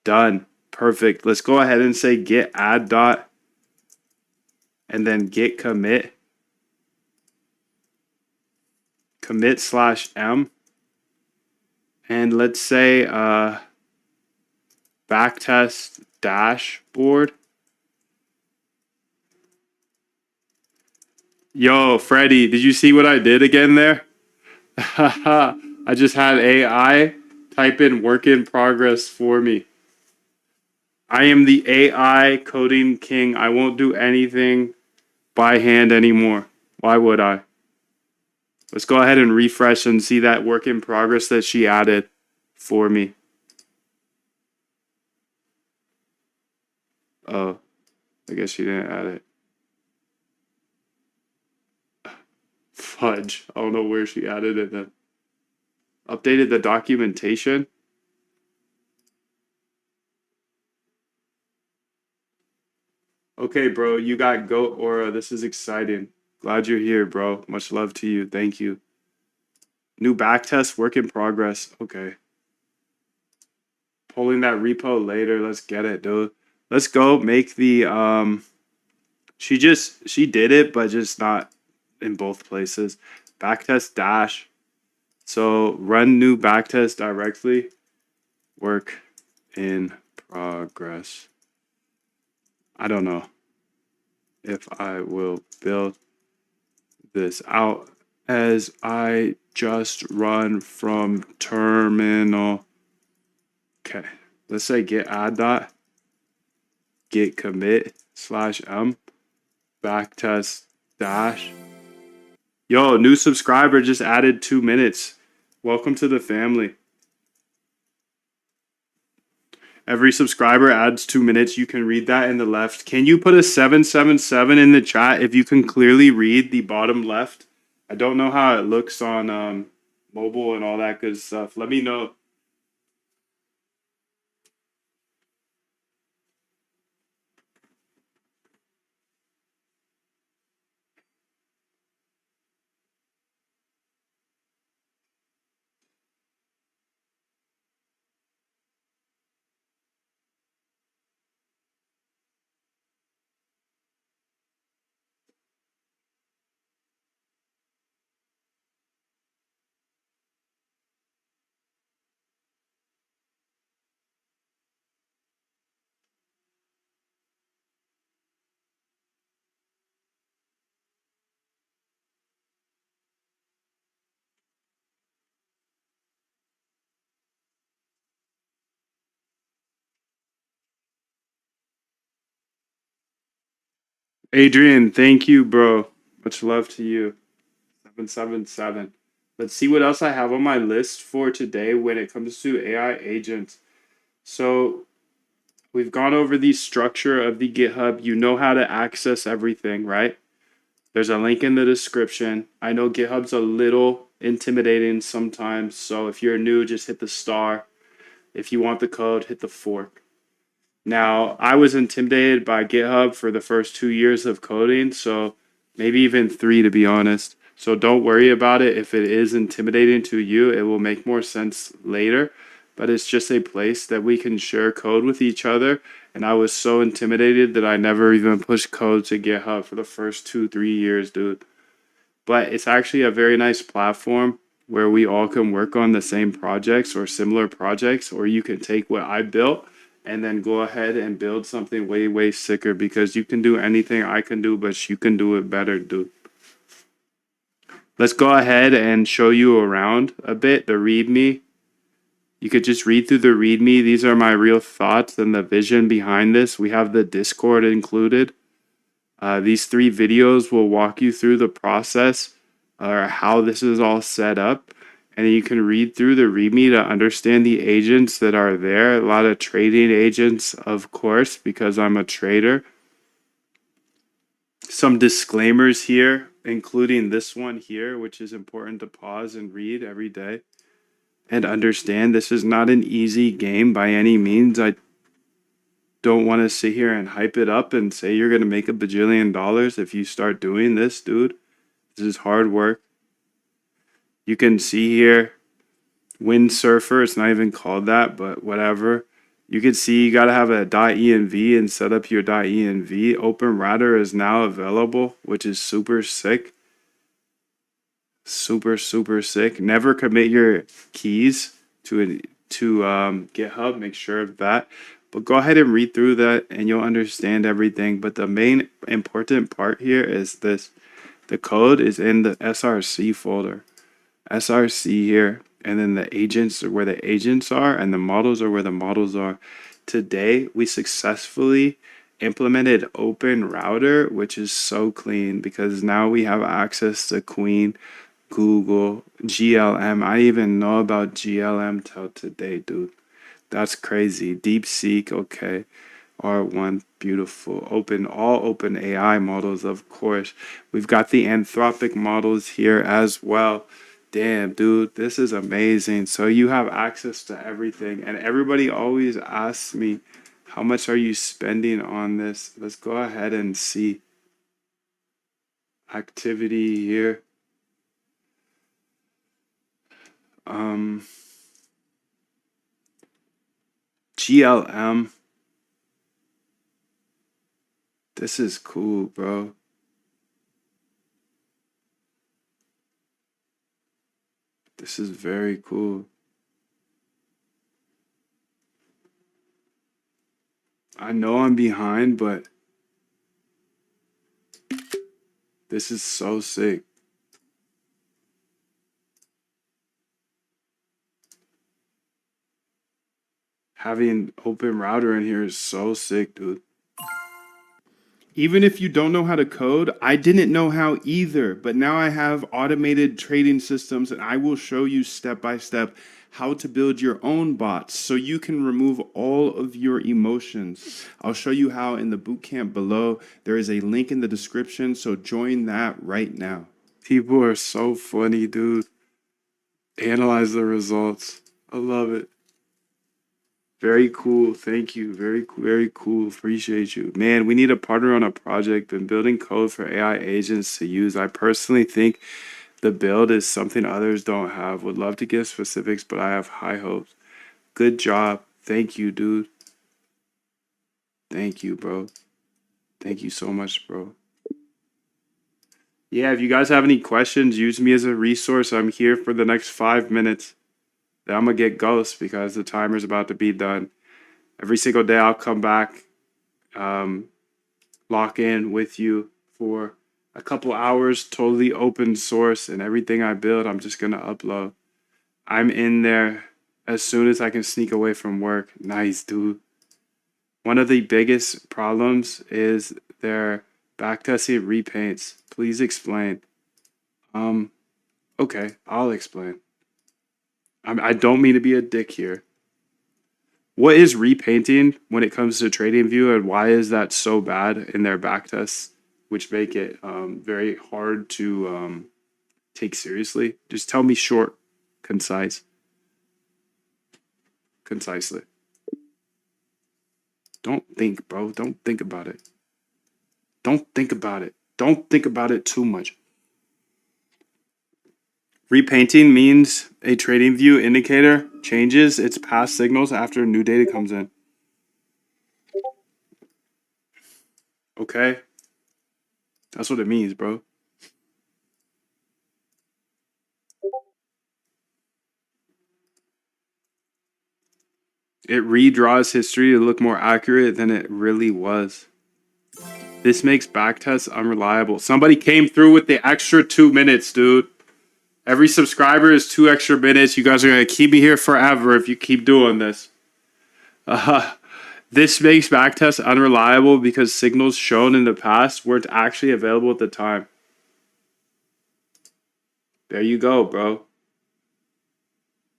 Done. Perfect. Let's go ahead and say git add dot and then git commit. Commit /m. And let's say backtest dashboard. Yo, Freddy, did you see what I did again there? I just had AI type in work in progress for me. I am the AI coding king. I won't do anything by hand anymore. Why would I? Let's go ahead and refresh and see that work in progress that she added for me. Oh, I guess she didn't add it. Fudge. I don't know where she added it then. Updated the documentation. Okay, bro, you got Goat Aura. This is exciting. Glad you're here, bro. Much love to you. Thank you. New backtest, work in progress. Okay. Pulling that repo later. Let's get it, dude. Let's go make the she did it, but just not in both places. Backtest dash. So run new backtest directly. Work in progress. I don't know if I will build this out as I just run from terminal. Okay, let's say git add dot git commit /m backtest dash. Yo, new subscriber just added 2 minutes. Welcome to the family. Every subscriber adds 2 minutes. You can read that in the left. Can you put a 777 in the chat if you can clearly read the bottom left? I don't know how it looks on mobile and all that good stuff. Let me know. Adrian, thank you, bro. Much love to you. 777. Let's see what else I have on my list for today when it comes to AI agents. So we've gone over the structure of the GitHub. You know how to access everything, right? There's a link in the description. I know GitHub's a little intimidating sometimes, so if you're new, just hit the star. If you want the code, hit the fork. Now, I was intimidated by GitHub for the first 2 years of coding, so maybe even 3 to be honest. So don't worry about it. If it is intimidating to you, it will make more sense later. But it's just a place that we can share code with each other. And I was so intimidated that I never even pushed code to GitHub for the first 2, 3 years, dude. But it's actually a very nice platform where we all can work on the same projects or similar projects, or you can take what I built and then go ahead and build something way, way sicker because you can do anything I can do, but you can do it better, dude. Let's go ahead and show you around a bit, the README. You could just read through the README. These are my real thoughts and the vision behind this. We have the Discord included. These 3 videos will walk you through the process or how this is all set up. And you can read through the README to understand the agents that are there. A lot of trading agents, of course, because I'm a trader. Some disclaimers here, including this one here, which is important to pause and read every day and understand this is not an easy game by any means. I don't want to sit here and hype it up and say you're going to make $1 bajillion if you start doing this, dude. This is hard work. You can see here, Windsurfer, it's not even called that, but whatever. You can see you got to have a .env and set up your .env. OpenRouter is now available, which is super sick. Super, super sick. Never commit your keys to GitHub. Make sure of that. But go ahead and read through that and you'll understand everything. But the main important part here is this. The code is in the SRC folder. SRC here. And then the agents are where the agents are. And the models are where the models are. today we successfully implemented Open Router, which is so clean because now we have access to Queen, Google, GLM. I didn't even know about GLM till today, dude. That's crazy. DeepSeek, okay. R1, beautiful. All open AI models, of course. We've got the Anthropic models here as well. Damn, dude, this is amazing. So you have access to everything. And everybody always asks me, how much are you spending on this? Let's go ahead and see. Activity here. GLM. This is cool, bro. This is very cool. I know I'm behind, but this is so sick. Having Open Router in here is so sick, dude. Even if you don't know how to code, I didn't know how either, but now I have automated trading systems and I will show you step by step how to build your own bots so you can remove all of your emotions. I'll show you how in the bootcamp below. There is a link in the description, so join that right now. People are so funny, dude. Analyze the results. I love it. Very cool. Thank you. Very cool. Appreciate you. Man, we need a partner on a project. Been building code for AI agents to use. I personally think the build is something others don't have. Would love to give specifics, but I have high hopes. Good job. Thank you, dude. Thank you, bro. Thank you so much, bro. Yeah, if you guys have any questions, use me as a resource. I'm here for the next 5 minutes. Then I'm gonna get ghost because the timer's about to be done. Every single day I'll come back, lock in with you for a couple hours, totally open source, and everything I build, I'm just gonna upload. I'm in there as soon as I can sneak away from work. Nice, dude. One of the biggest problems is their backtesting repaints. Please explain. Okay, I'll explain. I don't mean to be a dick here. What is repainting when it comes to TradingView, and why is that so bad in their backtests, which make it very hard to take seriously? Just tell me short, concisely. Don't think, bro. Don't think about it. Don't think about it. Don't think about it too much. Repainting means a TradingView indicator changes its past signals after new data comes in. Okay? That's what it means, bro. It redraws history to look more accurate than it really was. This makes backtests unreliable. Somebody came through with the extra 2 minutes, dude. Every subscriber is 2 extra minutes. You guys are going to keep me here forever if you keep doing this. This makes backtests unreliable because signals shown in the past weren't actually available at the time. There you go, bro.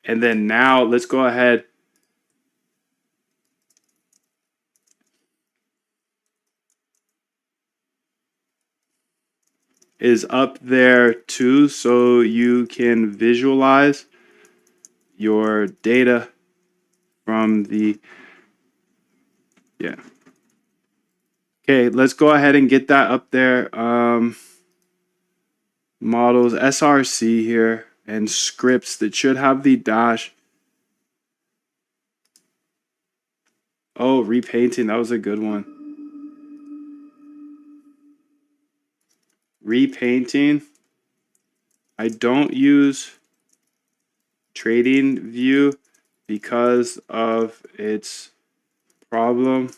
And then now let's go ahead. Is up there too, so you can visualize your data from the, yeah. Okay, let's go ahead and get that up there. Models, SRC here, and scripts that should have the dash. Oh, repainting, that was a good one. Repainting. I don't use TradingView because of its problem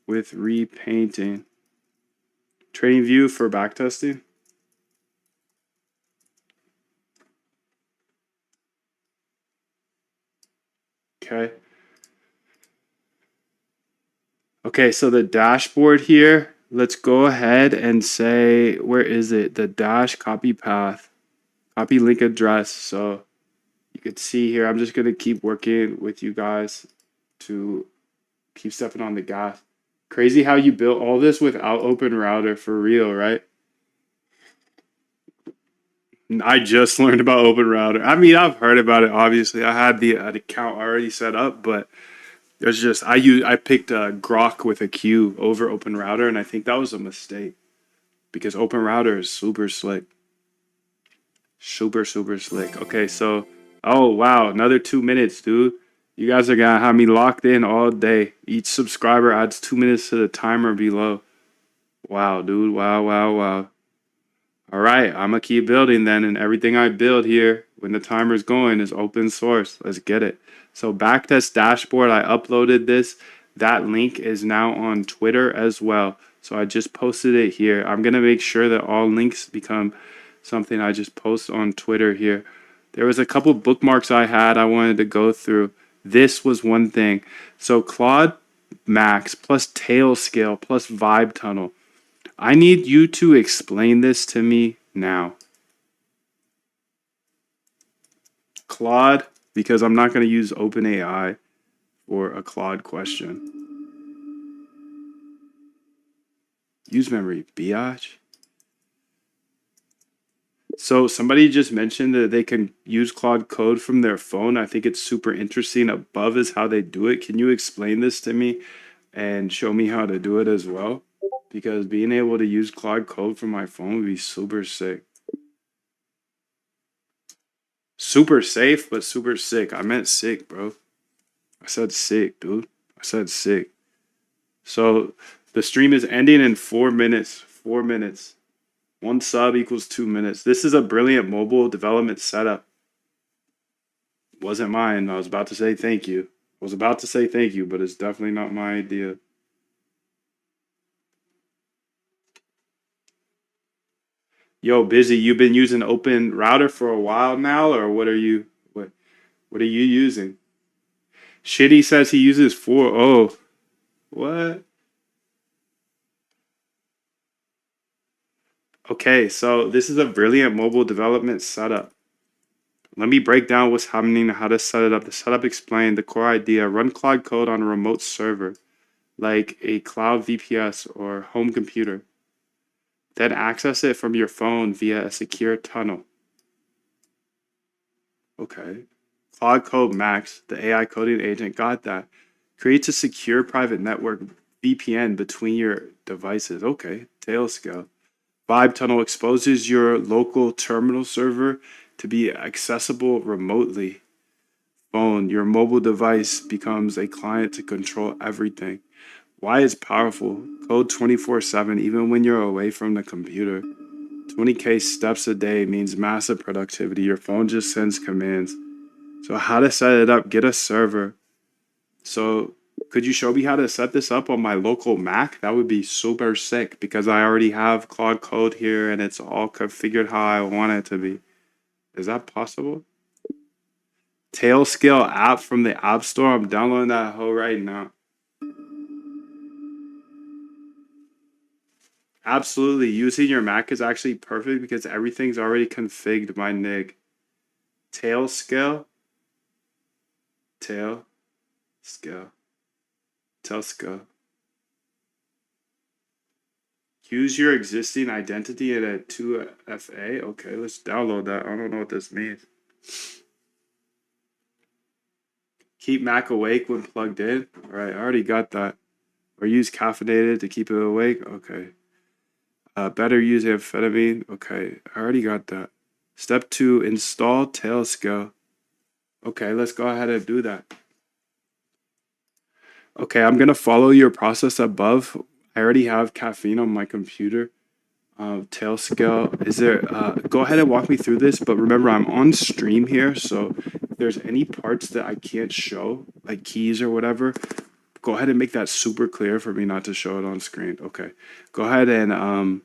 with repainting. TradingView for backtesting. Okay. Okay, so the dashboard here, let's go ahead and say, where is it? The dash copy path, copy link address. So you could see here, I'm just going to keep working with you guys to keep stepping on the gas. Crazy how you built all this without Open Router for real, right? I just learned about Open Router. I mean, I've heard about it. Obviously, I had the an account already set up, but there's just I picked Grok with a Q over Open Router, and I think that was a mistake because Open Router is super slick, super slick. Okay, so oh wow, another 2 minutes, dude. You guys are gonna have me locked in all day. Each subscriber adds 2 minutes to the timer below. Wow, dude. Wow. All right, I'm gonna keep building then, and everything I build here when the timer's going is open source. Let's get it. So backtest dashboard, I uploaded this. That link is now on Twitter as well. So I just posted it here. I'm gonna make sure that all links become something I just post on Twitter here. There was a couple bookmarks I had I wanted to go through. This was one thing. So Claude Max plus Tailscale plus Vibe Tunnel. I need you to explain this to me now. Claude, because I'm not going to use OpenAI for a Claude question. Use memory, biatch. So somebody just mentioned that they can use Claude Code from their phone. I think it's super interesting. Above is how they do it. Can you explain this to me and show me how to do it as well? Because being able to use Claude Code from my phone would be super sick. Super safe, but super sick. I meant sick, bro. I said sick, dude. I said sick. So the stream is ending in 4 minutes. 4 minutes. One sub equals 2 minutes. This is a brilliant mobile development setup. Wasn't mine. I was about to say thank you. I was about to say thank you, but it's definitely not my idea. Yo, Busy, you've been using Open Router for a while now, or what are you using? Shitty says he uses 4. Oh, what? Okay, so this is a brilliant mobile development setup. Let me break down what's happening and how to set it up. The setup explained the core idea. Run Claude Code on a remote server, like a cloud VPS or home computer. Then access it from your phone via a secure tunnel. Okay. Claude Code Max, the AI coding agent, got that. Creates a secure private network VPN between your devices. Okay. Tailscale. Vibe Tunnel exposes your local terminal server to be accessible remotely. Phone, your mobile device becomes a client to control everything. Why is powerful? Code 24/7 even when you're away from the computer. 20K steps a day means massive productivity. Your phone just sends commands. So how to set it up? Get a server. So could you show me how to set this up on my local Mac? That would be super sick because I already have Claude Code here and it's all configured how I want it to be. Is that possible? Tailscale app from the App Store. I'm downloading that hoe right now. Absolutely. Using your Mac is actually perfect because everything's already configured, my nig. Tailscale. Tailscale. Tailscale. Use your existing identity in a 2FA. Okay, let's download that. I don't know what this means. Keep Mac awake when plugged in. All right, I already got that. Or use caffeinated to keep it awake. Okay. Better use amphetamine. Okay, I already got that. Step 2, install Tailscale. Okay, let's go ahead and do that. Okay, I'm gonna follow your process above. I already have caffeine on my computer. Tailscale. Is there? Go ahead and walk me through this. But remember, I'm on stream here, so if there's any parts that I can't show, like keys or whatever, go ahead and make that super clear for me not to show it on screen. Okay, go ahead and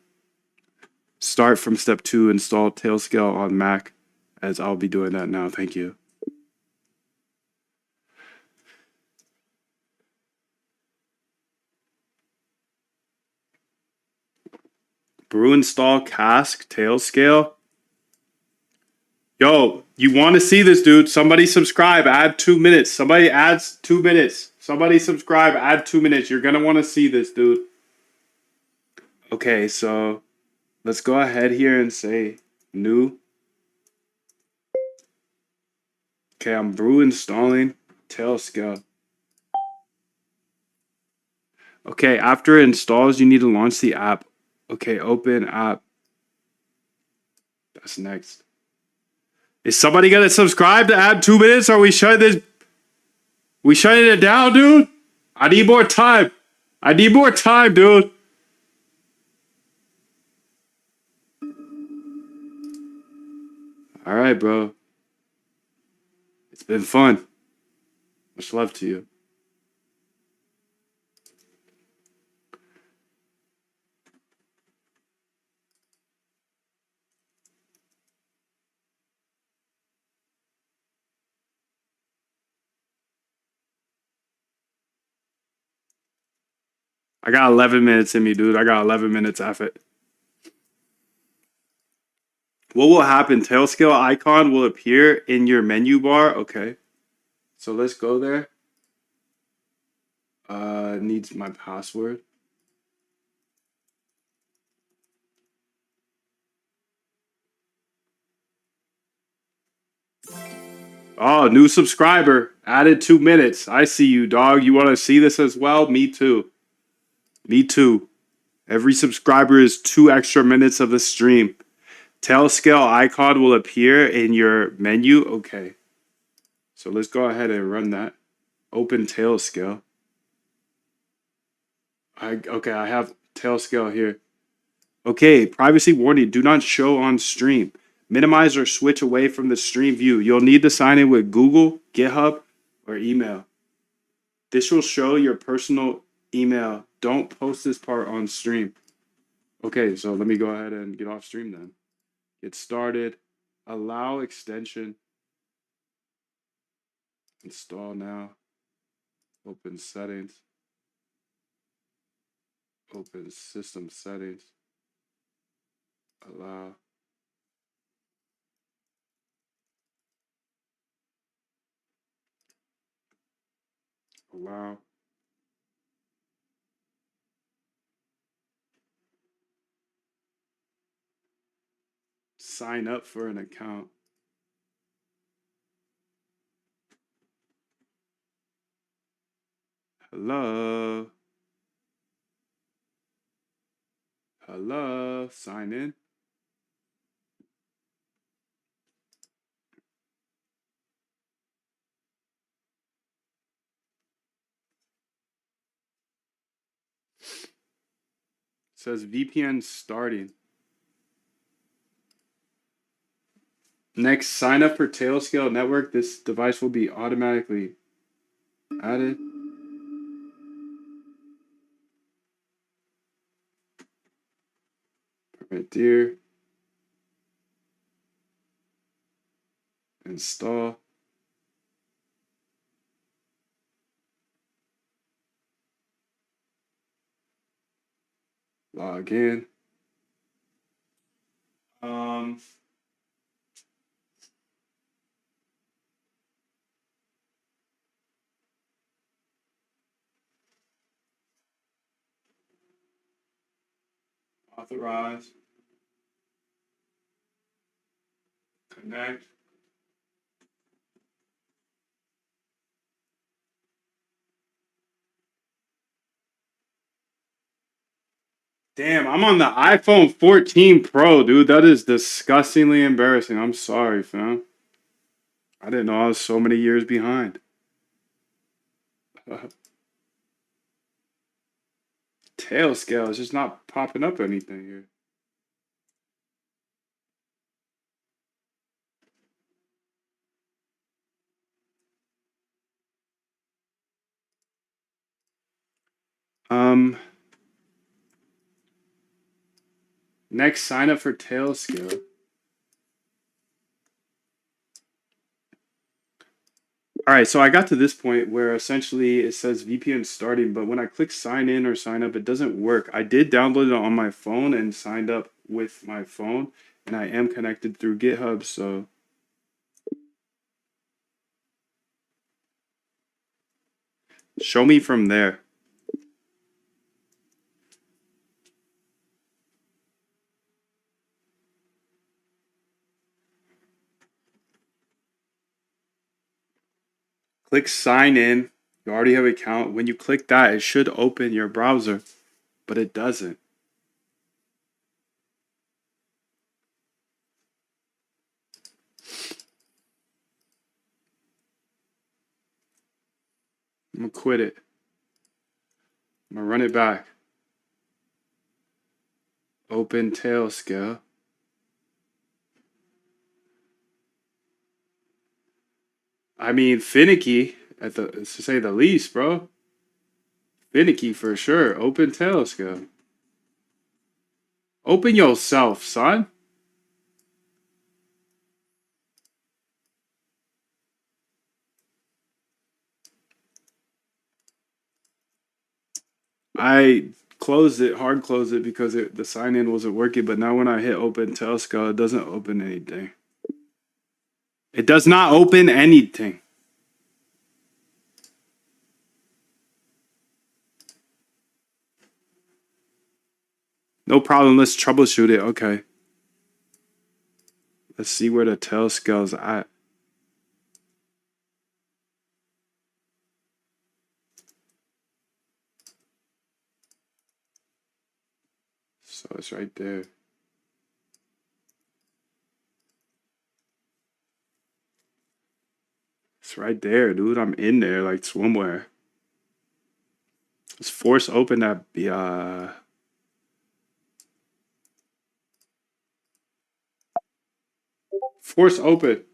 start from step 2. Install Tailscale on Mac, as I'll be doing that now. Thank you. Brew install cask tail scale. Yo, you want to see this, dude? Somebody subscribe. Add 2 minutes. Somebody adds 2 minutes. Somebody subscribe. Add 2 minutes. You're gonna want to see this, dude. Okay, so let's go ahead here and say new. Okay, I'm brew installing tail scale. Okay, after it installs, you need to launch the app. Okay, open app. That's next. Is somebody gonna subscribe to add 2 minutes? Or we shutting this? We shutting it down, dude? I need more time. I need more time, dude. All right, bro. It's been fun. Much love to you. I got 11 minutes in me, dude. I got 11 minutes of it. What will happen? Tail scale icon will appear in your menu bar. Okay. So let's go there. Needs my password. Oh, new subscriber. Added 2 minutes. I see you, dog. You want to see this as well? Me too. Me too. Every subscriber is 2 extra minutes of the stream. Tail scale icon will appear in your menu. Okay. So let's go ahead and run that. Open tail scale. Okay, I have tail scale here. Okay, privacy warning. Do not show on stream. Minimize or switch away from the stream view. You'll need to sign in with Google, GitHub, or email. This will show your personal email. Don't post this part on stream. Okay, so let me go ahead and get off stream then. Get started. Allow extension. Install now. Open settings. Open system settings. Allow. Allow. Sign up for an account. Hello. Hello. Sign in. Says VPN starting. Next, sign up for Tailscale Network. This device will be automatically added. Right there. Install. Log in. Authorize. Connect. Damn, I'm on the iPhone 14 Pro, dude. That is disgustingly embarrassing. I'm sorry, fam. I didn't know I was so many years behind. Tailscale is just not popping up anything here. Next, sign up for Tailscale. All right, so I got to this point where essentially it says VPN starting, but when I click sign in or sign up, it doesn't work. I did download it on my phone and signed up with my phone, and I am connected through GitHub, so show me from there. Click sign in. You already have an account. When you click that, it should open your browser, but it doesn't. I'm gonna quit it. I'm gonna run it back. Open Tailscale. I mean, finicky to say the least, bro. Finicky for sure. Open Tailscale. Open yourself, son. I closed it, hard closed it because the sign in wasn't working. But now when I hit open Tailscale, it doesn't open anything. It does not open anything. No problem. Let's troubleshoot it. Okay. Let's see where the Tailscale's at. So it's right there. It's right there, dude. I'm in there like swimwear. Let's force open that. Force open.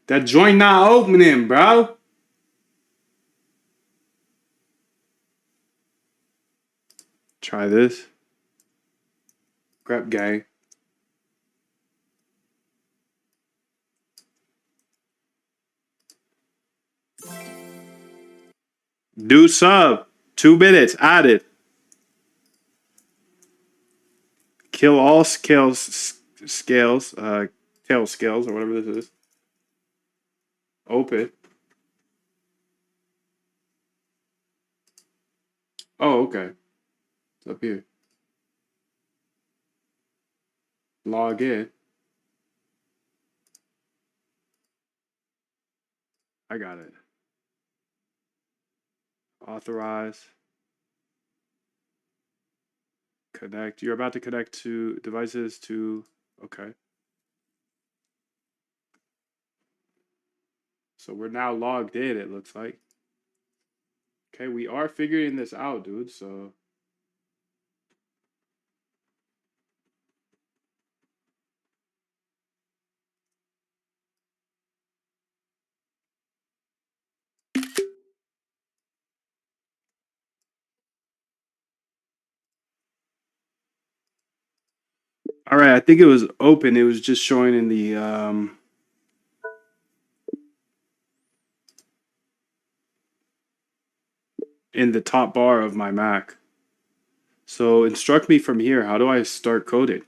That joint not opening, bro. Try this. Grab gang. Do sub. 2 minutes. Added. Kill all scales. Tail scales or whatever this is. Open. Oh, okay. It's up here. Log in. I got it. Authorize. Connect. You're about to connect to devices to. Okay. So we're now logged in, it looks like. Okay, we are figuring this out, dude. So. All right, I think it was open. It was just showing in the top bar of my Mac. So instruct me from here. How do I start coding?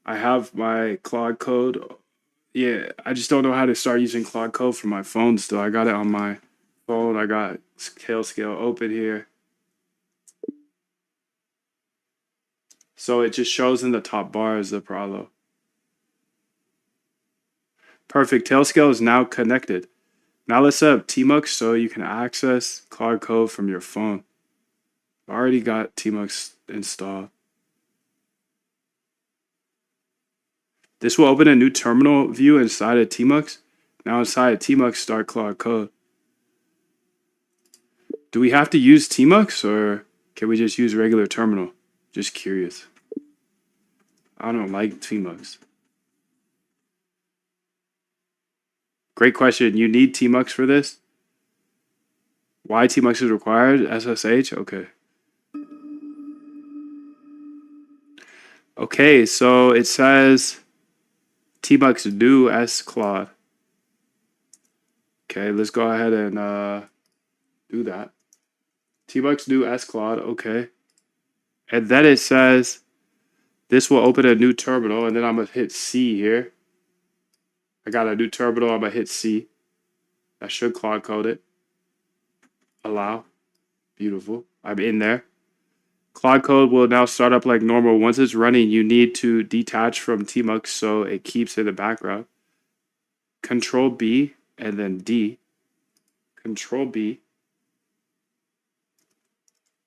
I have my Claude Code. Yeah, I just don't know how to start using Claude Code for my phone still. I got it on my phone. I got Tailscale open here. So it just shows in the top bar as the Pralo. Perfect. Tailscale is now connected. Now let's set up Tmux so you can access Claude Code from your phone. I already got Tmux installed. This will open a new terminal view inside of Tmux. Now inside of Tmux, start Claude Code. Do we have to use Tmux or can we just use regular terminal? Just curious. I don't like Tmux. Great question. You need Tmux for this? Why Tmux is required? SSH? Okay. Okay, so it says Tmux do sclod. Okay, let's go ahead and do that. Tmux do sclod, okay. And then it says this will open a new terminal, and then I'm gonna hit C here. I got a new terminal, I'm gonna hit C. That should clod code it. Allow. Beautiful. I'm in there. Cloud Code will now start up like normal. Once it's running, you need to detach from Tmux so it keeps in the background. Control B and then D. Control B.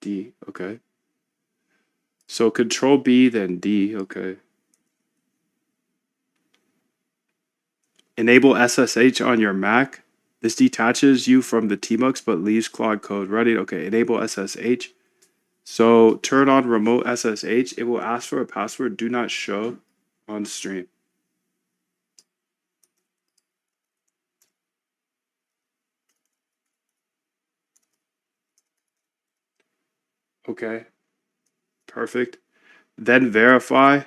D. Okay. So Control B, then D. Okay. Enable SSH on your Mac. This detaches you from the Tmux but leaves Cloud Code running. Okay. Enable SSH. So turn on remote SSH. It will ask for a password. Do not show on stream. Okay. Perfect. Then verify.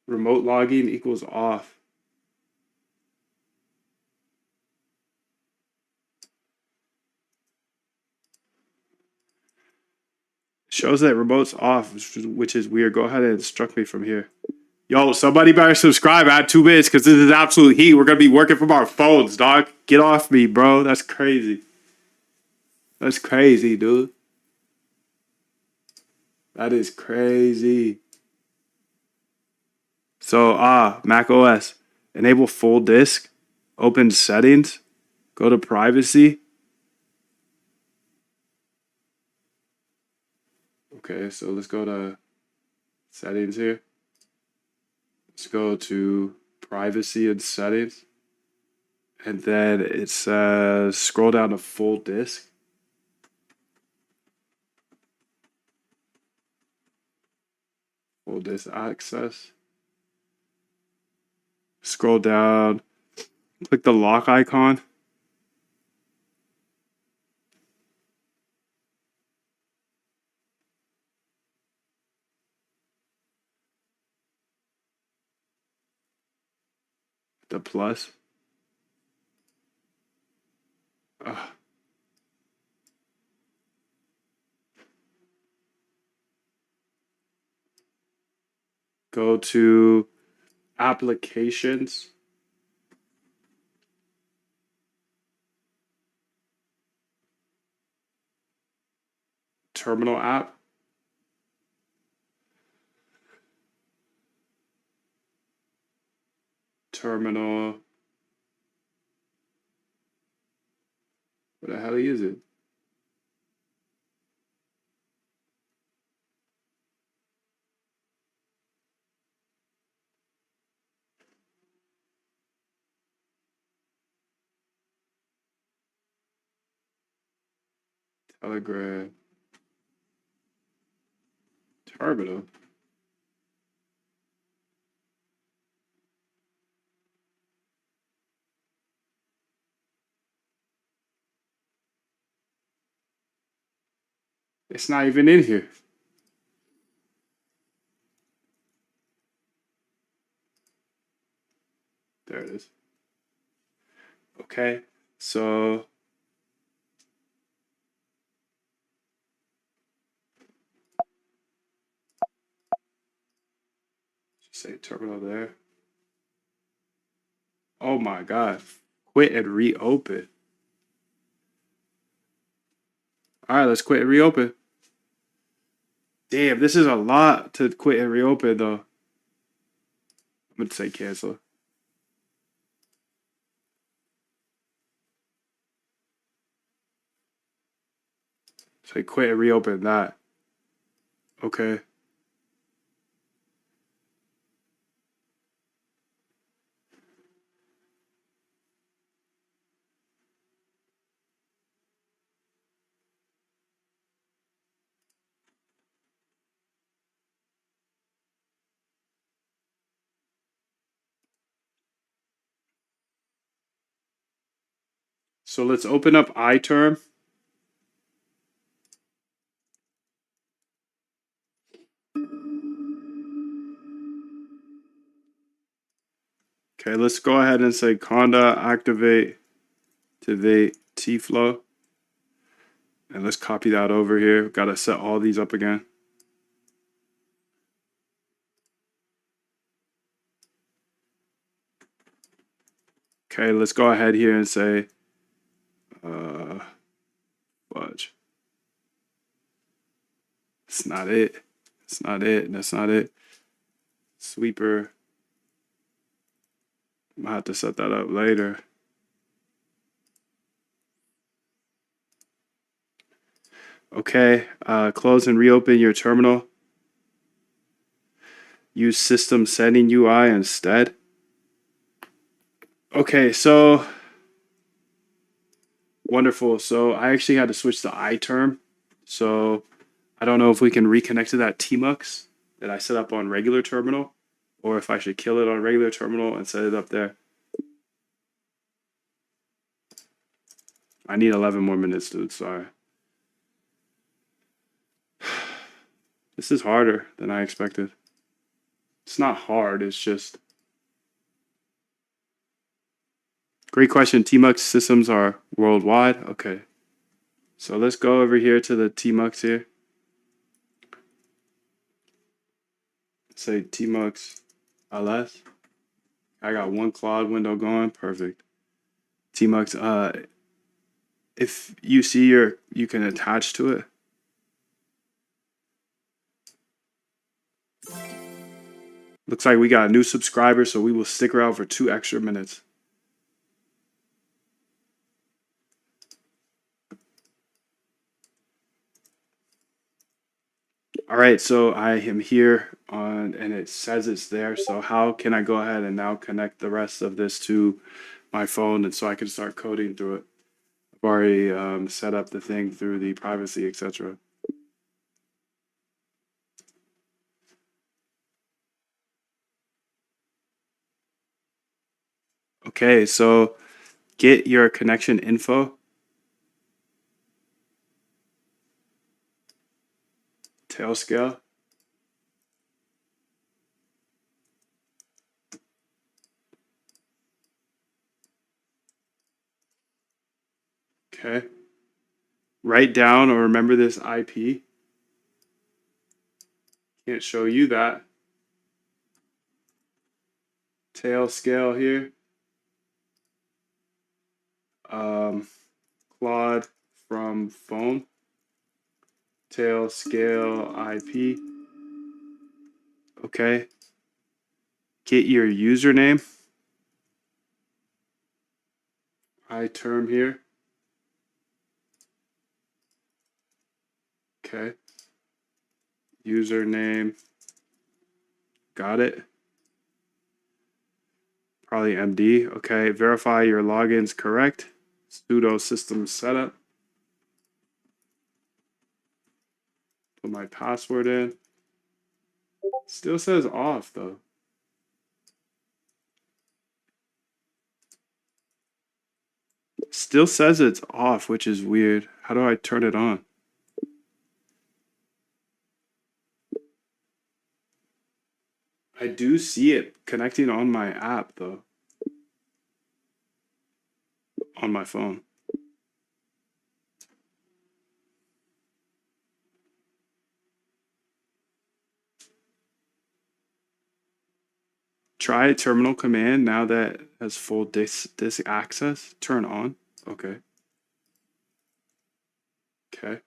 Remote logging equals off. Shows that remote's off, which is weird. Go ahead and instruct me from here. Yo, somebody better subscribe. Add 2 minutes because this is absolute heat. We're gonna be working from our phones, dog. Get off me, bro. That's crazy. That's crazy, dude. That is crazy. So, Mac OS. Enable full disk. Open settings. Go to privacy. Okay, so let's go to settings here. Let's go to privacy and settings. And then it says scroll down to full disk. Full disk access. Scroll down, click the lock icon. The plus. Go to applications. Terminal app. Terminal. What the hell is it? Telegram. Terminal. It's not even in here. There it is. Okay, so just say terminal there. Oh my God. Quit and reopen. All right, let's quit and reopen. Damn, this is a lot to quit and reopen though. I'm gonna say cancel. Say quit and reopen that. Okay. So let's open up iTerm. Okay, let's go ahead and say conda activate tflow. And let's copy that over here. Got to set all these up again. Okay, let's go ahead here and say fudge. That's not it. That's not it. That's not it. Sweeper. I'm gonna have to set that up later. Okay, close and reopen your terminal. Use system setting UI instead. Okay, so wonderful. So I actually had to switch to iTerm. So I don't know if we can reconnect to that tmux that I set up on regular terminal, or if I should kill it on regular terminal and set it up there. I need 11 more minutes, dude. Sorry. This is harder than I expected. It's not hard. It's just... Great question. tmux systems are worldwide. Okay. So let's go over here to the tmux here. Say tmux ls. I got one Claude window going. Perfect. tmux, if you see you can attach to it. Looks like we got a new subscriber, so we will stick around for 2 extra minutes. All right, so I am here on, and it says it's there. So how can I go ahead and now connect the rest of this to my phone, and so I can start coding through it? I've already set up the thing through the privacy, etc. Okay, so get your connection info. Tailscale. Okay. Write down or remember this IP. Can't show you that. Tailscale here. Claude from phone. Tailscale IP. Okay. Get your username. iTerm here. Okay. Username. Got it. Probably MD. Okay. Verify your login's correct. Sudo system setup. Put my password in. Still says off though. Still says it's off, which is weird. How do I turn it on? I do see it connecting on my app though. On my phone. Try terminal command now that has full disk access. Turn on. Okay. Okay.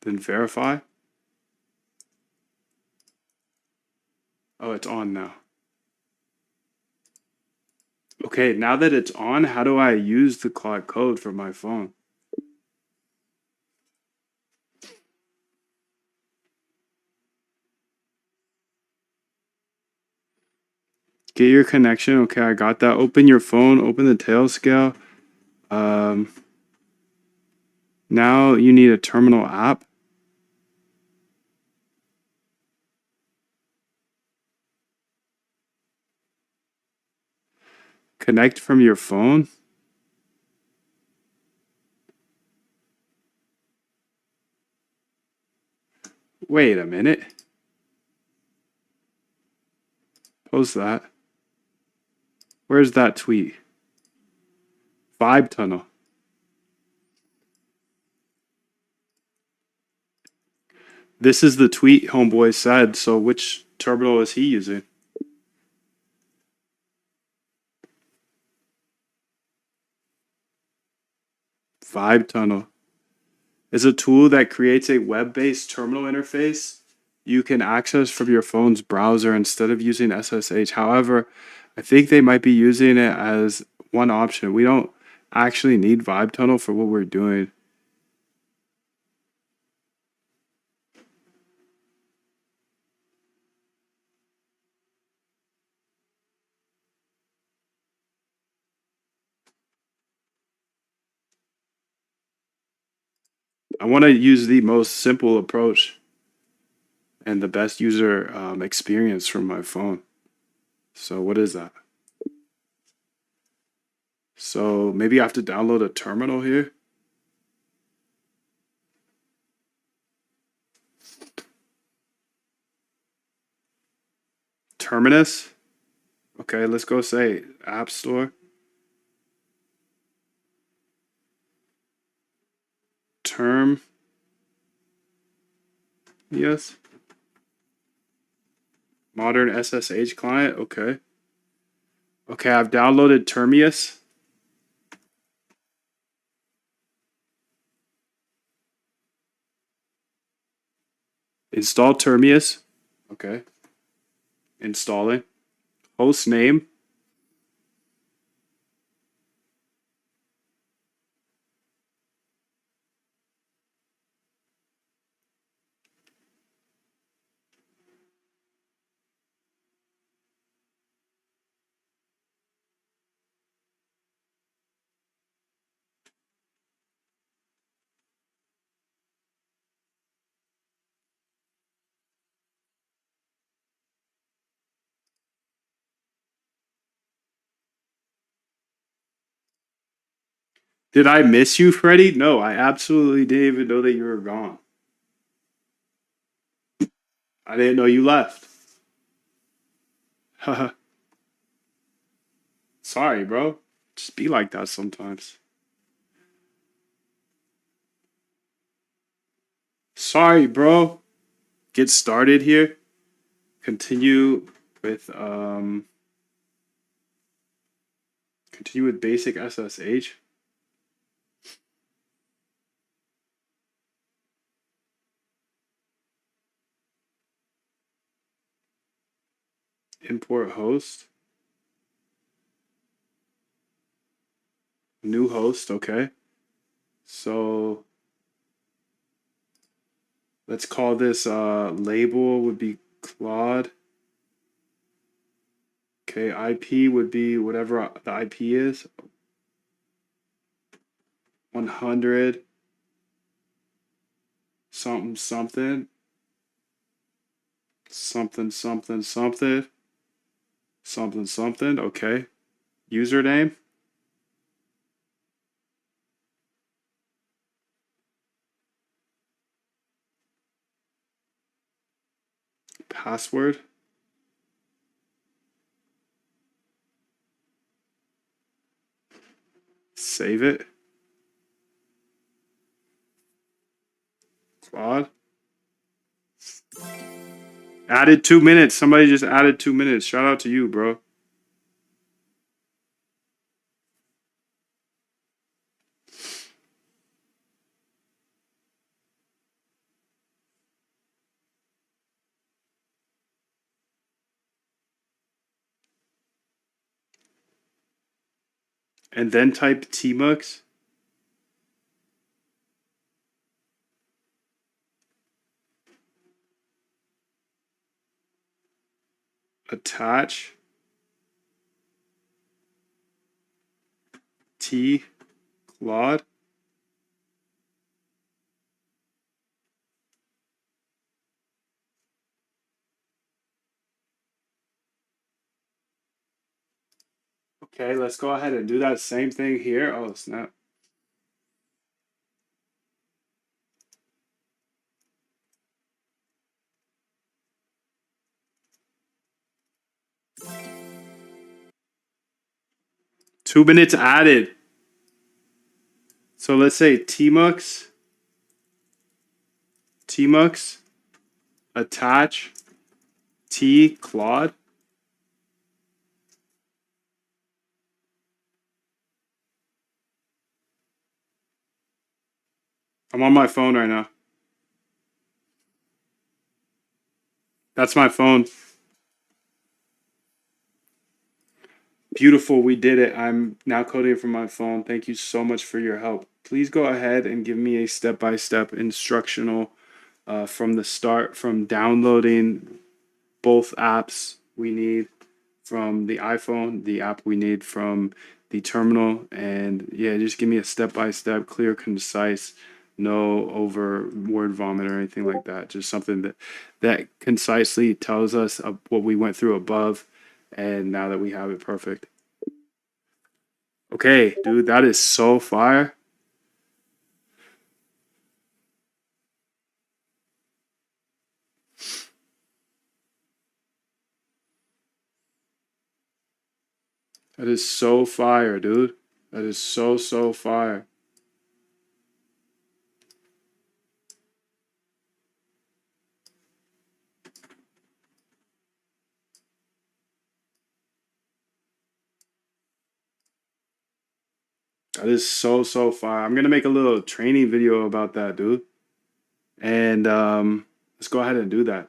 Then verify. Oh, it's on now. Okay, now that it's on, how do I use the Claude Code for my phone? Get your connection. Okay, I got that. Open your phone. Open the Tailscale. Now you need a terminal app. Connect from your phone? Wait a minute. Post that. Where's that tweet? Vibe tunnel. This is the tweet homeboy said, so which terminal is he using? Vibe tunnel is a tool that creates a web-based terminal interface you can access from your phone's browser instead of using SSH. However, I think they might be using it as one option. We don't actually need Vibe tunnel for what we're doing. I want to use the most simple approach and the best user experience from my phone. So what is that? So maybe I have to download a terminal here. Terminus. Okay, let's go say App Store. Term. Yes. Modern SSH client. Okay. Okay, I've downloaded Termius. Install Termius. Okay. Installing. Host name. Did I miss you, Freddie? No, I absolutely didn't even know that you were gone. I didn't know you left. Haha. Sorry, bro. Just be like that sometimes. Sorry, bro. Get started here. Continue with basic SSH. Import host. New host, okay. So let's call this label would be Claude. Okay, IP would be whatever the IP is. 100 something something something something something something something. Okay. Username. Password. Save it. Claude. Added 2 minutes. Somebody just added 2 minutes. Shout out to you, bro. And then type tmux. Attach. T. Claude. Okay, let's go ahead and do that same thing here. Oh, snap. Two minutes added. So let's say Tmux, attach, T, Claude. I'm on my phone right now. That's my phone. Beautiful, we did it. I'm now coding from my phone. Thank you so much for your help. Please go ahead and give me a step-by-step instructional from the start, from downloading both apps we need from the iPhone, the app we need from the terminal, and yeah, just give me a step-by-step, clear, concise, no over word vomit or anything like that. Just something that concisely tells us what we went through above, and now that we have it perfect. Okay, dude, that is so fire. That is so fire, dude. That is so fire. That is so fire. I'm gonna make a little training video about that, dude. And let's go ahead and do that.